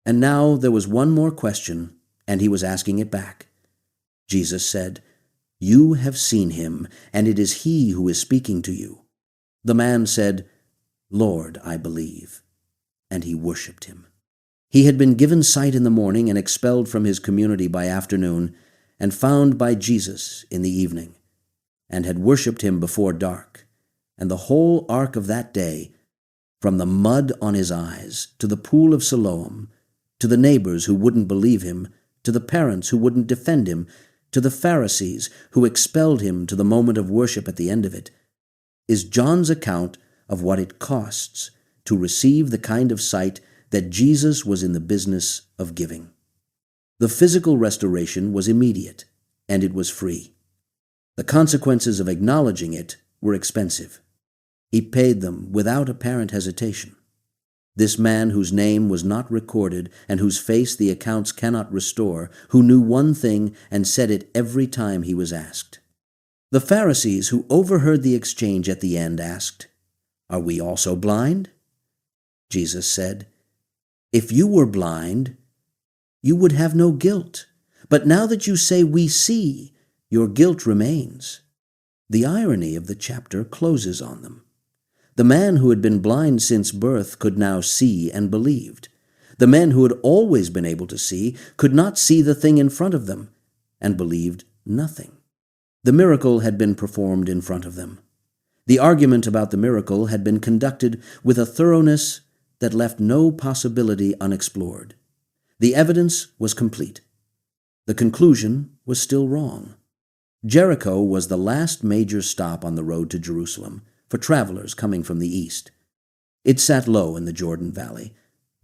and now there was one more question, and he was asking it back. Jesus said, "You have seen him, and it is he who is speaking to you." The man said, "Lord, I believe," and he worshipped him. He had been given sight in the morning and expelled from his community by afternoon, and found by Jesus in the evening, and had worshipped him before dark. And the whole arc of that day, from the mud on his eyes, to the pool of Siloam, to the neighbors who wouldn't believe him, to the parents who wouldn't defend him, to the Pharisees who expelled him to the moment of worship at the end of it, is John's account of what it costs to receive the kind of sight that Jesus was in the business of giving. The physical restoration was immediate, and it was free. The consequences of acknowledging it were expensive. He paid them without apparent hesitation. This man whose name was not recorded and whose face the accounts cannot restore, who knew one thing and said it every time he was asked. The Pharisees who overheard the exchange at the end asked, "Are we also blind?" Jesus said, "If you were blind, you would have no guilt. But now that you say we see, your guilt remains." The irony of the chapter closes on them. The man who had been blind since birth could now see and believed. The men who had always been able to see could not see the thing in front of them and believed nothing. The miracle had been performed in front of them. The argument about the miracle had been conducted with a thoroughness that left no possibility unexplored. The evidence was complete. The conclusion was still wrong. Jericho was the last major stop on the road to Jerusalem for travelers coming from the east. It sat low in the Jordan Valley,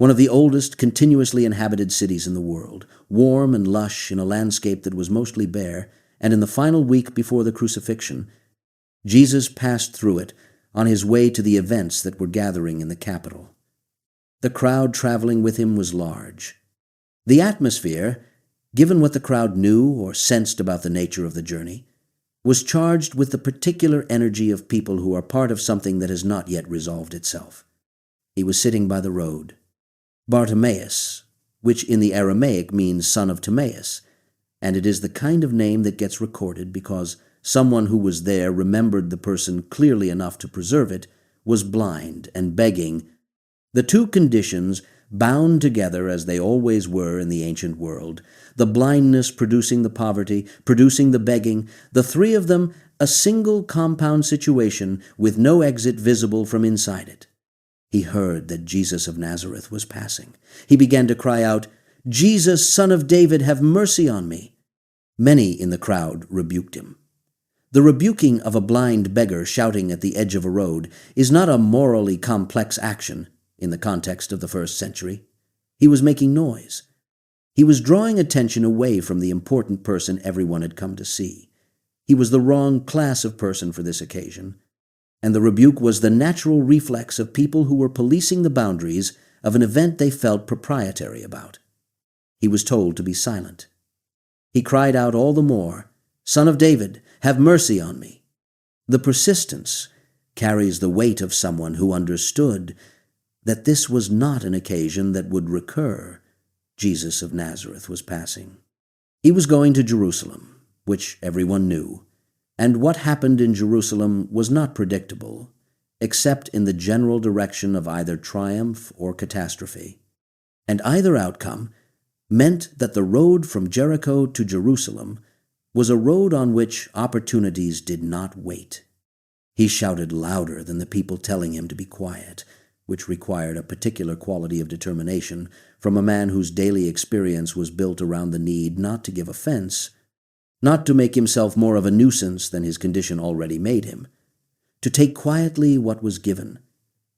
one of the oldest continuously inhabited cities in the world, warm and lush in a landscape that was mostly bare, and in the final week before the crucifixion, Jesus passed through it on his way to the events that were gathering in the capital. The crowd traveling with him was large. The atmosphere, given what the crowd knew or sensed about the nature of the journey, was charged with the particular energy of people who are part of something that has not yet resolved itself. He was sitting by the road. Bartimaeus, which in the Aramaic means son of Timaeus, and it is the kind of name that gets recorded because someone who was there remembered the person clearly enough to preserve it, was blind and begging. The two conditions, bound together as they always were in the ancient world, the blindness producing the poverty, producing the begging, the three of them a single compound situation with no exit visible from inside it. He heard that Jesus of Nazareth was passing. He began to cry out, "Jesus, Son of David, have mercy on me." Many in the crowd rebuked him. The rebuking of a blind beggar shouting at the edge of a road is not a morally complex action in the context of the first century. He was making noise. He was drawing attention away from the important person everyone had come to see. He was the wrong class of person for this occasion, and the rebuke was the natural reflex of people who were policing the boundaries of an event they felt proprietary about. He was told to be silent. He cried out all the more, "Son of David, have mercy on me." The persistence carries the weight of someone who understood that this was not an occasion that would recur. Jesus of Nazareth was passing. He was going to Jerusalem, which everyone knew, and what happened in Jerusalem was not predictable, except in the general direction of either triumph or catastrophe. And either outcome meant that the road from Jericho to Jerusalem was a road on which opportunities did not wait. He shouted louder than the people telling him to be quiet, which required a particular quality of determination from a man whose daily experience was built around the need not to give offense, not to make himself more of a nuisance than his condition already made him, to take quietly what was given,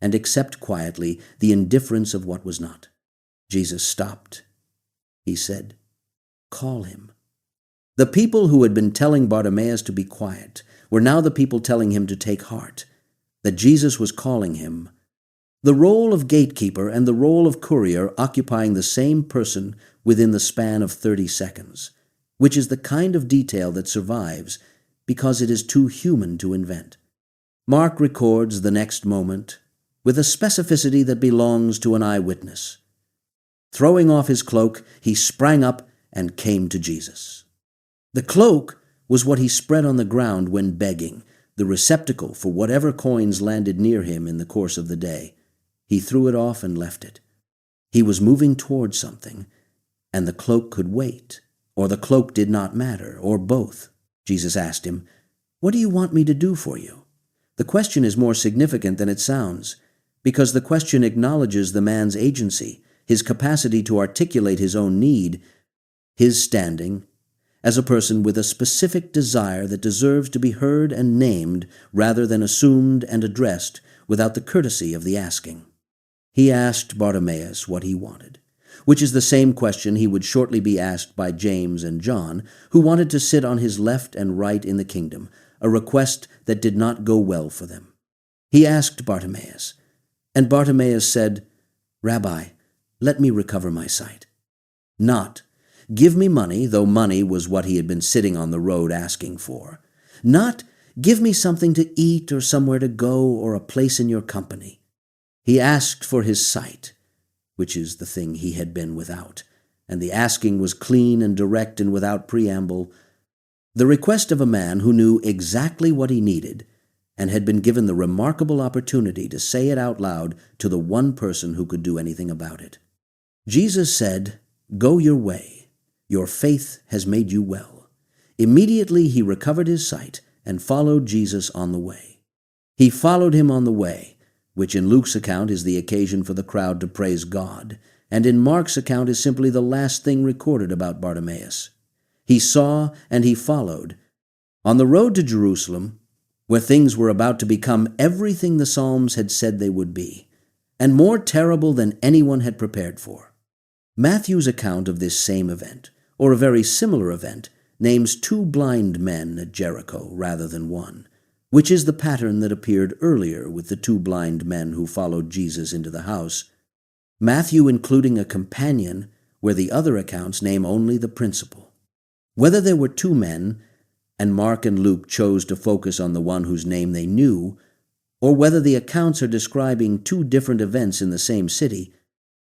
and accept quietly the indifference of what was not. Jesus stopped. He said, "Call him." The people who had been telling Bartimaeus to be quiet were now the people telling him to take heart, that Jesus was calling him. The role of gatekeeper and the role of courier occupying the same person within the span of 30 seconds, which is the kind of detail that survives because it is too human to invent. Mark records the next moment with a specificity that belongs to an eyewitness. Throwing off his cloak, he sprang up and came to Jesus. The cloak was what he spread on the ground when begging, the receptacle for whatever coins landed near him in the course of the day. He threw it off and left it. He was moving toward something, and the cloak could wait, or the cloak did not matter, or both. Jesus asked him, "What do you want me to do for you?" The question is more significant than it sounds, because the question acknowledges the man's agency, his capacity to articulate his own need, his standing as a person with a specific desire that deserves to be heard and named rather than assumed and addressed without the courtesy of the asking. He asked Bartimaeus what he wanted, which is the same question he would shortly be asked by James and John, who wanted to sit on his left and right in the kingdom, a request that did not go well for them. He asked Bartimaeus, and Bartimaeus said, "Rabbi, let me recover my sight." Not, "Give me money," though money was what he had been sitting on the road asking for. Not, "Give me something to eat or somewhere to go or a place in your company." He asked for his sight, which is the thing he had been without, and the asking was clean and direct and without preamble, the request of a man who knew exactly what he needed and had been given the remarkable opportunity to say it out loud to the one person who could do anything about it. Jesus said, "Go your way. Your faith has made you well." Immediately he recovered his sight and followed Jesus on the way. He followed him on the way, which in Luke's account is the occasion for the crowd to praise God, and in Mark's account is simply the last thing recorded about Bartimaeus. He saw and he followed. On the road to Jerusalem, where things were about to become everything the Psalms had said they would be, and more terrible than anyone had prepared for. Matthew's account of this same event, or a very similar event, names 2 blind men at Jericho rather than 1, which is the pattern that appeared earlier with the 2 blind men who followed Jesus into the house, Matthew including a companion where the other accounts name only the principal. Whether there were 2 men, and Mark and Luke chose to focus on the one whose name they knew, or whether the accounts are describing 2 different events in the same city,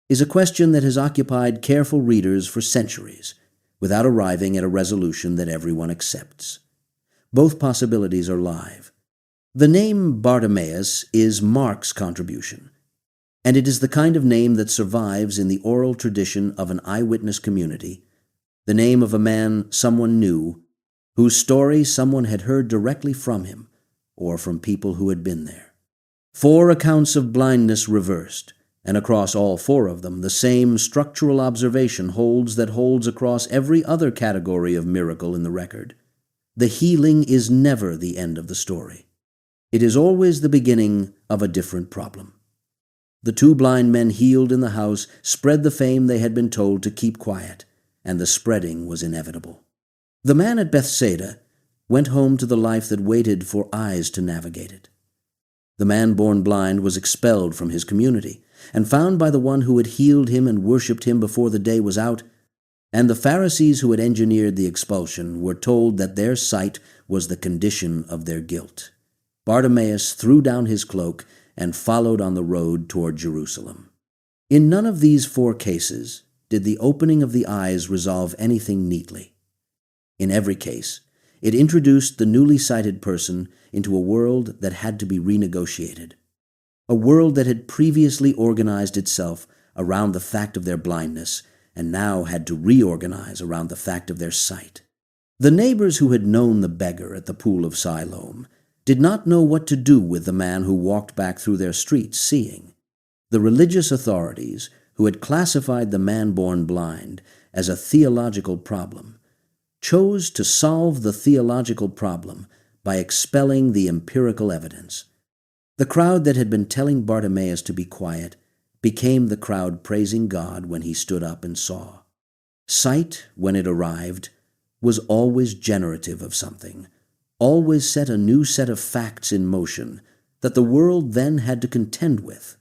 is a question that has occupied careful readers for centuries, without arriving at a resolution that everyone accepts. Both possibilities are live. The name Bartimaeus is Mark's contribution, and it is the kind of name that survives in the oral tradition of an eyewitness community, the name of a man someone knew, whose story someone had heard directly from him, or from people who had been there. 4 accounts of blindness reversed, and across all 4 of them the same structural observation holds that holds across every other category of miracle in the record. The healing is never the end of the story. It is always the beginning of a different problem. The 2 blind men healed in the house spread the fame they had been told to keep quiet, and the spreading was inevitable. The man at Bethsaida went home to the life that waited for eyes to navigate it. The man born blind was expelled from his community, and found by the one who had healed him and worshipped him before the day was out, and the Pharisees who had engineered the expulsion were told that their sight was the condition of their guilt. Bartimaeus threw down his cloak and followed on the road toward Jerusalem. In none of these 4 cases did the opening of the eyes resolve anything neatly. In every case, it introduced the newly sighted person into a world that had to be renegotiated, a world that had previously organized itself around the fact of their blindness and now had to reorganize around the fact of their sight. The neighbors who had known the beggar at the pool of Siloam did not know what to do with the man who walked back through their streets seeing. The religious authorities, who had classified the man born blind as a theological problem, chose to solve the theological problem by expelling the empirical evidence. The crowd that had been telling Bartimaeus to be quiet became the crowd praising God when he stood up and saw. Sight, when it arrived, was always generative of something, always set a new set of facts in motion that the world then had to contend with.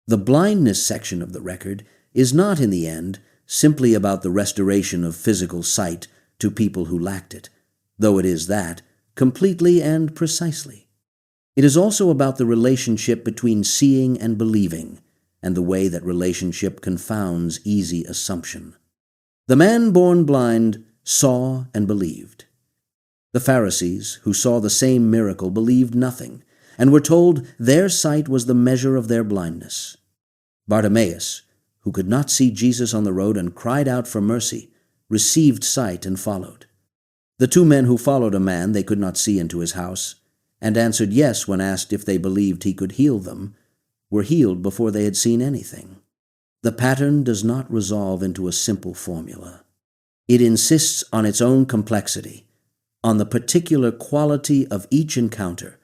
The blindness section of the record is not, in the end, simply about the restoration of physical sight to people who lacked it, though it is that, completely and precisely. It is also about the relationship between seeing and believing, and the way that relationship confounds easy assumption. The man born blind saw and believed. The Pharisees, who saw the same miracle, believed nothing, and were told their sight was the measure of their blindness. Bartimaeus, who could not see Jesus on the road and cried out for mercy, received sight and followed. The 2 men who followed a man they could not see into his house, and answered yes when asked if they believed he could heal them, were healed before they had seen anything. The pattern does not resolve into a simple formula. It insists on its own complexity, on the particular quality of each encounter,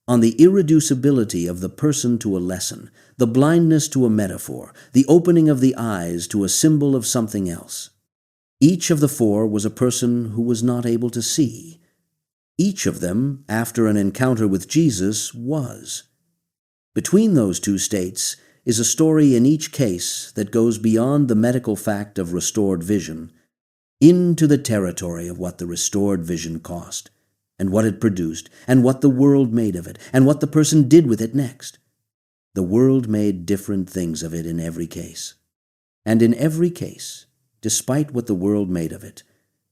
on the irreducibility of the person to a lesson, the blindness to a metaphor, the opening of the eyes to a symbol of something else. Each of the 4 was a person who was not able to see. Each of them, after an encounter with Jesus, was. Between those 2 states is a story in each case that goes beyond the medical fact of restored vision into the territory of what the restored vision cost, and what it produced, and what the world made of it, and what the person did with it next. The world made different things of it in every case. And in every case, despite what the world made of it,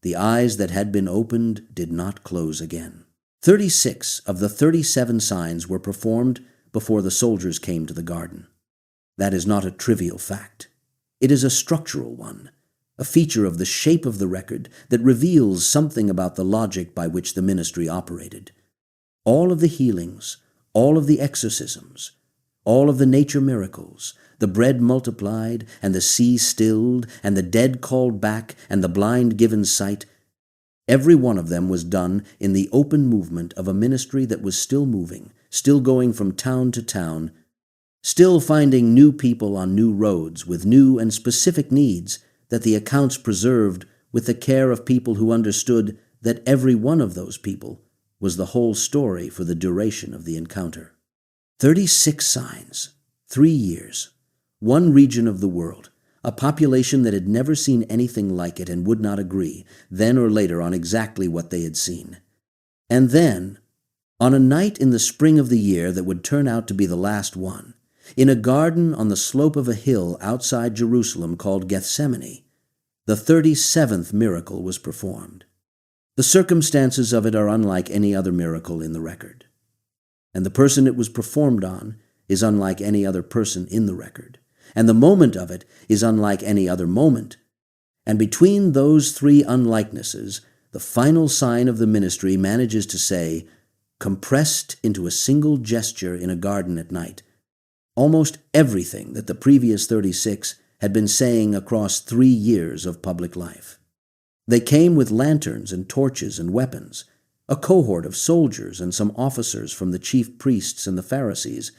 the eyes that had been opened did not close again. 36 of the 37 signs were performed before the soldiers came to the garden. That is not a trivial fact. It is a structural one, a feature of the shape of the record that reveals something about the logic by which the ministry operated. All of the healings, all of the exorcisms, all of the nature miracles, the bread multiplied, and the sea stilled, and the dead called back, and the blind given sight, every one of them was done in the open movement of a ministry that was still moving, still going from town to town, still finding new people on new roads with new and specific needs that the accounts preserved with the care of people who understood that every one of those people was the whole story for the duration of the encounter. 36 signs, 3 years, one region of the world, a population that had never seen anything like it and would not agree, then or later, on exactly what they had seen. And then, on a night in the spring of the year that would turn out to be the last one, in a garden on the slope of a hill outside Jerusalem called Gethsemane, the 37th miracle was performed. The circumstances of it are unlike any other miracle in the record. And the person it was performed on is unlike any other person in the record. And the moment of it is unlike any other moment. And between those three unlikenesses, the final sign of the ministry manages to say, compressed into a single gesture in a garden at night, almost everything that the previous 36 had been saying across 3 years of public life. They came with lanterns and torches and weapons, a cohort of soldiers and some officers from the chief priests and the Pharisees,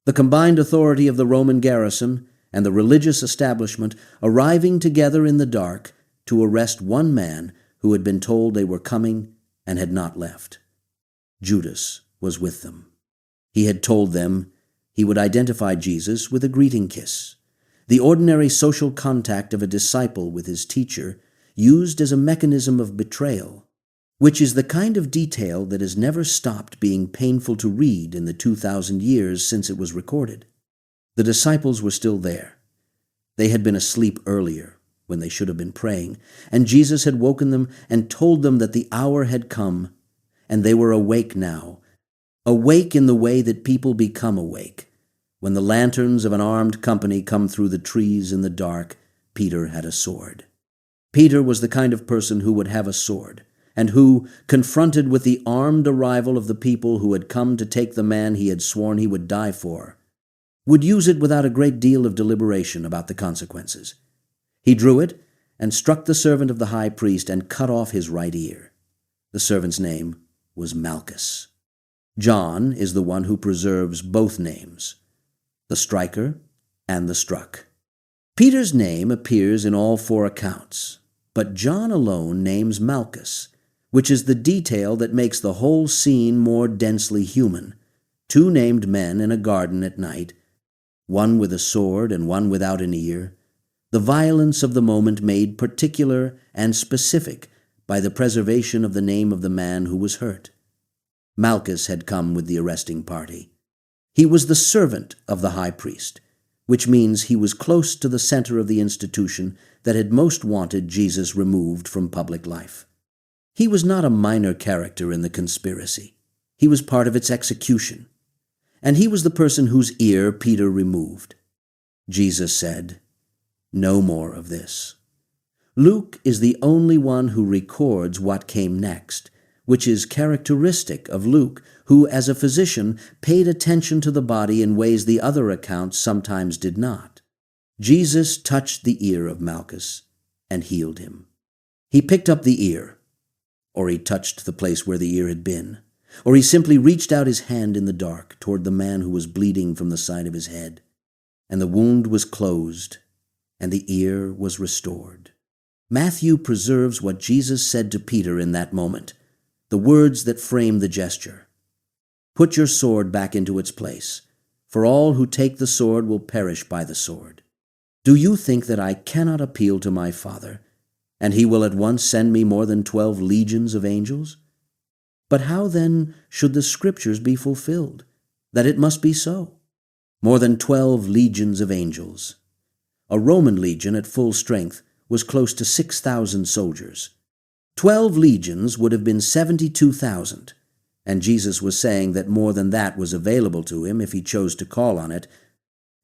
the combined authority of the Roman garrison and the religious establishment arriving together in the dark to arrest one man who had been told they were coming and had not left. Judas was with them. He had told them he would identify Jesus with a greeting kiss, the ordinary social contact of a disciple with his teacher used as a mechanism of betrayal, which is the kind of detail that has never stopped being painful to read in the 2,000 years since it was recorded. The disciples were still there. They had been asleep earlier, when they should have been praying, and Jesus had woken them and told them that the hour had come, and they were awake now, awake in the way that people become awake. When the lanterns of an armed company come through the trees in the dark, Peter had a sword. Peter was the kind of person who would have a sword, and who, confronted with the armed arrival of the people who had come to take the man he had sworn he would die for, would use it without a great deal of deliberation about the consequences. He drew it and struck the servant of the high priest and cut off his right ear. The servant's name was Malchus. John is the one who preserves both names, the striker and the struck. Peter's name appears in all 4 accounts, but John alone names Malchus, which is the detail that makes the whole scene more densely human. 2 named men in a garden at night, one with a sword and one without an ear, the violence of the moment made particular and specific by the preservation of the name of the man who was hurt. Malchus had come with the arresting party. He was the servant of the high priest, which means he was close to the center of the institution that had most wanted Jesus removed from public life. He was not a minor character in the conspiracy. He was part of its execution. And he was the person whose ear Peter removed. Jesus said, "No more of this." Luke is the only one who records what came next, which is characteristic of Luke, who, as a physician, paid attention to the body in ways the other accounts sometimes did not. Jesus touched the ear of Malchus and healed him. He picked up the ear, or he touched the place where the ear had been, or he simply reached out his hand in the dark toward the man who was bleeding from the side of his head, and the wound was closed, and the ear was restored. Matthew preserves what Jesus said to Peter in that moment, the words that frame the gesture. "Put your sword back into its place, for all who take the sword will perish by the sword. Do you think that I cannot appeal to my Father, and he will at once send me more than 12 legions of angels? But how then should the Scriptures be fulfilled, that it must be so? More than 12 legions of angels. A Roman legion at full strength was close to 6,000 soldiers. 12 legions would have been 72,000, and Jesus was saying that more than that was available to him if he chose to call on it,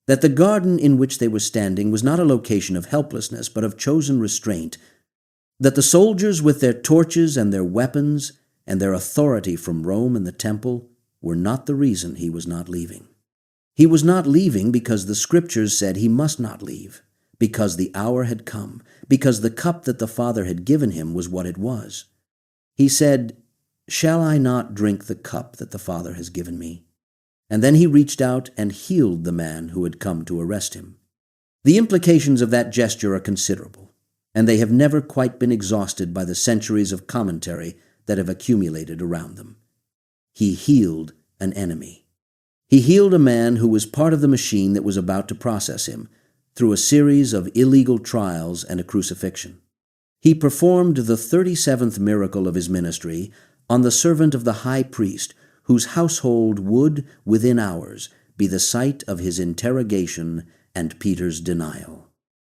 that the garden in which they were standing was not a location of helplessness but of chosen restraint, that the soldiers with their torches and their weapons and their authority from Rome and the temple were not the reason he was not leaving. He was not leaving because the Scriptures said he must not leave, because the hour had come, because the cup that the Father had given him was what it was. He said, "Shall I not drink the cup that the Father has given me?" and then he reached out and healed the man who had come to arrest him. The implications of that gesture are considerable, and they have never quite been exhausted by the centuries of commentary that have accumulated around them. He healed an enemy. He healed a man who was part of the machine that was about to process him through a series of illegal trials and a crucifixion. He performed the 37th miracle of his ministry on the servant of the high priest, whose household would, within hours, be the site of his interrogation and Peter's denial.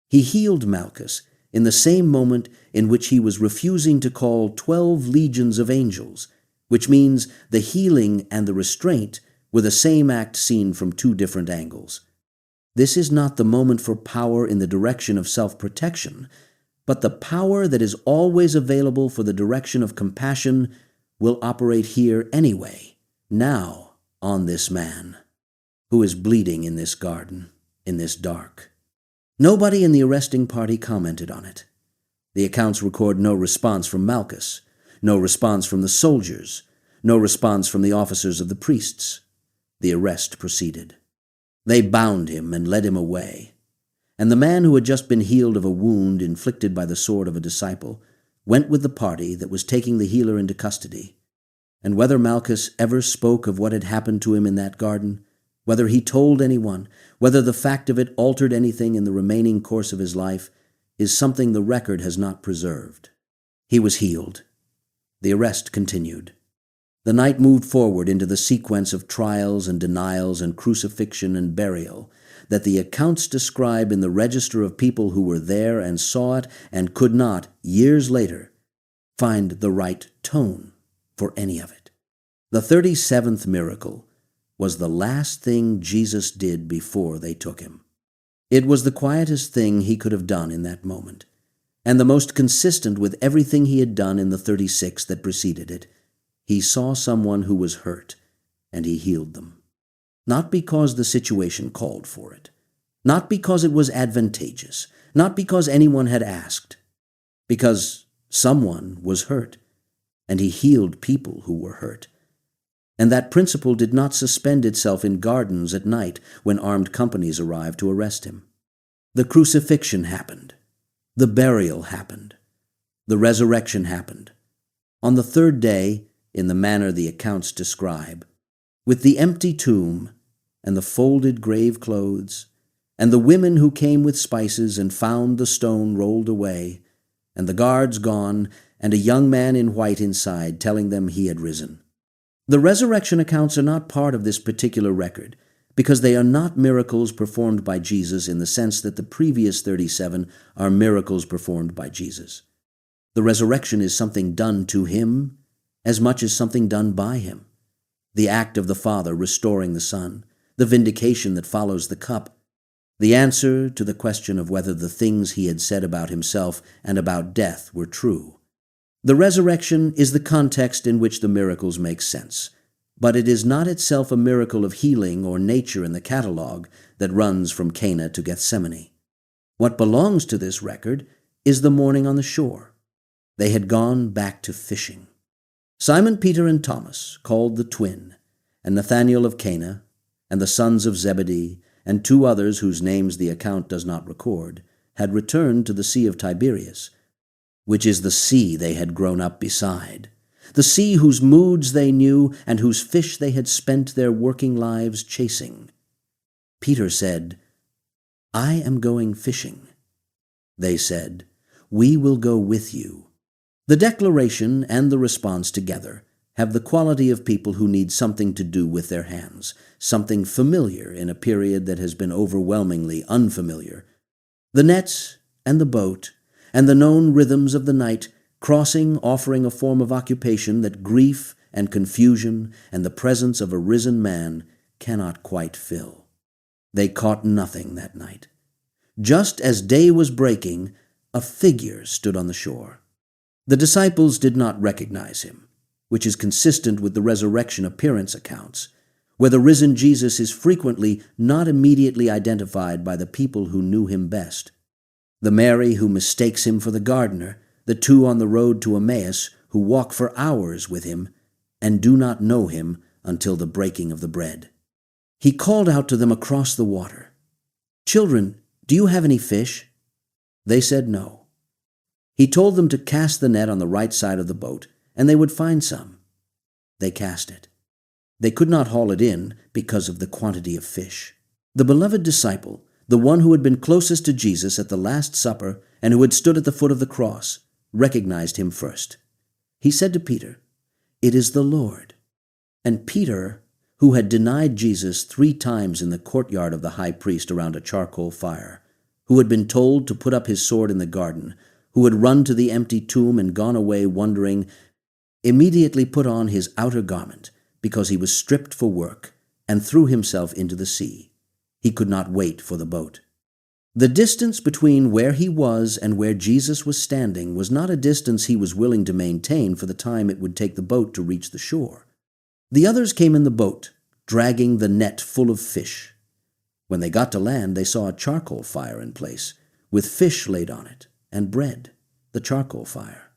He healed Malchus in the same moment in which he was refusing to call 12 legions of angels, which means the healing and the restraint were the same act seen from two different angles. This is not the moment for power in the direction of self-protection, but the power that is always available for the direction of compassion will operate here anyway, now, on this man, who is bleeding in this garden, in this dark. Nobody in the arresting party commented on it. The accounts record no response from Malchus, no response from the soldiers, no response from the officers of the priests. The arrest proceeded. They bound him and led him away, and the man who had just been healed of a wound inflicted by the sword of a disciple went with the party that was taking the healer into custody. And whether Malchus ever spoke of what had happened to him in that garden, whether he told anyone, whether the fact of it altered anything in the remaining course of his life, is something the record has not preserved. He was healed. The arrest continued. The night moved forward into the sequence of trials and denials and crucifixion and burial that the accounts describe in the register of people who were there and saw it and could not, years later, find the right tone for any of it. The 37th miracle was the last thing Jesus did before they took him. It was the quietest thing he could have done in that moment, and the most consistent with everything he had done in the 36 that preceded it. He saw someone who was hurt, and he healed them. Not because the situation called for it, not because it was advantageous, not because anyone had asked, because someone was hurt, and he healed people who were hurt. And that principle did not suspend itself in gardens at night when armed companies arrived to arrest him. The crucifixion happened. The burial happened. The resurrection happened. On the third day, in the manner the accounts describe, with the empty tomb and the folded grave clothes, and the women who came with spices and found the stone rolled away, and the guards gone, and a young man in white inside telling them he had risen. The resurrection accounts are not part of this particular record, because they are not miracles performed by Jesus in the sense that the previous 37 are miracles performed by Jesus. The resurrection is something done to him as much as something done by him. The act of the Father restoring the Son, the vindication that follows the cup, the answer to the question of whether the things he had said about himself and about death were true. The resurrection is the context in which the miracles make sense, but it is not itself a miracle of healing or nature in the catalog that runs from Cana to Gethsemane. What belongs to this record is the morning on the shore. They had gone back to fishing. Simon Peter and Thomas, called the twin, and Nathanael of Cana, and the sons of Zebedee, and two others whose names the account does not record, had returned to the Sea of Tiberias, which is the sea they had grown up beside, the sea whose moods they knew and whose fish they had spent their working lives chasing. Peter said, "I am going fishing." They said, "We will go with you." The declaration and the response together have the quality of people who need something to do with their hands, something familiar in a period that has been overwhelmingly unfamiliar. The nets and the boat and the known rhythms of the night, crossing offering a form of occupation that grief and confusion and the presence of a risen man cannot quite fill. They caught nothing that night. Just as day was breaking, a figure stood on the shore. The disciples did not recognize him, which is consistent with the resurrection appearance accounts, where the risen Jesus is frequently not immediately identified by the people who knew him best. The Mary who mistakes him for the gardener, the two on the road to Emmaus who walk for hours with him and do not know him until the breaking of the bread. He called out to them across the water, "Children, do you have any fish?" They said no. He told them to cast the net on the right side of the boat, and they would find some. They cast it. They could not haul it in because of the quantity of fish. The beloved disciple, the one who had been closest to Jesus at the Last Supper and who had stood at the foot of the cross, recognized him first. He said to Peter, "It is the Lord." And Peter, who had denied Jesus 3 times in the courtyard of the high priest around a charcoal fire, who had been told to put up his sword in the garden, who had run to the empty tomb and gone away wondering, immediately put on his outer garment, because he was stripped for work, and threw himself into the sea. He could not wait for the boat. The distance between where he was and where Jesus was standing was not a distance he was willing to maintain for the time it would take the boat to reach the shore. The others came in the boat, dragging the net full of fish. When they got to land, they saw a charcoal fire in place, with fish laid on it, and bread, the charcoal fire.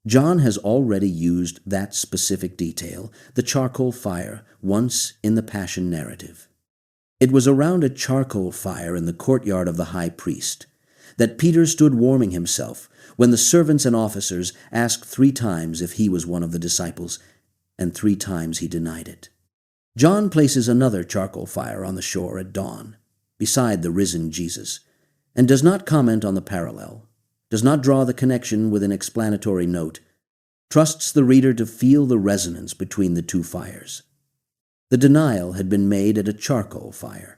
John has already used that specific detail, the charcoal fire, once in the Passion narrative. It was around a charcoal fire in the courtyard of the high priest that Peter stood warming himself when the servants and officers asked 3 times if he was one of the disciples, and 3 times he denied it. John places another charcoal fire on the shore at dawn, beside the risen Jesus, and does not comment on the parallel, does not draw the connection with an explanatory note, trusts the reader to feel the resonance between the 2 fires. The denial had been made at a charcoal fire.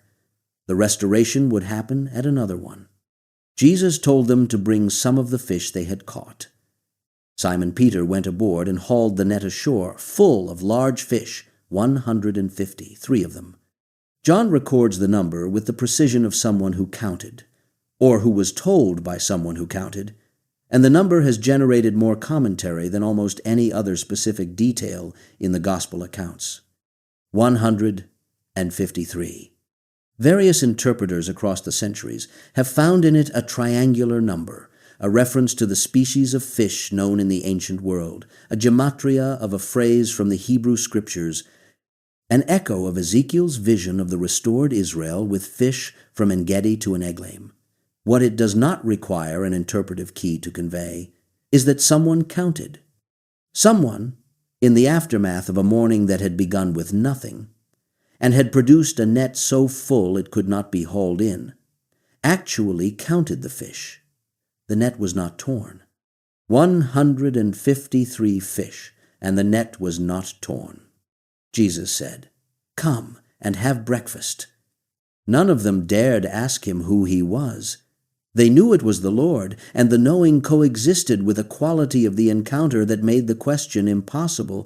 The restoration would happen at another one. Jesus told them to bring some of the fish they had caught. Simon Peter went aboard and hauled the net ashore, full of large fish, 150, 3 of them. John records the number with the precision of someone who counted, or who was told by someone who counted, and the number has generated more commentary than almost any other specific detail in the Gospel accounts. 153. Various interpreters across the centuries have found in it a triangular number, a reference to the species of fish known in the ancient world, a gematria of a phrase from the Hebrew Scriptures, an echo of Ezekiel's vision of the restored Israel with fish from En-Gedi to En-Eglaim. What it does not require an interpretive key to convey is that someone counted. Someone, in the aftermath of a morning that had begun with nothing, and had produced a net so full it could not be hauled in, actually counted the fish. The net was not torn. 153 fish, and the net was not torn. Jesus said, "Come and have breakfast." None of them dared ask him who he was. They knew it was the Lord, and the knowing coexisted with a quality of the encounter that made the question impossible,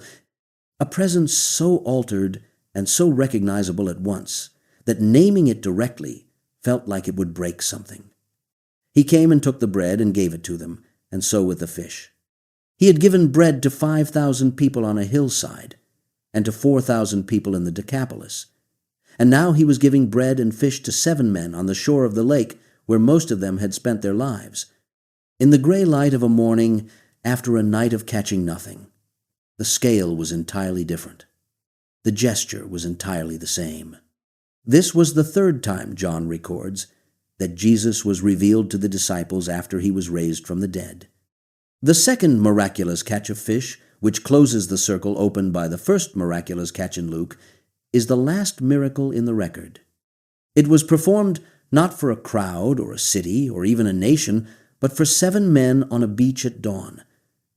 a presence so altered and so recognizable at once that naming it directly felt like it would break something. He came and took the bread and gave it to them, and so with the fish. He had given bread to 5,000 people on a hillside, and to 4,000 people in the Decapolis. And now he was giving bread and fish to 7 men on the shore of the lake, where most of them had spent their lives. In the gray light of a morning, after a night of catching nothing, the scale was entirely different. The gesture was entirely the same. This was the 3rd time, John records, that Jesus was revealed to the disciples after he was raised from the dead. The second miraculous catch of fish, which closes the circle opened by the first miraculous catch in Luke, is the last miracle in the record. It was performed not for a crowd or a city or even a nation, but for 7 men on a beach at dawn,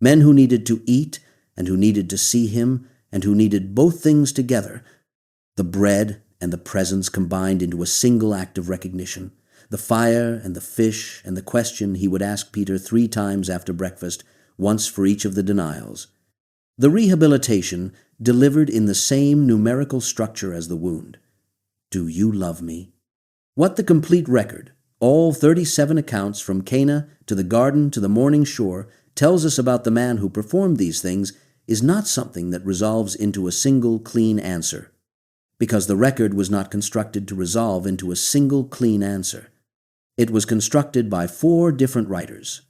men who needed to eat and who needed to see him and who needed both things together, the bread and the presence combined into a single act of recognition, the fire and the fish and the question he would ask Peter 3 times after breakfast, once for each of the denials. The rehabilitation delivered in the same numerical structure as the wound. Do you love me? What the complete record, all 37 accounts from Cana to the garden to the morning shore, tells us about the man who performed these things is not something that resolves into a single clean answer, because the record was not constructed to resolve into a single clean answer. It was constructed by 4 different writers,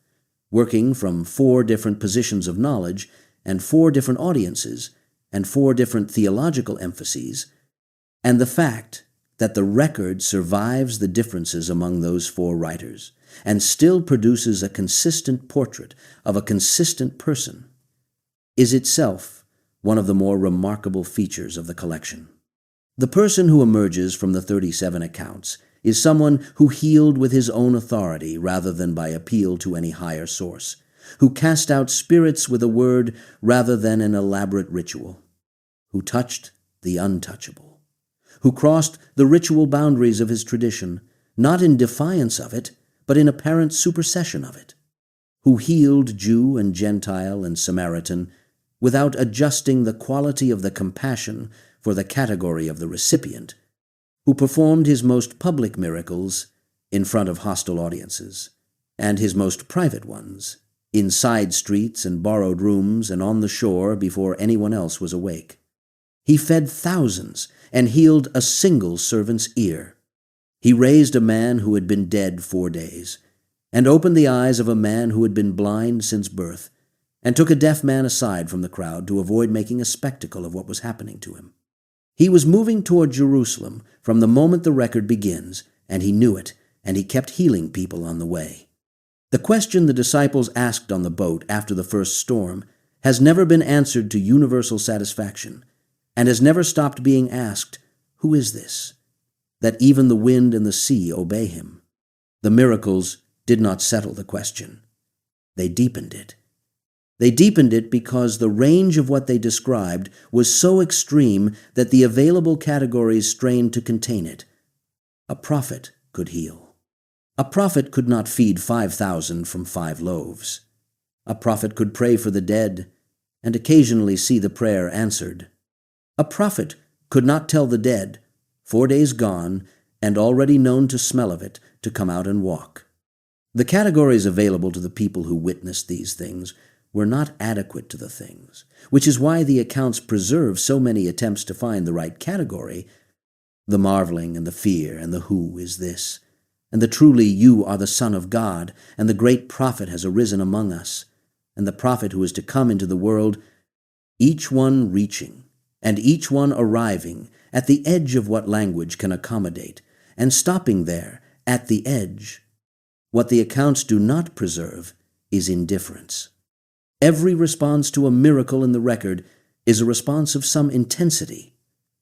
working from 4 different positions of knowledge and 4 different audiences and 4 different theological emphases, and the fact that the record survives the differences among those four writers and still produces a consistent portrait of a consistent person is itself one of the more remarkable features of the collection. The person who emerges from the 37 accounts is someone who healed with his own authority rather than by appeal to any higher source, who cast out spirits with a word rather than an elaborate ritual, who touched the untouchable, who crossed the ritual boundaries of his tradition, not in defiance of it, but in apparent supersession of it, who healed Jew and Gentile and Samaritan without adjusting the quality of the compassion for the category of the recipient, who performed his most public miracles in front of hostile audiences, and his most private ones in side streets and borrowed rooms and on the shore before anyone else was awake. He fed thousands and healed a single servant's ear. He raised a man who had been dead 4 days, and opened the eyes of a man who had been blind since birth, and took a deaf man aside from the crowd to avoid making a spectacle of what was happening to him. He was moving toward Jerusalem from the moment the record begins, and he knew it, and he kept healing people on the way. The question the disciples asked on the boat after the first storm has never been answered to universal satisfaction, and has never stopped being asked, "Who is this?" that even the wind and the sea obey him. The miracles did not settle the question. They deepened it. They deepened it because the range of what they described was so extreme that the available categories strained to contain it. A prophet could heal. A prophet could not feed 5,000 from 5 loaves. A prophet could pray for the dead and occasionally see the prayer answered. A prophet could not tell the dead, 4 days gone and already known to smell of it, to come out and walk. The categories available to the people who witnessed these things were not adequate to the things, which is why the accounts preserve so many attempts to find the right category, the marveling and the fear and the who is this, and the truly you are the Son of God, and the great prophet has arisen among us, and the prophet who is to come into the world, each one reaching, and each one arriving at the edge of what language can accommodate, and stopping there at the edge. What the accounts do not preserve is indifference. Every response to a miracle in the record is a response of some intensity,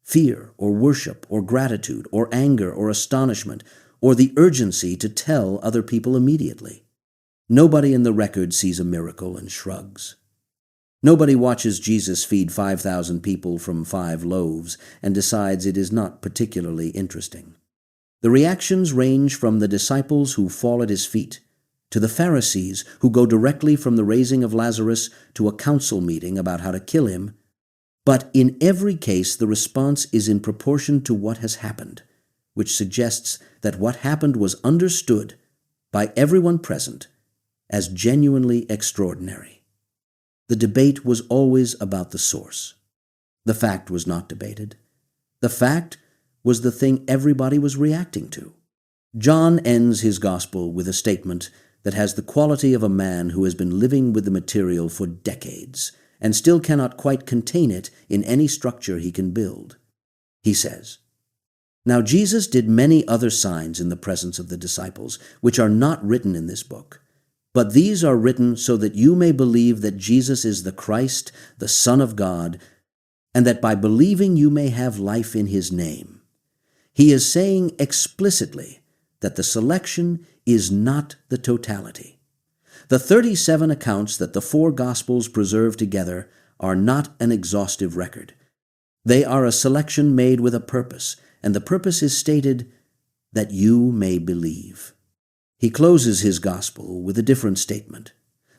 fear or worship or gratitude or anger or astonishment or the urgency to tell other people immediately. Nobody in the record sees a miracle and shrugs. Nobody watches Jesus feed 5,000 people from 5 loaves and decides it is not particularly interesting. The reactions range from the disciples who fall at his feet to the Pharisees who go directly from the raising of Lazarus to a council meeting about how to kill him. But in every case, the response is in proportion to what has happened, which suggests that what happened was understood by everyone present as genuinely extraordinary. The debate was always about the source. The fact was not debated. The fact was the thing everybody was reacting to. John ends his gospel with a statement that has the quality of a man who has been living with the material for decades and still cannot quite contain it in any structure he can build. He says, "Now Jesus did many other signs in the presence of the disciples, which are not written in this book. But these are written so that you may believe that Jesus is the Christ, the Son of God, and that by believing you may have life in his name." He is saying explicitly that the selection is not the totality. The 37 accounts that the 4 Gospels preserve together are not an exhaustive record. They are a selection made with a purpose, and the purpose is stated that you may believe. He closes his Gospel with a different statement,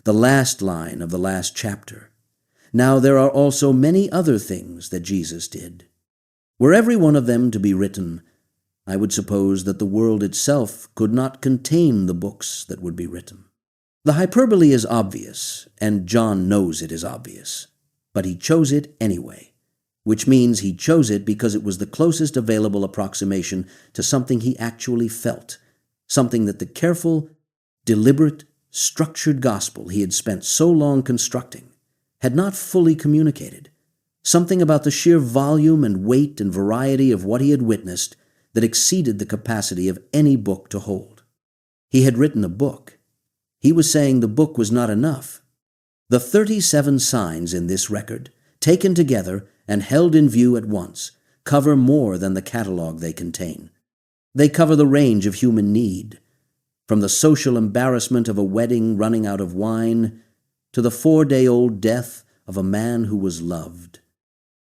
the last line of the last chapter. Now there are also many other things that Jesus did. Were every one of them to be written, I would suppose that the world itself could not contain the books that would be written. The hyperbole is obvious, and John knows it is obvious, but he chose it anyway, which means he chose it because it was the closest available approximation to something he actually felt, something that the careful, deliberate, structured gospel he had spent so long constructing had not fully communicated, something about the sheer volume and weight and variety of what he had witnessed that exceeded the capacity of any book to hold. He had written a book. He was saying the book was not enough. The 37 signs in this record, taken together and held in view at once, cover more than the catalog they contain. They cover the range of human need, from the social embarrassment of a wedding running out of wine to the 4-day-old death of a man who was loved.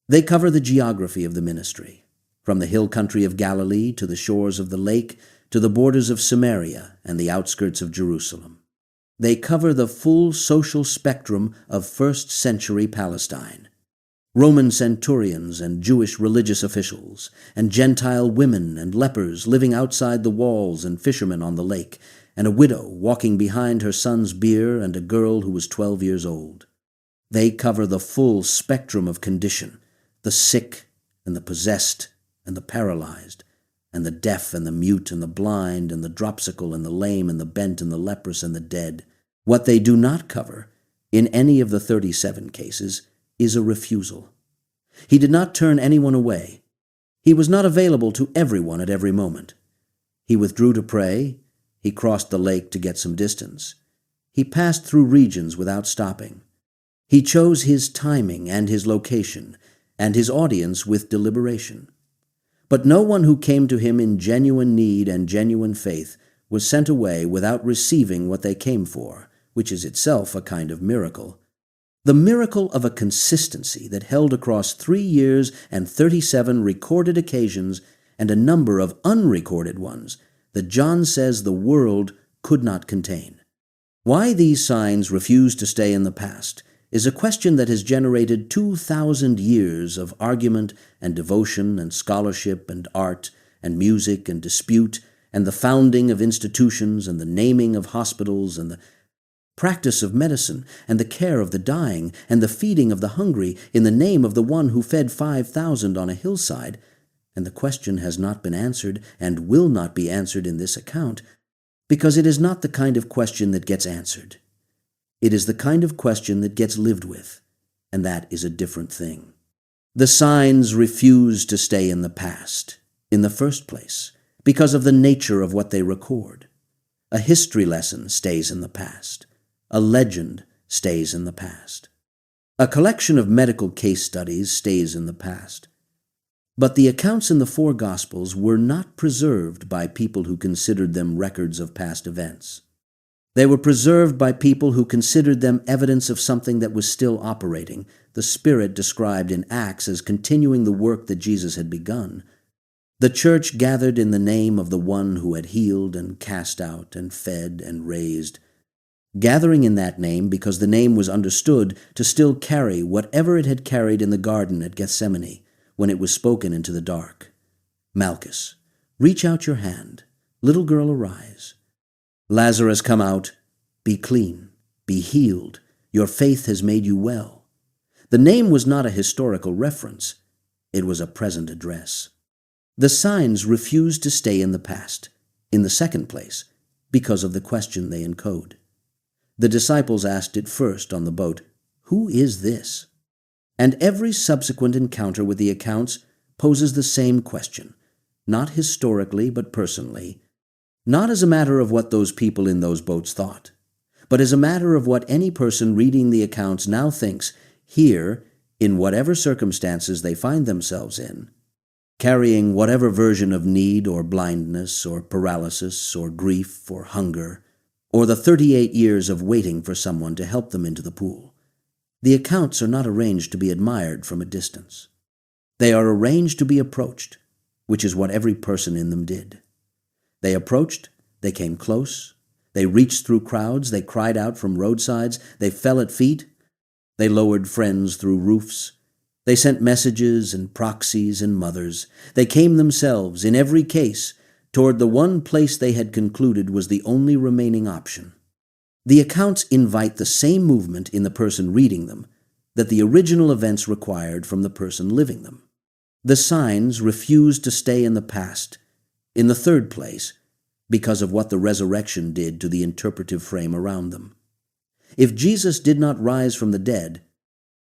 They cover the geography of the ministry, from the hill country of Galilee to the shores of the lake to the borders of Samaria and the outskirts of Jerusalem. They cover the full social spectrum of first-century Palestine. Roman centurions and Jewish religious officials, and Gentile women and lepers living outside the walls and fishermen on the lake, and a widow walking behind her son's bier and a girl who was 12 years old. They cover the full spectrum of condition, the sick and the possessed and the paralyzed, and the deaf and the mute and the blind and the dropsical and the lame and the bent and the leprous and the dead. What they do not cover, in any of the 37 cases, is a refusal. He did not turn anyone away. He was not available to everyone at every moment. He withdrew to pray. He crossed the lake to get some distance. He passed through regions without stopping. He chose his timing and his location, and his audience with deliberation. But no one who came to him in genuine need and genuine faith was sent away without receiving what they came for, which is itself a kind of miracle. The miracle of a consistency that held across 3 years and 37 recorded occasions and a number of unrecorded ones that John says the world could not contain. Why these signs refuse to stay in the past is a question that has generated 2,000 years of argument and devotion and scholarship and art and music and dispute and the founding of institutions and the naming of hospitals and the practice of medicine and the care of the dying and the feeding of the hungry in the name of the one who fed 5,000 on a hillside, and the question has not been answered and will not be answered in this account, because it is not the kind of question that gets answered. It is the kind of question that gets lived with, and that is a different thing. The signs refuse to stay in the past, in the first place, because of the nature of what they record. A history lesson stays in the past. A legend stays in the past. A collection of medical case studies stays in the past. But the accounts in the 4 Gospels were not preserved by people who considered them records of past events. They were preserved by people who considered them evidence of something that was still operating, the Spirit described in Acts as continuing the work that Jesus had begun. The church gathered in the name of the one who had healed and cast out and fed and raised, gathering in that name because the name was understood to still carry whatever it had carried in the garden at Gethsemane when it was spoken into the dark. Malchus, reach out your hand. Little girl, arise. Lazarus, come out. Be clean. Be healed. Your faith has made you well. The name was not a historical reference. It was a present address. The signs refused to stay in the past, in the second place, because of the question they encode. The disciples asked it first on the boat, "Who is this?" And every subsequent encounter with the accounts poses the same question, not historically but personally, not as a matter of what those people in those boats thought, but as a matter of what any person reading the accounts now thinks here, in whatever circumstances they find themselves in, carrying whatever version of need or blindness or paralysis or grief or hunger, or the 38 years of waiting for someone to help them into the pool. The accounts are not arranged to be admired from a distance. They are arranged to be approached, which is what every person in them did. They approached, they came close, they reached through crowds, they cried out from roadsides, they fell at feet, they lowered friends through roofs, they sent messages and proxies and mothers, they came themselves, in every case, toward the one place they had concluded was the only remaining option. The accounts invite the same movement in the person reading them that the original events required from the person living them. The signs refuse to stay in the past, in the third place, because of what the resurrection did to the interpretive frame around them. If Jesus did not rise from the dead,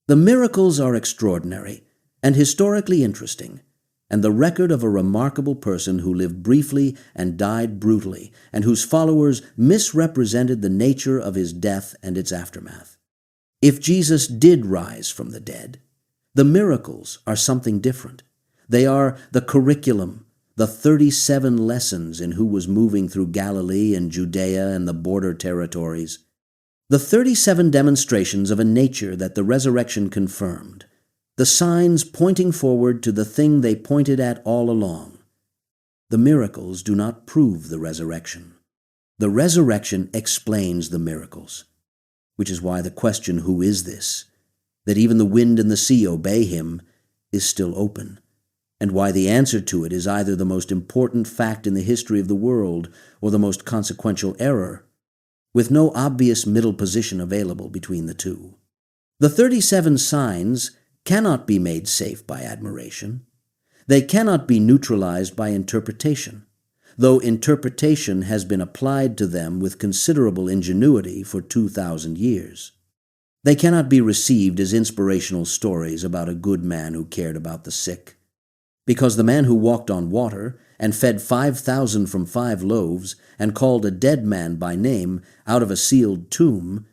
the miracles are extraordinary, and historically interesting, and the record of a remarkable person who lived briefly and died brutally, and whose followers misrepresented the nature of his death and its aftermath. If Jesus did rise from the dead, the miracles are something different. They are the curriculum, the 37 lessons in who was moving through Galilee and Judea and the border territories, the 37 demonstrations of a nature that the resurrection confirmed, the signs pointing forward to the thing they pointed at all along. The miracles do not prove the resurrection. The resurrection explains the miracles, which is why the question, who is this, that even the wind and the sea obey him, is still open, and why the answer to it is either the most important fact in the history of the world or the most consequential error, with no obvious middle position available between the two. The 37 signs cannot be made safe by admiration. They cannot be neutralized by interpretation, though interpretation has been applied to them with considerable ingenuity for 2,000 years. They cannot be received as inspirational stories about a good man who cared about the sick, because the man who walked on water and fed 5,000 from 5 loaves and called a dead man by name out of a sealed tomb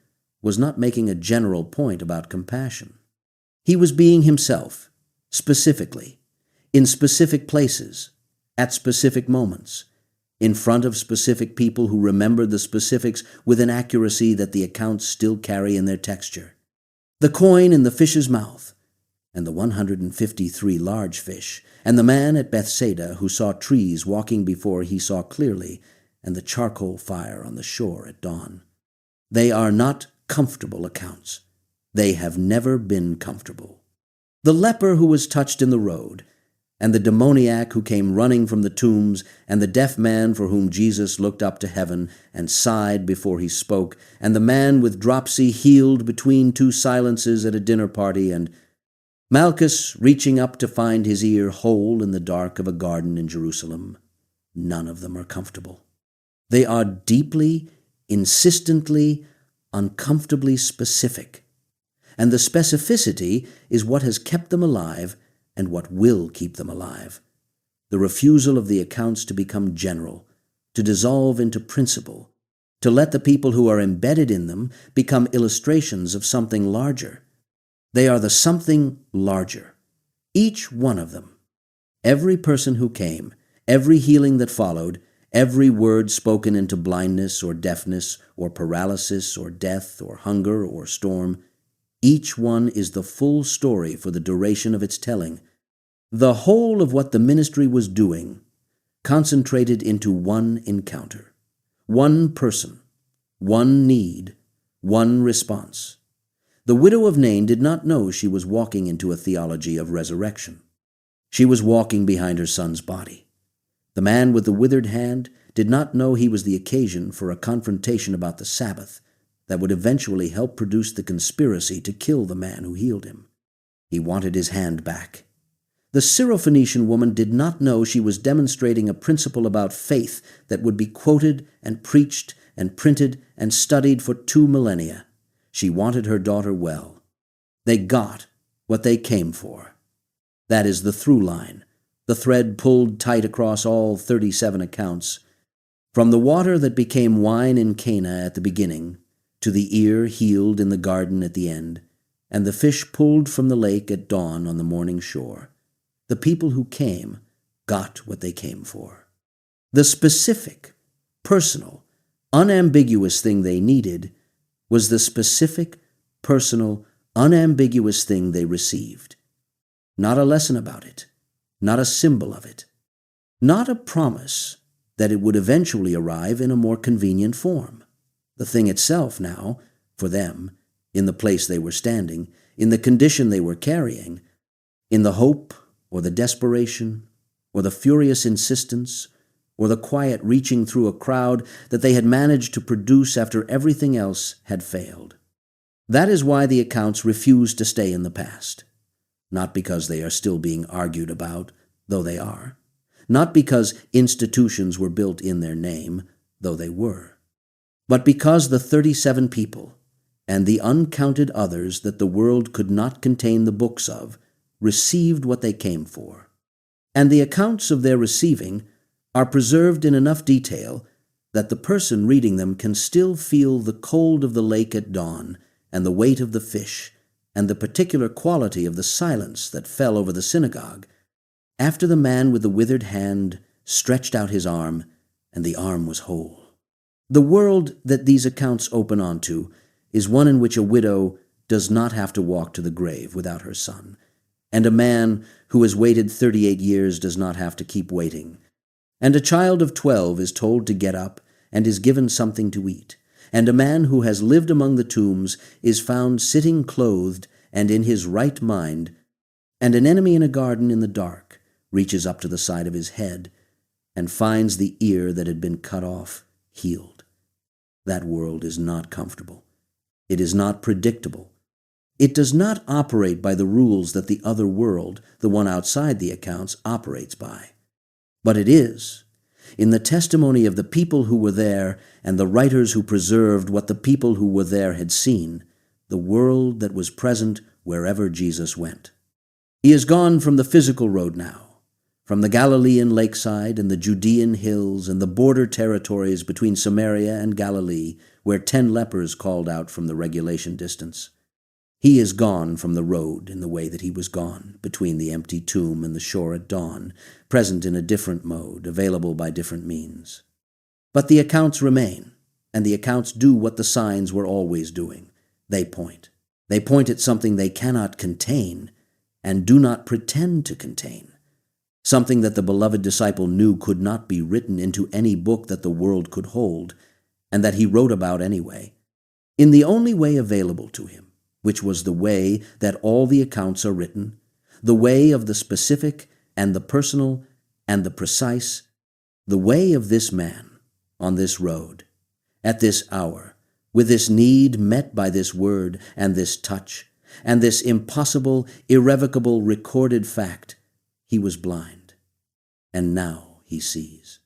was not making a general point about compassion. He was being himself, specifically, in specific places, at specific moments, in front of specific people who remembered the specifics with an accuracy that the accounts still carry in their texture. The coin in the fish's mouth, and the 153 large fish, and the man at Bethsaida who saw trees walking before he saw clearly, and the charcoal fire on the shore at dawn. They are not comfortable accounts. They have never been comfortable. The leper who was touched in the road, and the demoniac who came running from the tombs, and the deaf man for whom Jesus looked up to heaven and sighed before he spoke, and the man with dropsy healed between 2 silences at a dinner party, and Malchus reaching up to find his ear whole in the dark of a garden in Jerusalem. None of them are comfortable. They are deeply, insistently, uncomfortably specific, and the specificity is what has kept them alive and what will keep them alive. The refusal of the accounts to become general, to dissolve into principle, to let the people who are embedded in them become illustrations of something larger. They are the something larger, each one of them. Every person who came, every healing that followed, every word spoken into blindness or deafness or paralysis or death or hunger or storm, each one is the full story for the duration of its telling. The whole of what the ministry was doing concentrated into one encounter, one person, one need, one response. The widow of Nain did not know she was walking into a theology of resurrection. She was walking behind her son's body. The man with the withered hand did not know he was the occasion for a confrontation about the Sabbath that would eventually help produce the conspiracy to kill the man who healed him. He wanted his hand back. The Syrophoenician woman did not know she was demonstrating a principle about faith that would be quoted and preached and printed and studied for 2 millennia. She wanted her daughter well. They got what they came for. That is the through line, the thread pulled tight across all 37 accounts. From the water that became wine in Cana at the beginning, to the ear healed in the garden at the end, and the fish pulled from the lake at dawn on the morning shore, the people who came got what they came for. The specific, personal, unambiguous thing they needed was the specific, personal, unambiguous thing they received. Not a lesson about it, not a symbol of it, not a promise that it would eventually arrive in a more convenient form. The thing itself now, for them, in the place they were standing, in the condition they were carrying, in the hope or the desperation or the furious insistence or the quiet reaching through a crowd that they had managed to produce after everything else had failed. That is why the accounts refuse to stay in the past. Not because they are still being argued about, though they are. Not because institutions were built in their name, though they were. But because the 37 people, and the uncounted others that the world could not contain the books of, received what they came for. And the accounts of their receiving are preserved in enough detail that the person reading them can still feel the cold of the lake at dawn, and the weight of the fish, and the particular quality of the silence that fell over the synagogue, after the man with the withered hand stretched out his arm, and the arm was whole. The world that these accounts open onto is one in which a widow does not have to walk to the grave without her son, and a man who has waited 38 years does not have to keep waiting, and a child of 12 is told to get up and is given something to eat, and a man who has lived among the tombs is found sitting clothed and in his right mind, and an enemy in a garden in the dark reaches up to the side of his head and finds the ear that had been cut off healed. That world is not comfortable. It is not predictable. It does not operate by the rules that the other world, the one outside the accounts, operates by. But it is, in the testimony of the people who were there and the writers who preserved what the people who were there had seen, the world that was present wherever Jesus went. He is gone from the physical road now, from the Galilean lakeside and the Judean hills and the border territories between Samaria and Galilee, where 10 lepers called out from the regulation distance. He is gone from the road in the way that he was gone, between the empty tomb and the shore at dawn, present in a different mode, available by different means. But the accounts remain, and the accounts do what the signs were always doing. They point. They point at something they cannot contain and do not pretend to contain, something that the beloved disciple knew could not be written into any book that the world could hold, and that he wrote about anyway, in the only way available to him, which was the way that all the accounts are written, the way of the specific and the personal and the precise, the way of this man on this road, at this hour, with this need met by this word and this touch, and this impossible, irrevocable, recorded fact. He was blind, and now he sees.